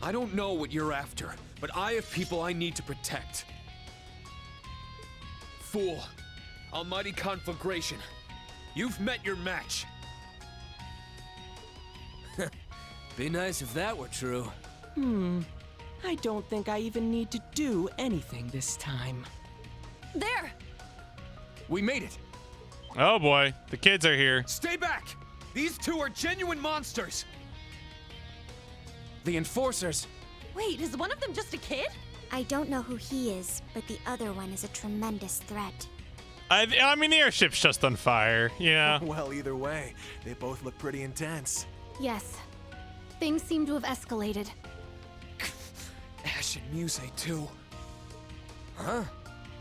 Speaker 9: I don't know what you're after, but I have people I need to protect. Fool. Almighty Conflagration. You've met your match.
Speaker 4: Be nice if that were true.
Speaker 13: I don't think I even need to do anything this time.
Speaker 10: There!
Speaker 9: We made it.
Speaker 1: Oh boy, the kids are here.
Speaker 9: Stay back! These two are genuine monsters. The Enforcers.
Speaker 10: Wait, is one of them just a kid?
Speaker 18: I don't know who he is, but the other one is a tremendous threat.
Speaker 1: I mean, the airship's just on fire, you know?
Speaker 22: Well, either way, they both look pretty intense.
Speaker 2: Yes. Things seem to have escalated.
Speaker 9: Ash and Muse, too.
Speaker 4: Huh?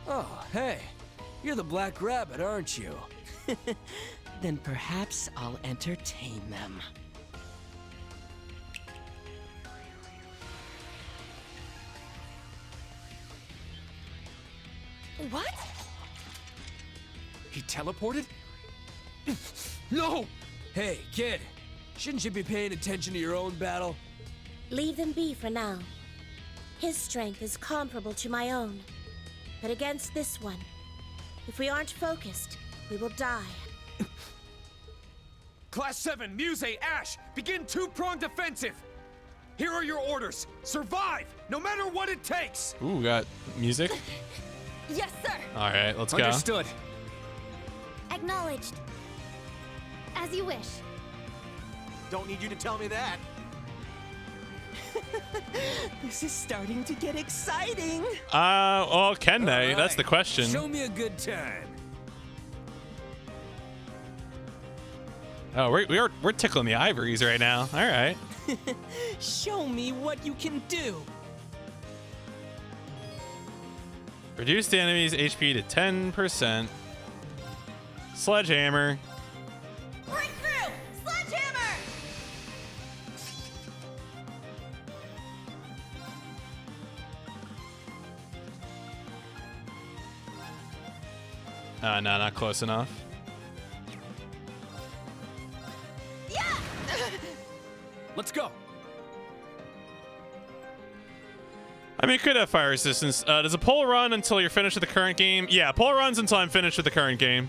Speaker 4: Oh, hey. You're the Black Rabbit, aren't you?
Speaker 13: Then perhaps I'll entertain them.
Speaker 10: What?
Speaker 9: He teleported? No!
Speaker 4: Hey, kid. Shouldn't you be paying attention to your own battle?
Speaker 8: Leave them be for now. His strength is comparable to my own. But against this one, if we aren't focused, we will die.
Speaker 9: Class 7, Muse, Ash, begin two-pronged defensive. Here are your orders. Survive, no matter what it takes.
Speaker 1: Ooh, got music.
Speaker 10: Yes, sir.
Speaker 1: All right, let's go.
Speaker 9: Understood.
Speaker 18: Acknowledged.
Speaker 2: As you wish.
Speaker 22: Don't need you to tell me that.
Speaker 13: This is starting to get exciting.
Speaker 1: Well, can they?
Speaker 4: All
Speaker 1: That's the
Speaker 4: right,
Speaker 1: question.
Speaker 4: Show me a good time.
Speaker 1: Oh, we're tickling the ivories right now. All right.
Speaker 13: Show me what you can do.
Speaker 1: Reduce the enemy's HP to 10%. Sledgehammer.
Speaker 10: Break through! Sledgehammer!
Speaker 1: No, not close enough.
Speaker 10: Yeah!
Speaker 9: Let's go.
Speaker 1: I mean, it could have fire resistance. Does a pole run until you're finished with the current game? Yeah, pole runs until I'm finished with the current game.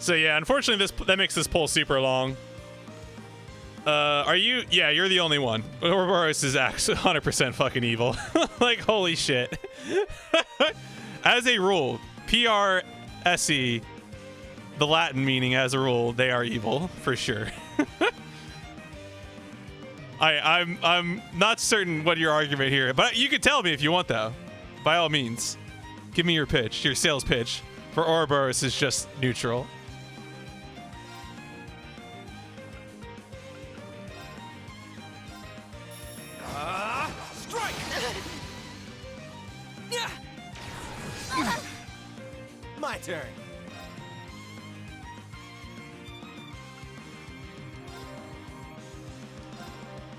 Speaker 1: So yeah, unfortunately, that makes this pole super long. Are you? Yeah, you're the only one. Ouroboros is actually 100% fucking evil. Like, holy shit. As a rule, PRSE, the Latin meaning as a rule, they are evil for sure. I'm not certain what your argument here, but you can tell me if you want, though. By all means, give me your pitch, your sales pitch for Ouroboros is just neutral.
Speaker 9: Strike!
Speaker 10: Yeah!
Speaker 22: My turn.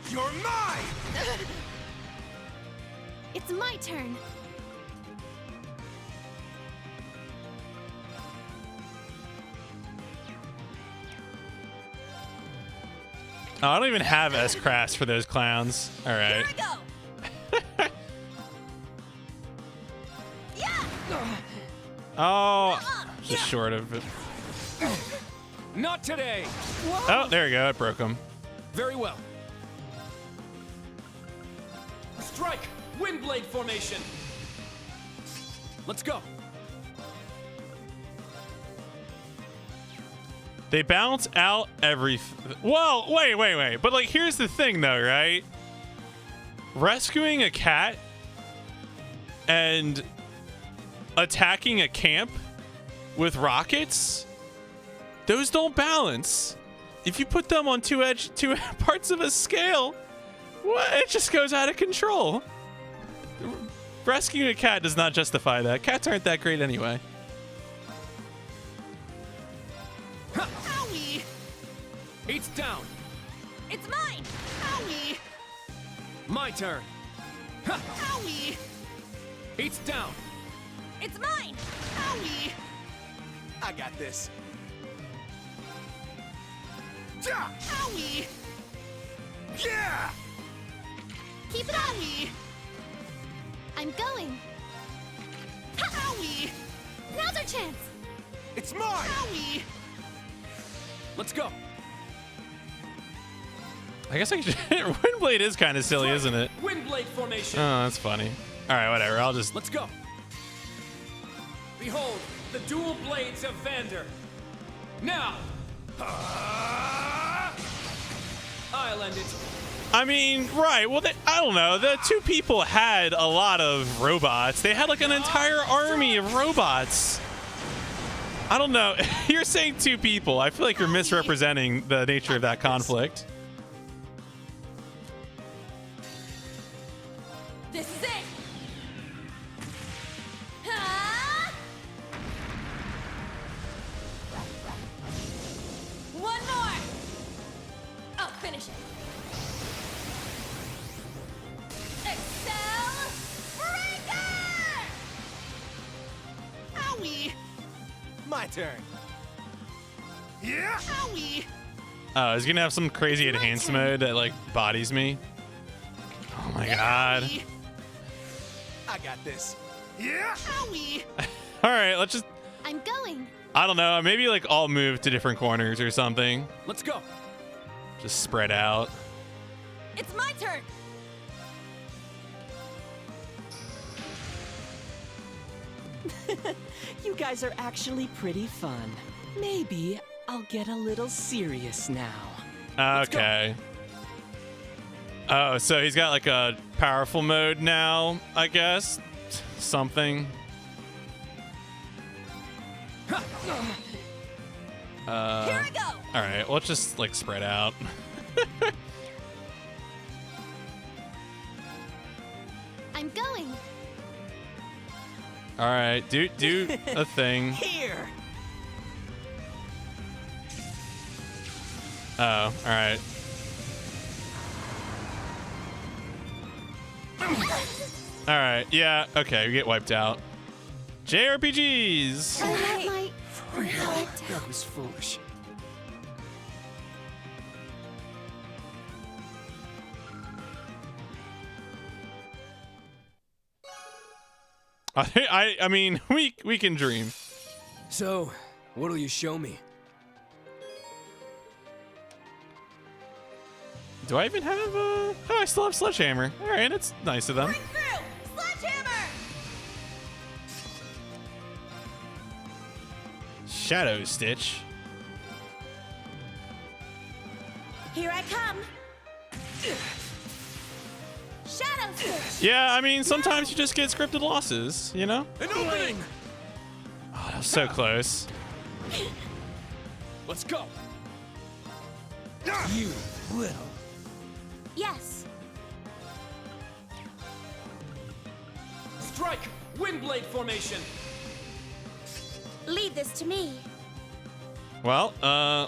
Speaker 9: You're mine!
Speaker 2: It's my turn.
Speaker 1: Oh, I don't even have S-Crass for those clowns. All right.
Speaker 10: Here I go! Yeah!
Speaker 1: Oh, just short of it.
Speaker 9: Not today.
Speaker 1: Oh, there you go. It broke him.
Speaker 9: Very well. Strike! Windblade formation! Let's go.
Speaker 1: They balance out everything. Well, wait. But like, here's the thing though, right? Rescuing a cat and attacking a camp with rockets, those don't balance. If you put them on two parts of a scale, what? It just goes out of control. Rescuing a cat does not justify that. Cats aren't that great anyway.
Speaker 9: Owie! It's down.
Speaker 10: It's mine!
Speaker 9: Owie! My turn. Owie! It's down.
Speaker 10: It's mine!
Speaker 9: Owie!
Speaker 22: I got this.
Speaker 9: Owie! Yeah!
Speaker 2: Keep it on! I'm going.
Speaker 9: Owie!
Speaker 2: Now's our chance.
Speaker 22: It's mine!
Speaker 9: Owie! Let's go.
Speaker 1: I guess I should. Windblade is kind of silly, isn't it?
Speaker 9: Windblade formation.
Speaker 1: Oh, that's funny. All right, whatever. I'll just.
Speaker 9: Let's go. Behold, the dual blades of Vander. Now. I'll end it.
Speaker 1: I mean, right. Well, I don't know. The two people had a lot of robots. They had like an entire army of robots. I don't know. You're saying two people. I feel like you're misrepresenting the nature of that conflict.
Speaker 10: This is it! One more! I'll finish it. Excel Breaker!
Speaker 9: Owie!
Speaker 22: My turn.
Speaker 9: Yeah! Owie!
Speaker 1: Oh, he's gonna have some crazy enhanced mode that like bodies me. Oh my god.
Speaker 22: I got this.
Speaker 9: Yeah! Owie!
Speaker 1: All right, let's just.
Speaker 2: I'm going.
Speaker 1: I don't know. Maybe like all move to different corners or something.
Speaker 9: Let's go.
Speaker 1: Just spread out.
Speaker 10: It's my turn!
Speaker 13: You guys are actually pretty fun. Maybe I'll get a little serious now.
Speaker 1: Okay. Oh, so he's got like a powerful mode now, I guess. Something.
Speaker 10: Here I go!
Speaker 1: All right, let's just like spread out.
Speaker 2: I'm going.
Speaker 1: All right, do a thing.
Speaker 13: Here.
Speaker 1: Oh, all right. All right, yeah, okay, we get wiped out. JRPGs.
Speaker 22: That was foolish.
Speaker 1: I mean, we can dream.
Speaker 4: So, what'll you show me?
Speaker 1: Do I even have a... Oh, I still have Sledgehammer. All right, it's nice of them.
Speaker 10: Sledgehammer!
Speaker 1: Shadow Stitch.
Speaker 8: Here I come. Shadow Stitch.
Speaker 1: Yeah, I mean, sometimes you just get scripted losses, you know?
Speaker 9: An opening!
Speaker 1: Oh, that was so close.
Speaker 9: Let's go.
Speaker 4: You little.
Speaker 8: Yes.
Speaker 9: Strike! Windblade formation!
Speaker 8: Leave this to me.
Speaker 1: Well,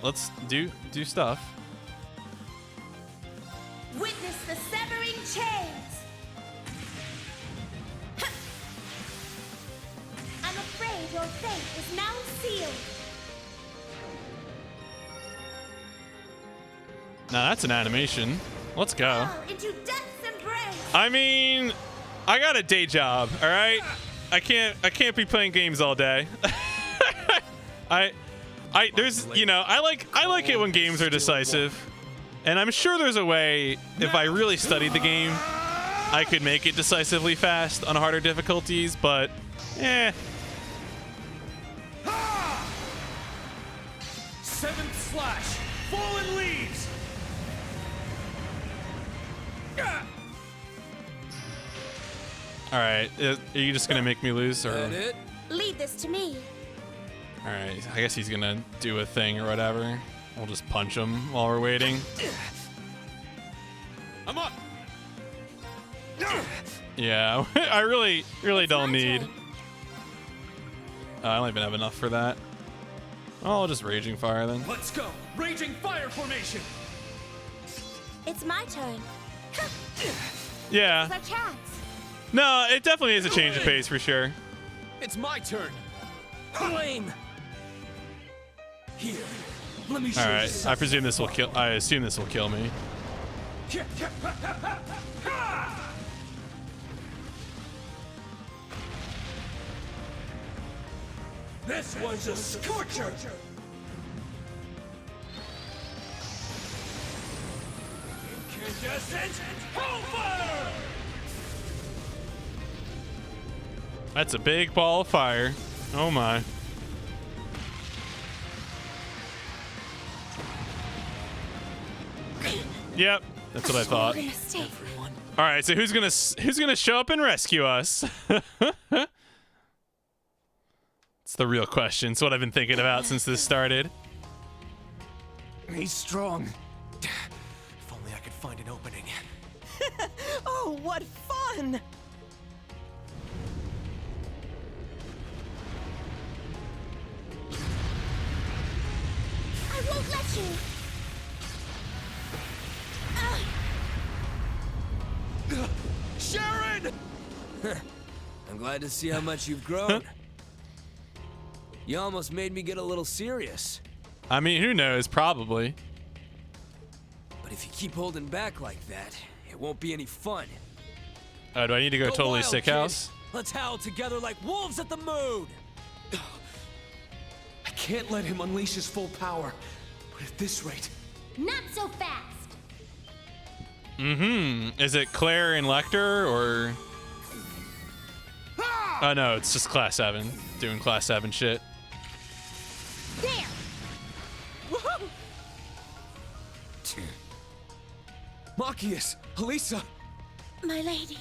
Speaker 1: let's do stuff.
Speaker 8: Witness the severing chains. I'm afraid your fate is now sealed.
Speaker 1: Now that's an animation. Let's go.
Speaker 8: Fall into death's embrace.
Speaker 1: I mean, I got a day job, all right? I can't be playing games all day. There's, you know, I like it when games are decisive, and I'm sure there's a way, if I really studied the game, I could make it decisively fast on harder difficulties, but
Speaker 5: Seventh slash, fallen leaves.
Speaker 1: All right, are you just gonna make me lose, or?
Speaker 4: That it?
Speaker 8: Leave this to me.
Speaker 1: All right, I guess he's gonna do a thing or whatever. We'll just punch him while we're waiting.
Speaker 5: I'm up.
Speaker 1: Yeah, I really don't need. I don't even have enough for that. Oh, I'll just Raging Fire then.
Speaker 5: Let's go. Raging fire formation.
Speaker 8: It's my turn.
Speaker 1: Yeah.
Speaker 8: It's our chance.
Speaker 1: No, it definitely is a change of pace for sure.
Speaker 9: It's my turn. Flame. Here, let me show
Speaker 1: All
Speaker 9: you
Speaker 1: right,
Speaker 9: something.
Speaker 1: I presume this will kill. I assume this will kill me.
Speaker 5: This one's a scorcher. Incandescent hellfire.
Speaker 1: That's a big ball of fire. Oh my. Yep, that's what I thought. All right, so who's gonna show up and rescue us? It's the real question. It's what I've been thinking about since this started.
Speaker 9: He's strong. If only I could find an opening.
Speaker 13: Oh, what fun!
Speaker 8: I won't let you.
Speaker 9: Sharon!
Speaker 4: I'm glad to see how much you've grown. You almost made me get a little serious.
Speaker 1: I mean, who knows? Probably.
Speaker 4: But if you keep holding back like that, it won't be any fun.
Speaker 1: Oh, do I need to go totally
Speaker 4: wild,
Speaker 1: sick
Speaker 4: kid.
Speaker 1: house?
Speaker 4: Let's howl together like wolves at the moon.
Speaker 9: I can't let him unleash his full power. But at this rate...
Speaker 18: Not so fast.
Speaker 1: Mm-hmm. Is it Claire and Lecter, or... Oh, no, it's just Class 7. Doing Class 7 shit.
Speaker 8: There.
Speaker 9: Woohoo! Machias, Elisa.
Speaker 8: My lady.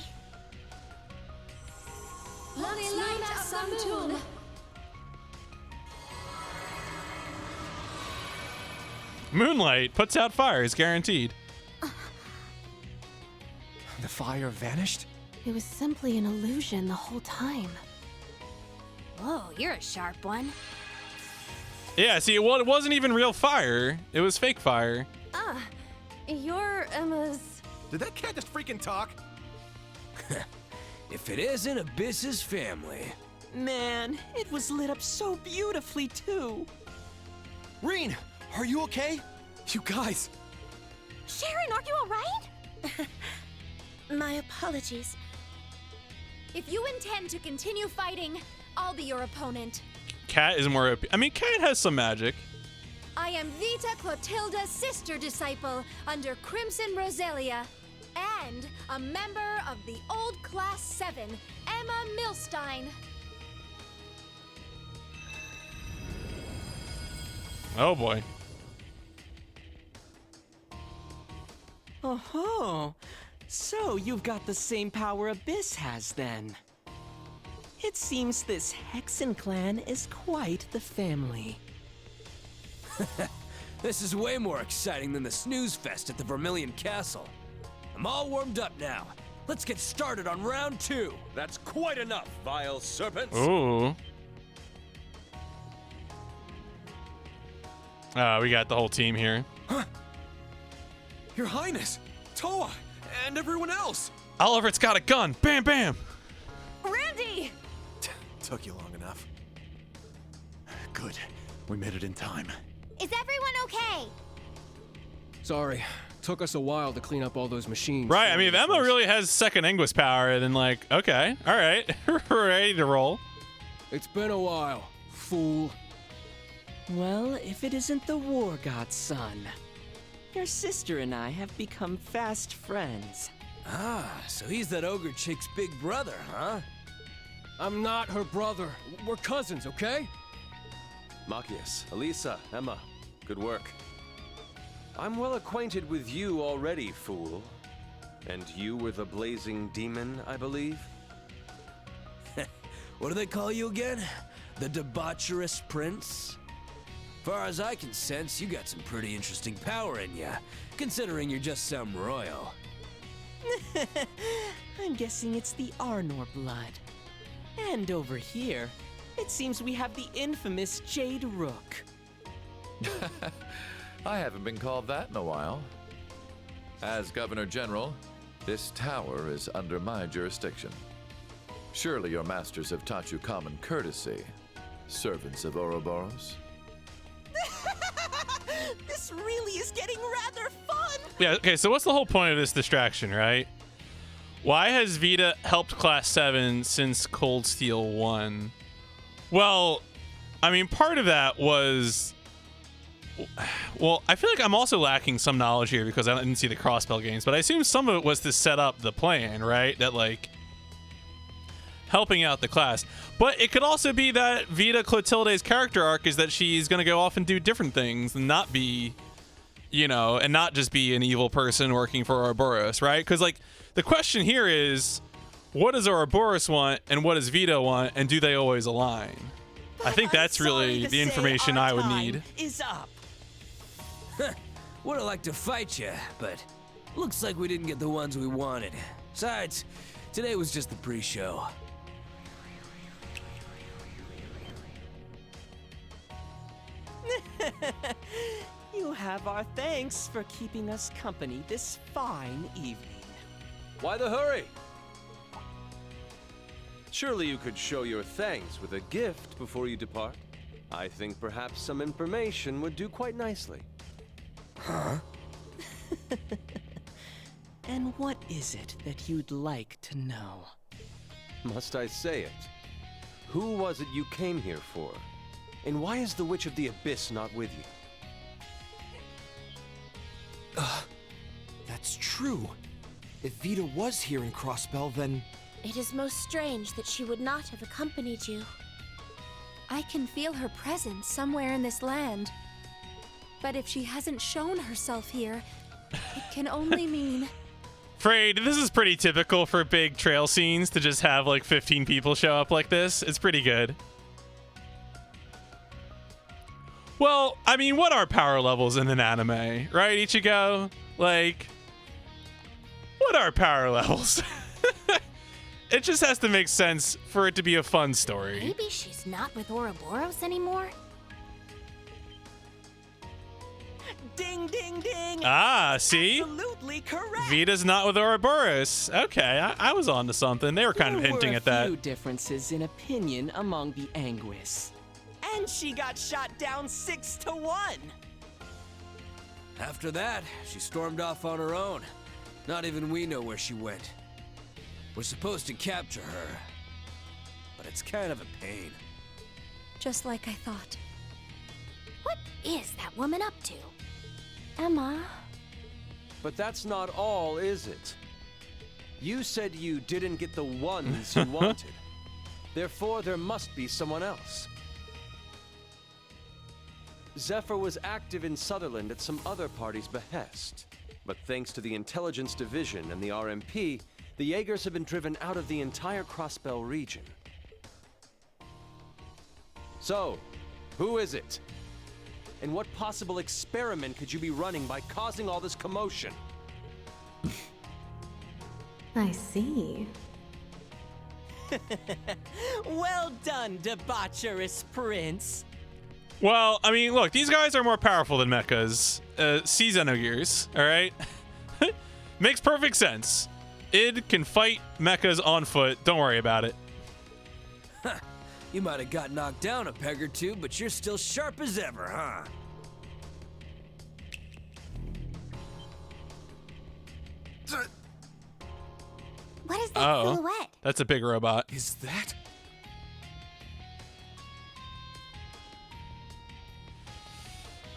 Speaker 10: Let's light up the moon.
Speaker 1: Moonlight puts out fires, guaranteed.
Speaker 9: The fire vanished?
Speaker 2: It was simply an illusion the whole time.
Speaker 3: Whoa, you're a sharp one.
Speaker 1: Yeah, see, well, it wasn't even real fire. It was fake fire.
Speaker 11: You're Emma's...
Speaker 22: Did that cat just freaking talk?
Speaker 4: If it isn't Abyss's family.
Speaker 13: Man, it was lit up so beautifully, too.
Speaker 22: Reen, are you okay?
Speaker 9: You guys.
Speaker 8: Sharon, are you alright? My apologies.
Speaker 3: If you intend to continue fighting, I'll be your opponent.
Speaker 1: Cat is more OP. I mean, Cat has some magic.
Speaker 3: I am Vita Clotilda's sister disciple under Crimson Roselia, and a member of the Old Class 7, Emma Milstein.
Speaker 1: Oh boy.
Speaker 13: Oh-ho. So you've got the same power Abyss has, then. It seems this Hexen clan is quite the family.
Speaker 4: This is way more exciting than the snooze fest at the Vermilion Castle. I'm all warmed up now. Let's get started on round 2.
Speaker 17: That's quite enough, vile serpents.
Speaker 1: Ooh. We got the whole team here.
Speaker 9: Huh? Your Highness, Toa, and everyone else.
Speaker 1: Oliver's got a gun. Bam, bam.
Speaker 10: Randy!
Speaker 22: Took you long enough. Good. We made it in time.
Speaker 7: Is everyone okay?
Speaker 17: Sorry, took us a while to clean up all those machines.
Speaker 1: Right, I mean, if Emma really has second Anguis power, then like, okay, all right, ready to roll.
Speaker 17: It's been a while, fool.
Speaker 13: Well, if it isn't the War God's son. Your sister and I have become fast friends.
Speaker 4: Ah, so he's that ogre chick's big brother, huh?
Speaker 9: I'm not her brother. We're cousins, okay?
Speaker 17: Machias, Elisa, Emma, good work. I'm well acquainted with you already, fool. And you were the blazing demon, I believe?
Speaker 4: What do they call you again? The debaucherous prince? Far as I can sense, you got some pretty interesting power in ya, considering you're just some royal.
Speaker 13: I'm guessing it's the Arnor blood. And over here, it seems we have the infamous Jade Rook.
Speaker 14: I haven't been called that in a while. As Governor General, this tower is under my jurisdiction. Surely your masters have taught you common courtesy, servants of Ouroboros?
Speaker 13: This really is getting rather fun!
Speaker 1: Yeah, okay, so what's the whole point of this distraction, right? Why has Vita helped Class 7 since Cold Steel 1? Well, I mean, part of that was... Well, I feel like I'm also lacking some knowledge here because I didn't see the Crossbell games, but I assume some of it was to set up the plan, right? That, like, helping out the class. But it could also be that Vita Clotilde's character arc is that she's going to go off and do different things and not be, you know, and not just be an evil person working for Ouroboros, right? Because, like, the question here is, what does Ouroboros want and what does Vita want, and do they always align? I think that's really the information I would need.
Speaker 13: Is up.
Speaker 4: Would have liked to fight you, but looks like we didn't get the ones we wanted. Besides, today was just the pre-show.
Speaker 13: You have our thanks for keeping us company this fine evening.
Speaker 17: Why the hurry? Surely you could show your thanks with a gift before you depart. I think perhaps some information would do quite nicely.
Speaker 4: Huh?
Speaker 13: And what is it that you'd like to know?
Speaker 17: Must I say it? Who was it you came here for? And why is the Witch of the Abyss not with you?
Speaker 9: That's true. If Vita was here in Crossbell, then...
Speaker 8: It is most strange that she would not have accompanied you.
Speaker 3: I can feel her presence somewhere in this land. But if she hasn't shown herself here, it can only mean...
Speaker 1: Frayed, this is pretty typical for big trail scenes to just have like 15 people show up like this. It's pretty good. Well, I mean, what are power levels in an anime, right, Ichigo? Like, what are power levels? It just has to make sense for it to be a fun story.
Speaker 18: Maybe she's not with Ouroboros anymore?
Speaker 13: Ding, ding, ding!
Speaker 1: Ah, see?
Speaker 13: Absolutely correct!
Speaker 1: Vita's not with Ouroboros. Okay, I was on to something. They were kind of hinting at that.
Speaker 13: There were a few differences in opinion among the Anguis. And she got shot down 6-1!
Speaker 4: After that, she stormed off on her own. Not even we know where she went. We're supposed to capture her, but it's kind of a pain.
Speaker 3: Just like I thought.
Speaker 18: What is that woman up to? Emma?
Speaker 17: But that's not all, is it? You said you didn't get the ones you wanted. Therefore, there must be someone else. Zephyr was active in Sutherland at some other party's behest. But thanks to the Intelligence Division and the RMP, the Jaegers have been driven out of the entire Crossbell region. So, who is it? And what possible experiment could you be running by causing all this commotion?
Speaker 11: I see.
Speaker 13: Well done, debaucherous prince.
Speaker 1: Well, I mean, look, these guys are more powerful than mechas. See Xenogears, all right? Makes perfect sense. Id can fight mechas on foot. Don't worry about it.
Speaker 4: You might have got knocked down a peg or two, but you're still sharp as ever, huh?
Speaker 18: What is that silhouette?
Speaker 1: That's a big robot.
Speaker 9: Is that?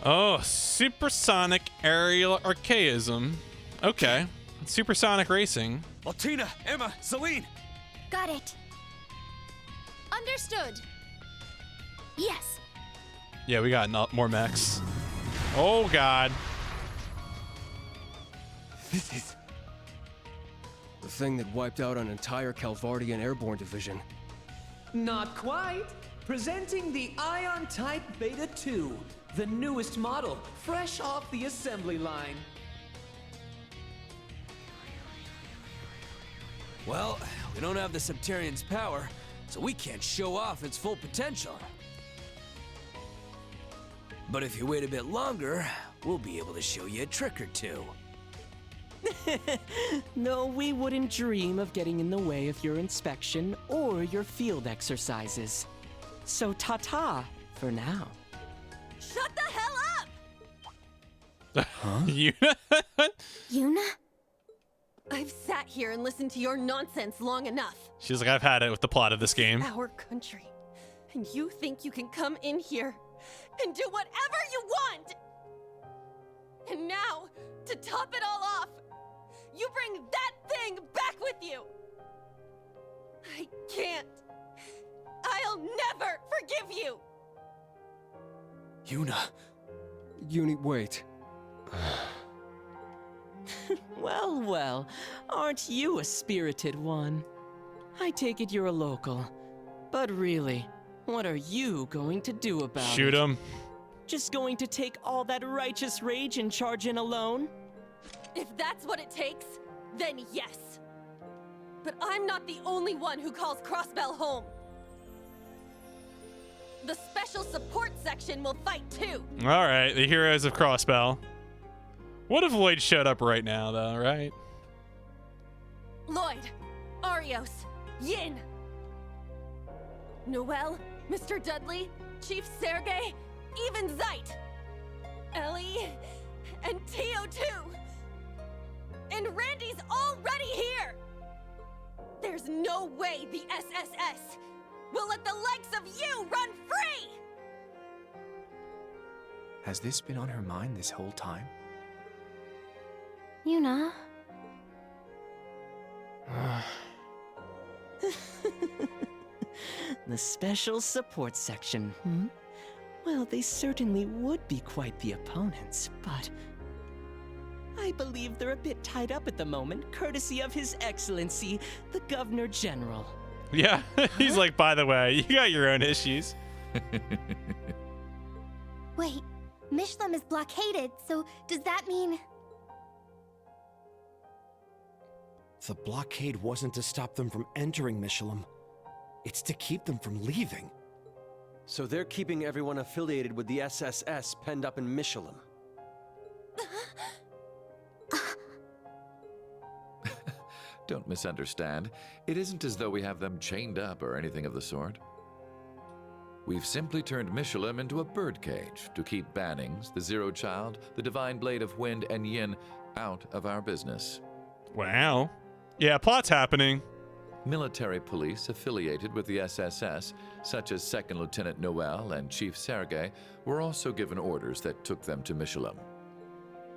Speaker 1: Oh, supersonic aerial archaism. Okay. Supersonic racing.
Speaker 9: Altina, Emma, Celine.
Speaker 3: Got it. Understood. Yes.
Speaker 1: Yeah, we got more mechs. Oh, God.
Speaker 17: This is the thing that wiped out an entire Calvardian airborne division.
Speaker 15: Not quite. Presenting the Ion Type Beta 2, the newest model, fresh off the assembly line.
Speaker 4: Well, we don't have the Septarian's power, so we can't show off its full potential. But if you wait a bit longer, we'll be able to show you a trick or two.
Speaker 13: No, we wouldn't dream of getting in the way of your inspection or your field exercises. So ta-ta for now.
Speaker 10: Shut the hell up!
Speaker 1: Huh? Yuna?
Speaker 10: Yuna? I've sat here and listened to your nonsense long enough.
Speaker 1: She's like, I've had it with the plot of this game.
Speaker 10: Our country. And you think you can come in here and do whatever you want! And now, to top it all off, you bring that thing back with you! I can't. I'll never forgive you!
Speaker 17: Uni, wait.
Speaker 13: Well, well, aren't you a spirited one? I take it you're a local. But really, what are you going to do about it?
Speaker 1: Shoot him.
Speaker 13: Just going to take all that righteous rage and charge in alone?
Speaker 10: If that's what it takes, then yes. But I'm not the only one who calls Crossbell home. The special support section will fight too.
Speaker 1: All right, the heroes of Crossbell. What if Lloyd showed up right now, though, right?
Speaker 10: Lloyd, Arios, Yin, Noel, Mr. Dudley, Chief Sergei, even Zeit, Ellie, and Tio too. And Randy's already here. There's no way the SSS will let the likes of you run free!
Speaker 22: Has this been on her mind this whole time?
Speaker 18: Yuna?
Speaker 13: The special support section, hmm? Well, they certainly would be quite the opponents, but I believe they're a bit tied up at the moment, courtesy of His Excellency, the Governor General.
Speaker 1: Yeah, he's like, by the way, you got your own issues.
Speaker 7: Wait, Mishlam is blockaded, so does that mean...
Speaker 16: The blockade wasn't to stop them from entering Mishlam. It's to keep them from leaving.
Speaker 17: So they're keeping everyone affiliated with the SSS penned up in Mishlam.
Speaker 14: Don't misunderstand. It isn't as though we have them chained up or anything of the sort. We've simply turned Mishlam into a birdcage to keep Bannings, the Zero Child, the Divine Blade of Wind, and Yin out of our business.
Speaker 1: Wow. Yeah, plot's happening.
Speaker 14: Military police affiliated with the SSS, such as Second Lieutenant Noel and Chief Sergei, were also given orders that took them to Mishlam.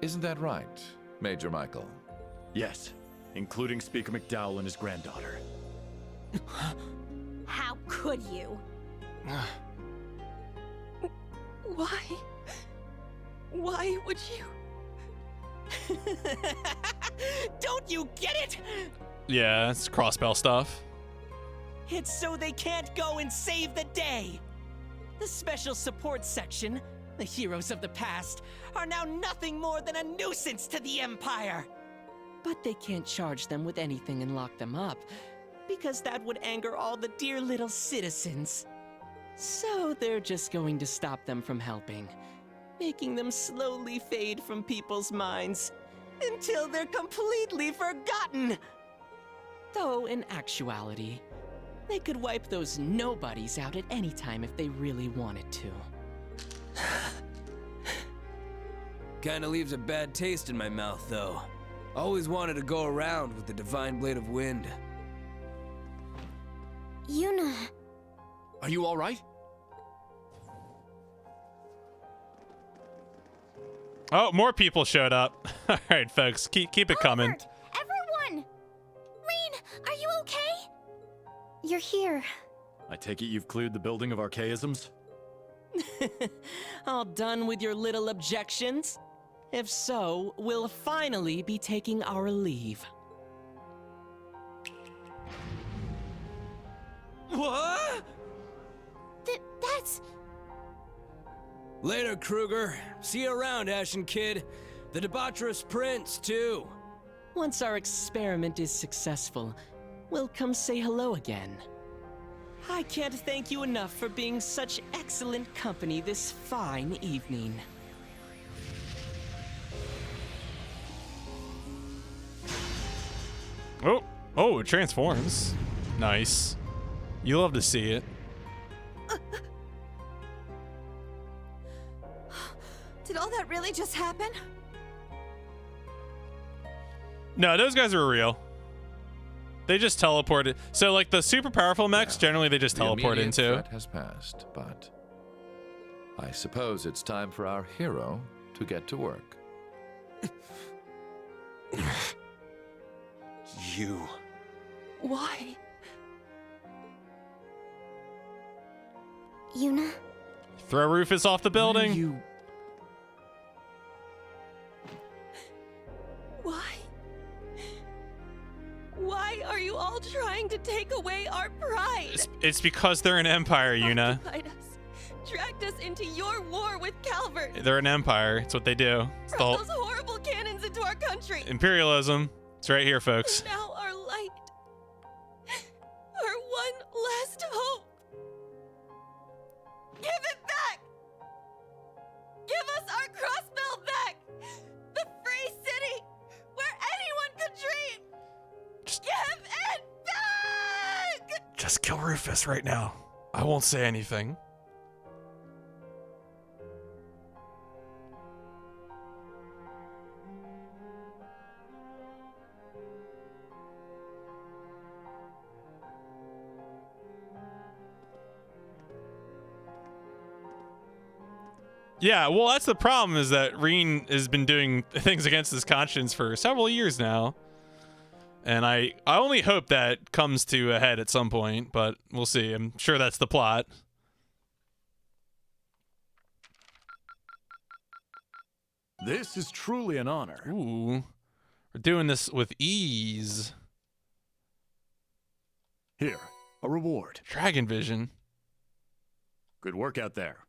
Speaker 14: Isn't that right, Major Michael?
Speaker 5: Yes, including Speaker McDowell and his granddaughter.
Speaker 10: How could you? Why? Why would you?
Speaker 13: Don't you get it?
Speaker 1: Yeah, it's Crossbell stuff.
Speaker 13: It's so they can't go and save the day. The special support section, the heroes of the past, are now nothing more than a nuisance to the Empire. But they can't charge them with anything and lock them up, because that would anger all the dear little citizens. So they're just going to stop them from helping, making them slowly fade from people's minds until they're completely forgotten. Though in actuality, they could wipe those nobodies out at any time if they really wanted to.
Speaker 4: Kinda leaves a bad taste in my mouth, though. Always wanted to go around with the Divine Blade of Wind.
Speaker 18: Yuna.
Speaker 22: Are you all right?
Speaker 1: Oh, more people showed up. All right, folks, keep it coming.
Speaker 18: Everyone! Rean, are you okay?
Speaker 2: You're here.
Speaker 5: I take it you've cleared the building of archaisms?
Speaker 13: All done with your little objections? If so, we'll finally be taking our leave.
Speaker 4: What?
Speaker 18: That's...
Speaker 4: Later, Kruger. See you around, Ashen Kid. The debaucherous prince, too.
Speaker 13: Once our experiment is successful, we'll come say hello again. I can't thank you enough for being such excellent company this fine evening.
Speaker 1: Oh, it transforms. Nice. You love to see it.
Speaker 10: Did all that really just happen?
Speaker 1: No, those guys are real. They just teleported. So, like, the super powerful mechs, generally they just teleport
Speaker 14: the
Speaker 1: into.
Speaker 14: threat has passed, but I suppose it's time for our hero to get to work.
Speaker 16: You.
Speaker 10: Why?
Speaker 18: Yuna?
Speaker 1: Throw Rufus off the building.
Speaker 10: Why? Why are you all trying to take away our pride?
Speaker 1: It's because they're an empire, Yuna.
Speaker 10: Occupied us, dragged us into your war with Calvert.
Speaker 1: They're an empire. It's what they do. It's the
Speaker 10: Brought
Speaker 1: whole
Speaker 10: those horrible cannons into our country.
Speaker 1: imperialism. It's right here, folks.
Speaker 10: And now our light, our one last hope. Give it back! Give us our Crossbell back! The free city where anyone could dream! Give it back!
Speaker 1: Just kill Rufus right now. I won't say anything. Yeah, well, that's the problem, is that Rean has been doing things against his conscience for several years now. And I only hope that comes to a head at some point, but we'll see. I'm sure that's the plot.
Speaker 5: This is truly an honor.
Speaker 1: Ooh. We're doing this with ease.
Speaker 5: Here, a reward.
Speaker 1: Dragon Vision.
Speaker 5: Good work out there.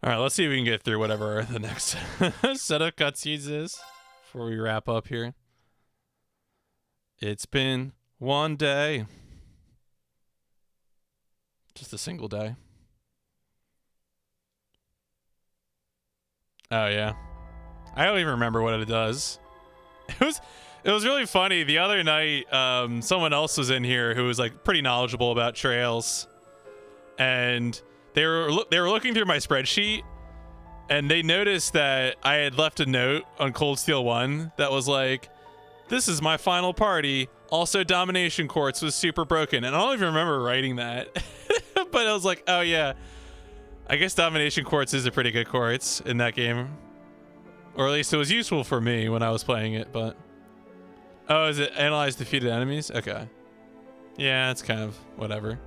Speaker 1: All right, let's see if we can get through whatever the next set of cutscenes is before we wrap up here. It's been one day. Just a single day. Oh, yeah. I don't even remember what it does. It was really funny. The other night, someone else was in here who was like pretty knowledgeable about trails. And they were looking through my spreadsheet, and they noticed that I had left a note on Cold Steel 1 that was like, "This is my final party. Also, Domination Quartz was super broken." And I don't even remember writing that. But I was like, oh yeah, I guess Domination Quartz is a pretty good quartz in that game. Or at least it was useful for me when I was playing it, but... Oh, is it analyze defeated enemies? Okay. Yeah, it's kind of whatever.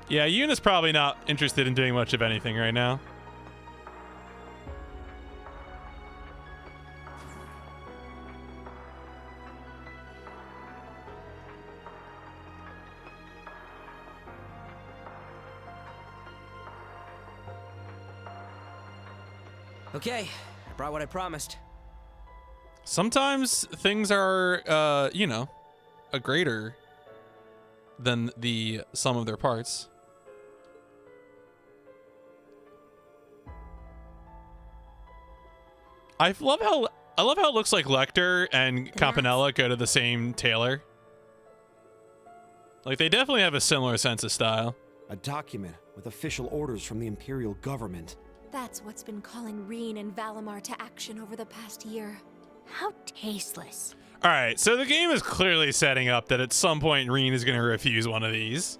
Speaker 1: Yeah, Yuna's probably not interested in doing much of anything right now.
Speaker 4: Okay, I brought what I promised.
Speaker 1: Sometimes things are, you know, a greater than the sum of their parts. I love how it looks like Lecter and Campanella go to the same tailor. Like, they definitely have a similar sense of style.
Speaker 16: A document with official orders from the Imperial government.
Speaker 3: That's what's been calling Reen and Valimar to action over the past year.
Speaker 8: How tasteless.
Speaker 1: All right, so the game is clearly setting up that at some point Reen is going to refuse one of these.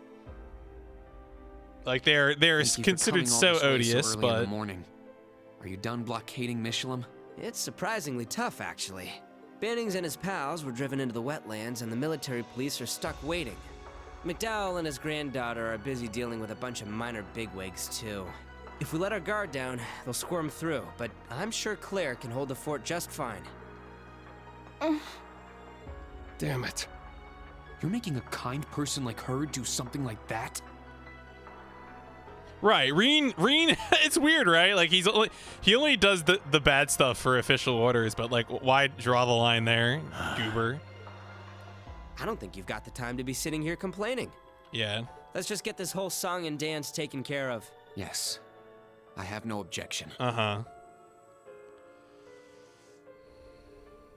Speaker 1: Like, they're considered so odious,
Speaker 6: In
Speaker 1: but
Speaker 6: the morning. Are you done blockading Michelum?
Speaker 4: It's surprisingly tough, actually. Bannings and his pals were driven into the wetlands, and the military police are stuck waiting. McDowell and his granddaughter are busy dealing with a bunch of minor bigwigs, too. If we let our guard down, they'll squirm through, but I'm sure Claire can hold the fort just fine.
Speaker 6: Damn it. You're making a kind person like her do something like that?
Speaker 1: right, Reen, it's weird, right? Like, he only does the bad stuff for official orders, but like, why draw the line there, goober?
Speaker 4: I don't think you've got the time to be sitting here complaining.
Speaker 1: Yeah.
Speaker 4: Let's just get this whole song and dance taken care of.
Speaker 6: Yes. I have no objection.
Speaker 1: Uh-huh.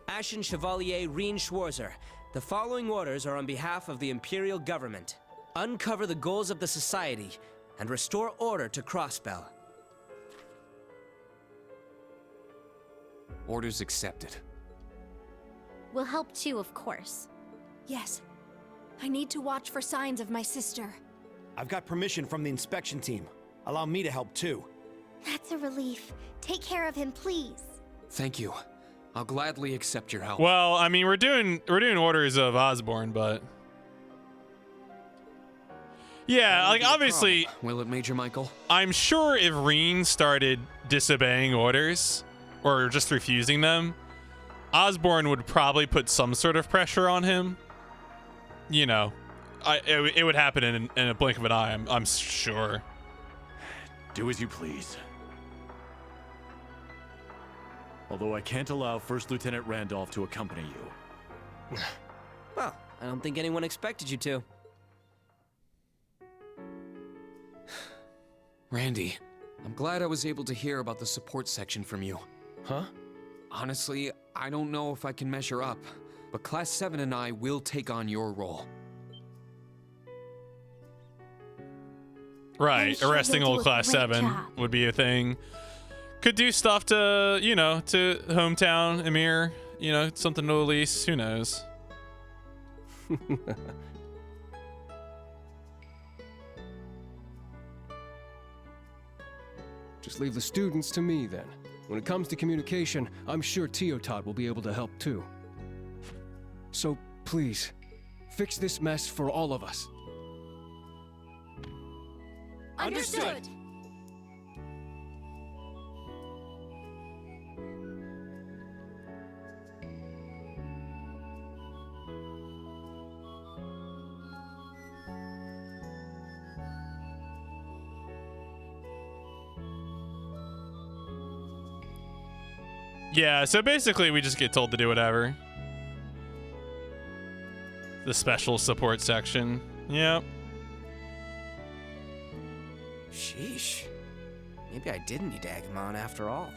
Speaker 4: Ashen Chevalier Reen Schwarzer, the following orders are on behalf of the Imperial government. Uncover the goals of the Society and restore order to Crossbell.
Speaker 6: Orders accepted.
Speaker 18: We'll help too, of course.
Speaker 3: Yes. I need to watch for signs of my sister.
Speaker 16: I've got permission from the inspection team. Allow me to help too.
Speaker 7: That's a relief. Take care of him, please.
Speaker 6: Thank you. I'll gladly accept your help.
Speaker 1: Well, I mean, we're doing orders of Osborn, but yeah, like obviously.
Speaker 6: Will it, Major Michael?
Speaker 1: I'm sure if Reen started disobeying orders or just refusing them, Osborn would probably put some sort of pressure on him. You know, it would happen in a blink of an eye. I'm sure.
Speaker 5: Do as you please. Although I can't allow First Lieutenant Randolph to accompany you.
Speaker 4: Well, I don't think anyone expected you to.
Speaker 6: Randy, I'm glad I was able to hear about the support section from you.
Speaker 17: Huh?
Speaker 6: Honestly, I don't know if I can measure up, but Class 7 and I will take on your role.
Speaker 1: Right,
Speaker 18: sure
Speaker 1: arresting
Speaker 18: you'll do
Speaker 1: old
Speaker 18: a
Speaker 1: Class
Speaker 18: great
Speaker 1: 7
Speaker 18: job.
Speaker 1: would be a thing. Could do stuff to, you know, to hometown Emir, you know, something to Elise, who knows.
Speaker 17: Just leave the students to me, then. When it comes to communication, I'm sure Teotot will be able to help, too. So, please, fix this mess for all of us.
Speaker 3: Understood.
Speaker 1: Yeah, so basically we just get told to do whatever. The special support section. Yep.
Speaker 4: Sheesh. Maybe I didn't need Agumon after all.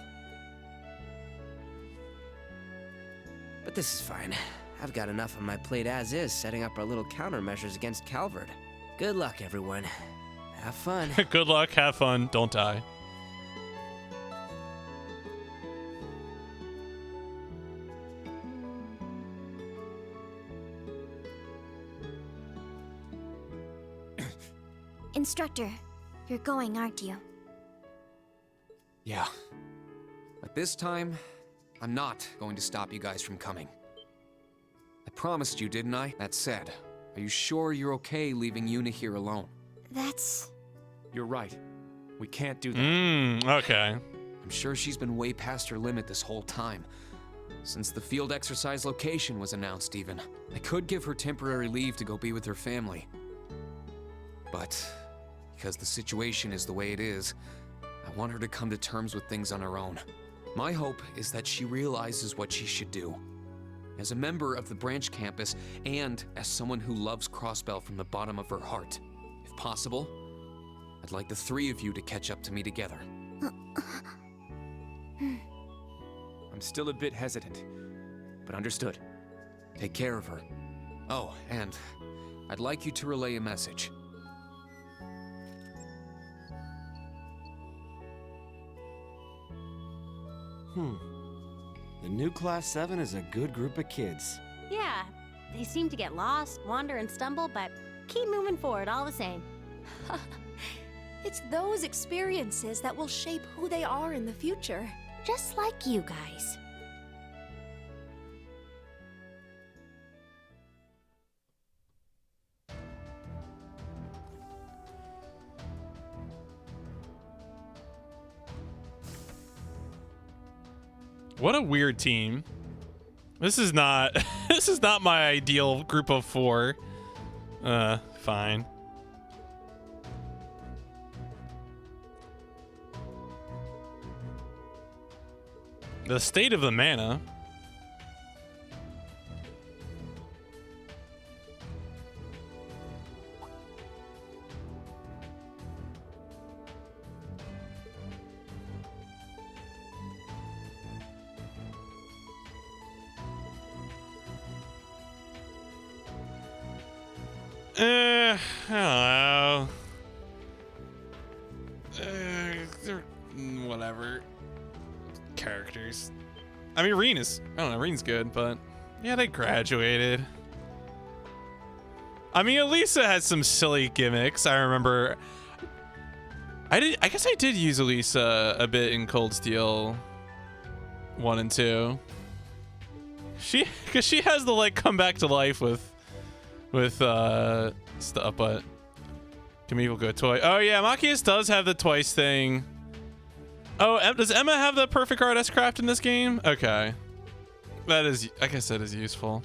Speaker 4: But this is fine. I've got enough on my plate as is, setting up our little countermeasures against Calvard. Good luck, everyone. Have fun.
Speaker 1: Good luck, have fun, don't die.
Speaker 18: Instructor, you're going, aren't you?
Speaker 6: Yeah. But this time, I'm not going to stop you guys from coming. I promised you, didn't I? That said, are you sure you're okay leaving Yuna here alone?
Speaker 18: That's...
Speaker 5: You're right. We can't do that.
Speaker 1: Okay.
Speaker 6: I'm sure she's been way past her limit this whole time. Since the field exercise location was announced, even. I could give her temporary leave to go be with her family. But because the situation is the way it is, I want her to come to terms with things on her own. My hope is that she realizes what she should do. As a member of the branch campus, and as someone who loves Crossbell from the bottom of her heart. If possible, I'd like the three of you to catch up to me together. I'm
Speaker 9: still a bit hesitant. But understood.
Speaker 6: Take care of her. Oh, and I'd like you to relay a message.
Speaker 16: The new Class 7 is a good group of kids.
Speaker 12: Yeah, they seem to get lost, wander, and stumble, but keep moving forward all the same.
Speaker 3: It's those experiences that will shape who they are in the future.
Speaker 12: Just like you guys.
Speaker 1: What a weird team. This is not this is not my ideal group of 4. Fine. The state of the mana. I don't know. Whatever. Characters. I mean, I don't know, Reen's good, but yeah, they graduated. I mean, Elisa had some silly gimmicks. I remember. I guess I did use Elisa a bit in Cold Steel 1 and 2. Because she has the like come back to life with stuff, but Kamiko go toy. Oh yeah, Machias does have the twice thing. Oh, does Emma have the perfect art S-Craft in this game? Okay. That is, I guess that is useful.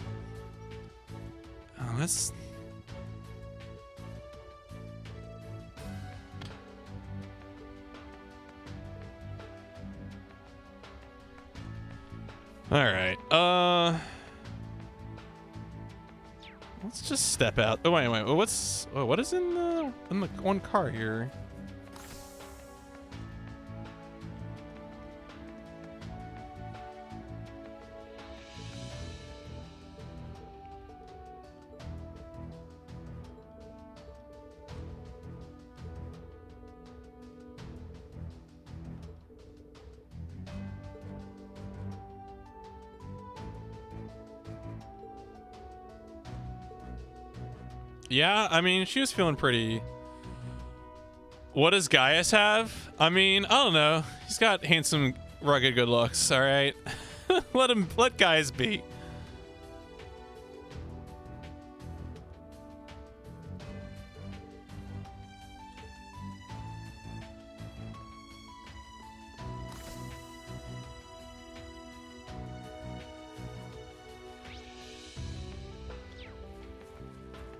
Speaker 1: Oh, that's... Alright, let's just step out. Oh, wait, what is in the one car here? Yeah, I mean, she was feeling pretty... What does Gaius have? I mean, I don't know. He's got handsome, rugged good looks, all right? let Gaius be.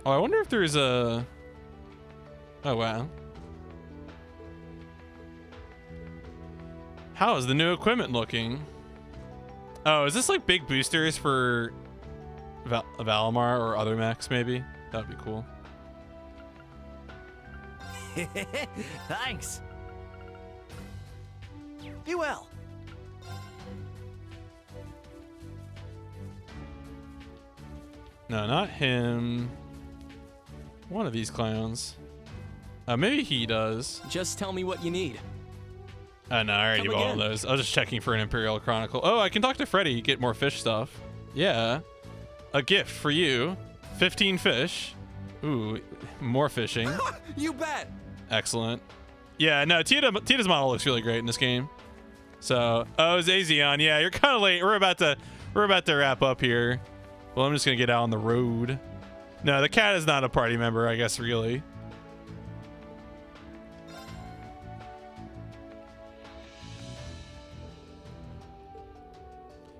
Speaker 1: Oh, I wonder if there's a... Oh, wow. How is the new equipment looking? Oh, is this like big boosters for Valimar or other mechs, maybe? That would be cool.
Speaker 20: Thanks. Be well.
Speaker 1: No, not him. One of these clowns. Maybe he does.
Speaker 13: Just tell me what you need.
Speaker 1: Oh, no, I already
Speaker 13: Come
Speaker 1: bought all
Speaker 13: again.
Speaker 1: those. I was just checking for an Imperial Chronicle. Oh, I can talk to Freddy, get more fish stuff. Yeah. A gift for you. 15 fish. Ooh, more fishing.
Speaker 20: You bet.
Speaker 1: Excellent. Yeah, no, Tita's model looks really great in this game. So, oh, Zazion. Yeah, you're kind of late. We're about to wrap up here. Well, I'm just gonna get out on the road. No, the cat is not a party member, I guess, really.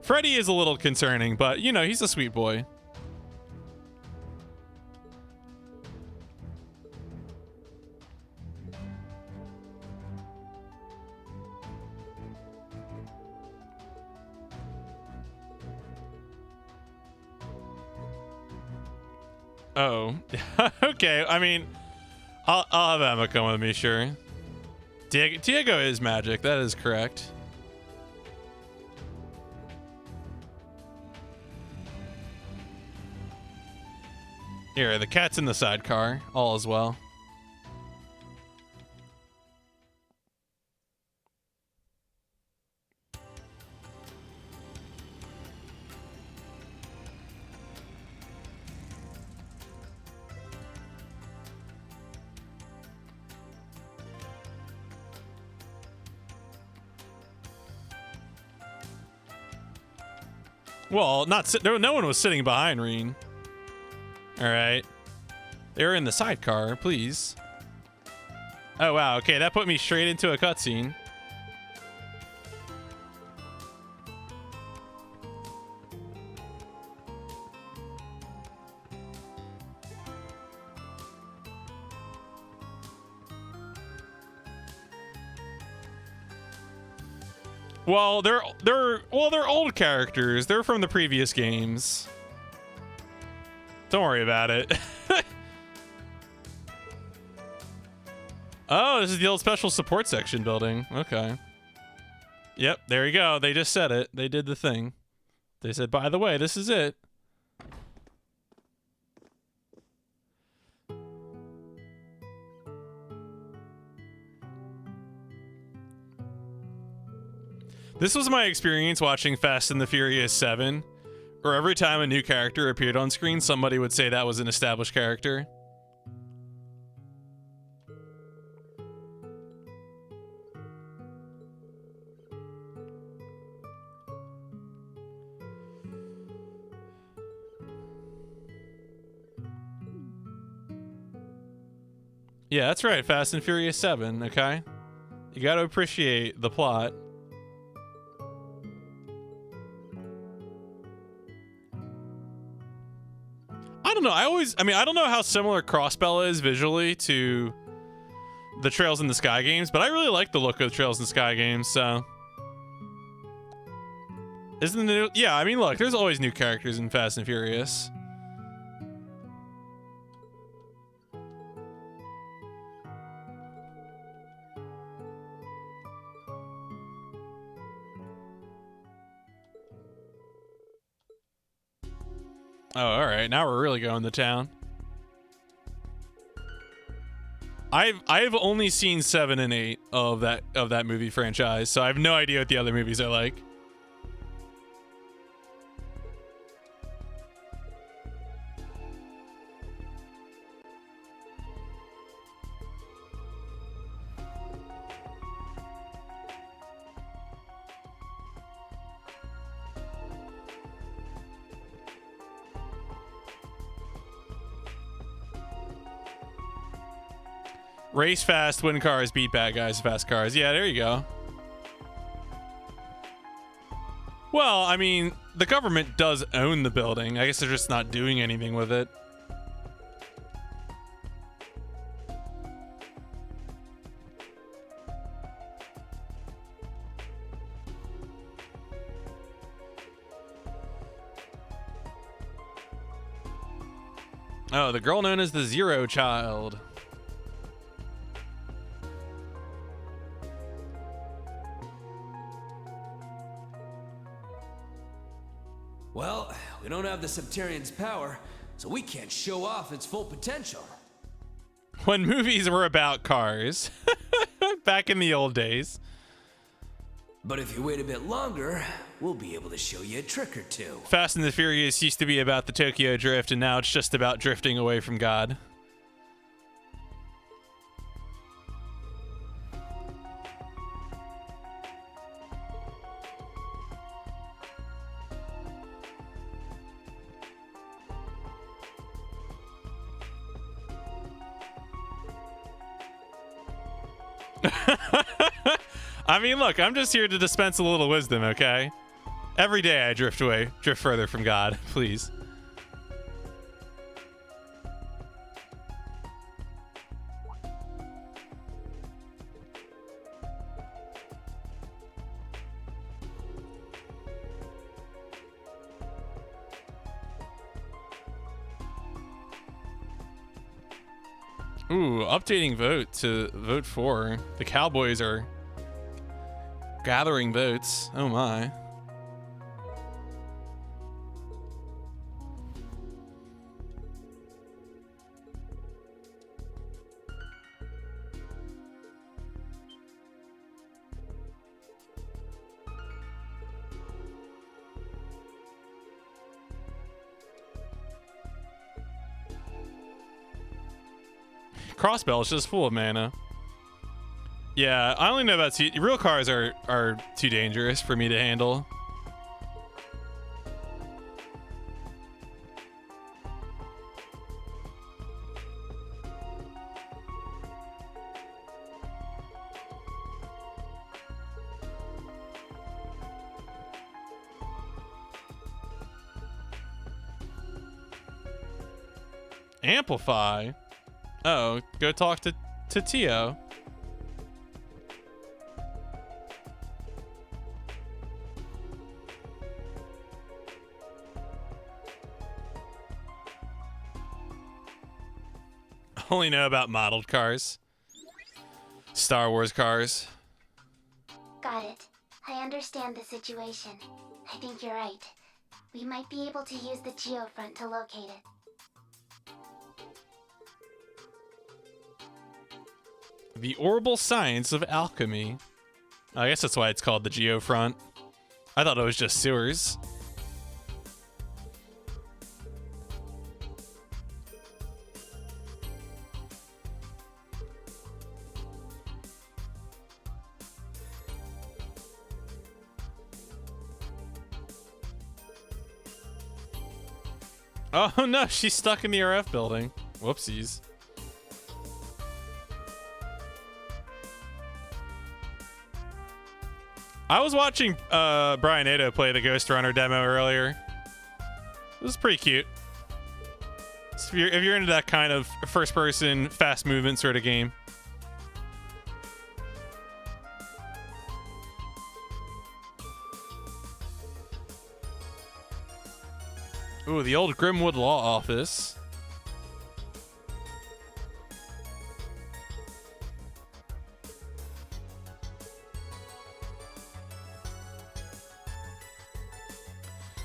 Speaker 1: Freddy is a little concerning, but, you know, he's a sweet boy. Oh, okay. I mean, I'll have Emma come with me, sure. Diego is magic. That is correct. Here, the cat's in the sidecar. All is well. Well, no one was sitting behind Reen. All right. They were in the sidecar, please. Oh, wow. Okay, that put me straight into a cutscene. Well, they're old characters. They're from the previous games. Don't worry about it. Oh, this is the old special support section building. Okay. Yep, there you go. They just said it. They did the thing. They said, by the way, this is it. This was my experience watching Fast and the Furious 7, where every time a new character appeared on screen, somebody would say that was an established character. Yeah, that's right, Fast and Furious 7, okay? You gotta appreciate the plot. I don't know. I don't know how similar Crossbell is visually to the Trails in the Sky games, but I really like the look of the Trails in the Sky games, so. Isn't it? Yeah, I mean, look, there's always new characters in Fast and Furious. Oh, all right. Now we're really going to town. I've only seen 7 and 8 of that movie franchise, so I have no idea what the other movies are like. Race fast, win cars, beat bad guys, fast cars. Yeah, there you go. Well, I mean, the government does own the building. I guess they're just not doing anything with it. Oh, the girl known as the Zero Child.
Speaker 4: Well, we don't have the Septarian's power, so we can't show off its full potential.
Speaker 1: When movies were about cars. Back in the old days.
Speaker 4: But if you wait a bit longer, we'll be able to show you a trick or two.
Speaker 1: Fast and the Furious used to be about the Tokyo Drift, and now it's just about drifting away from God. I mean, look, I'm just here to dispense a little wisdom, okay? Every day I drift further from God, please. Ooh, updating vote to vote for. The Cowboys are gathering votes. Oh my. Crossbell is just full of mana. Yeah, I only know about real cars are too dangerous for me to handle. Amplify? Oh, go talk to Tio. Only know about modeled cars. Star Wars cars.
Speaker 7: Got it. I understand the situation. I think you're right. We might be able to use the Geofront to locate it.
Speaker 1: The Orbital Science of Alchemy. I guess that's why it's called the Geofront. I thought it was just sewers. Oh no, she's stuck in the RF building. Whoopsies. I was watching Brian Ado play the Ghost Runner demo earlier. It was pretty cute. So if you're into that kind of first-person, fast movement sort of game. Ooh, the old Grimwood Law Office.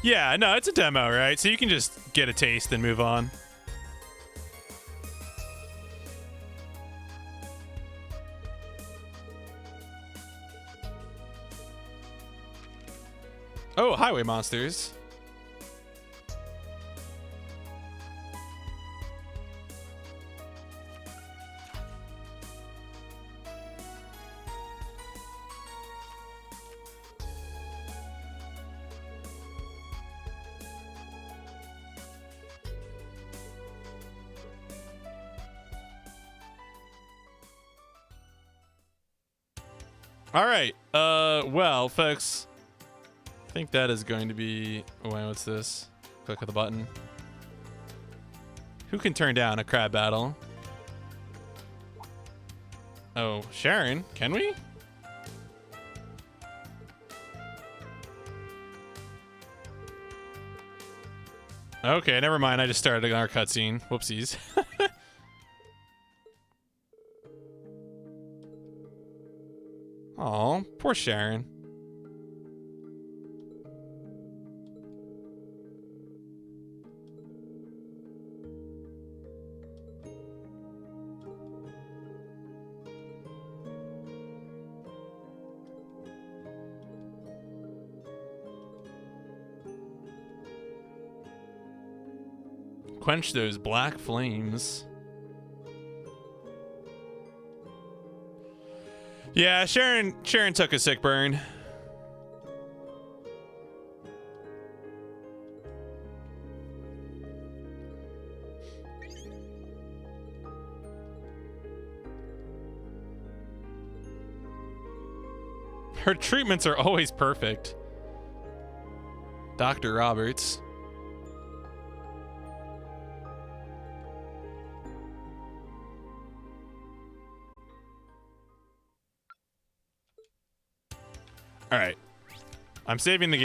Speaker 1: Yeah, no, it's a demo, right? So you can just get a taste and move on. Oh, highway monsters. All right. Well, folks, I think that is going to be. Wait, what's this? Click of the button. Who can turn down a crab battle? Oh, Sharon, can we? Okay, never mind. I just started our cutscene. Whoopsies. Aw, poor Sharon. Quench those black flames. Yeah, Sharon took a sick burn. Her treatments are always perfect. Dr. Roberts. All right. I'm saving the game.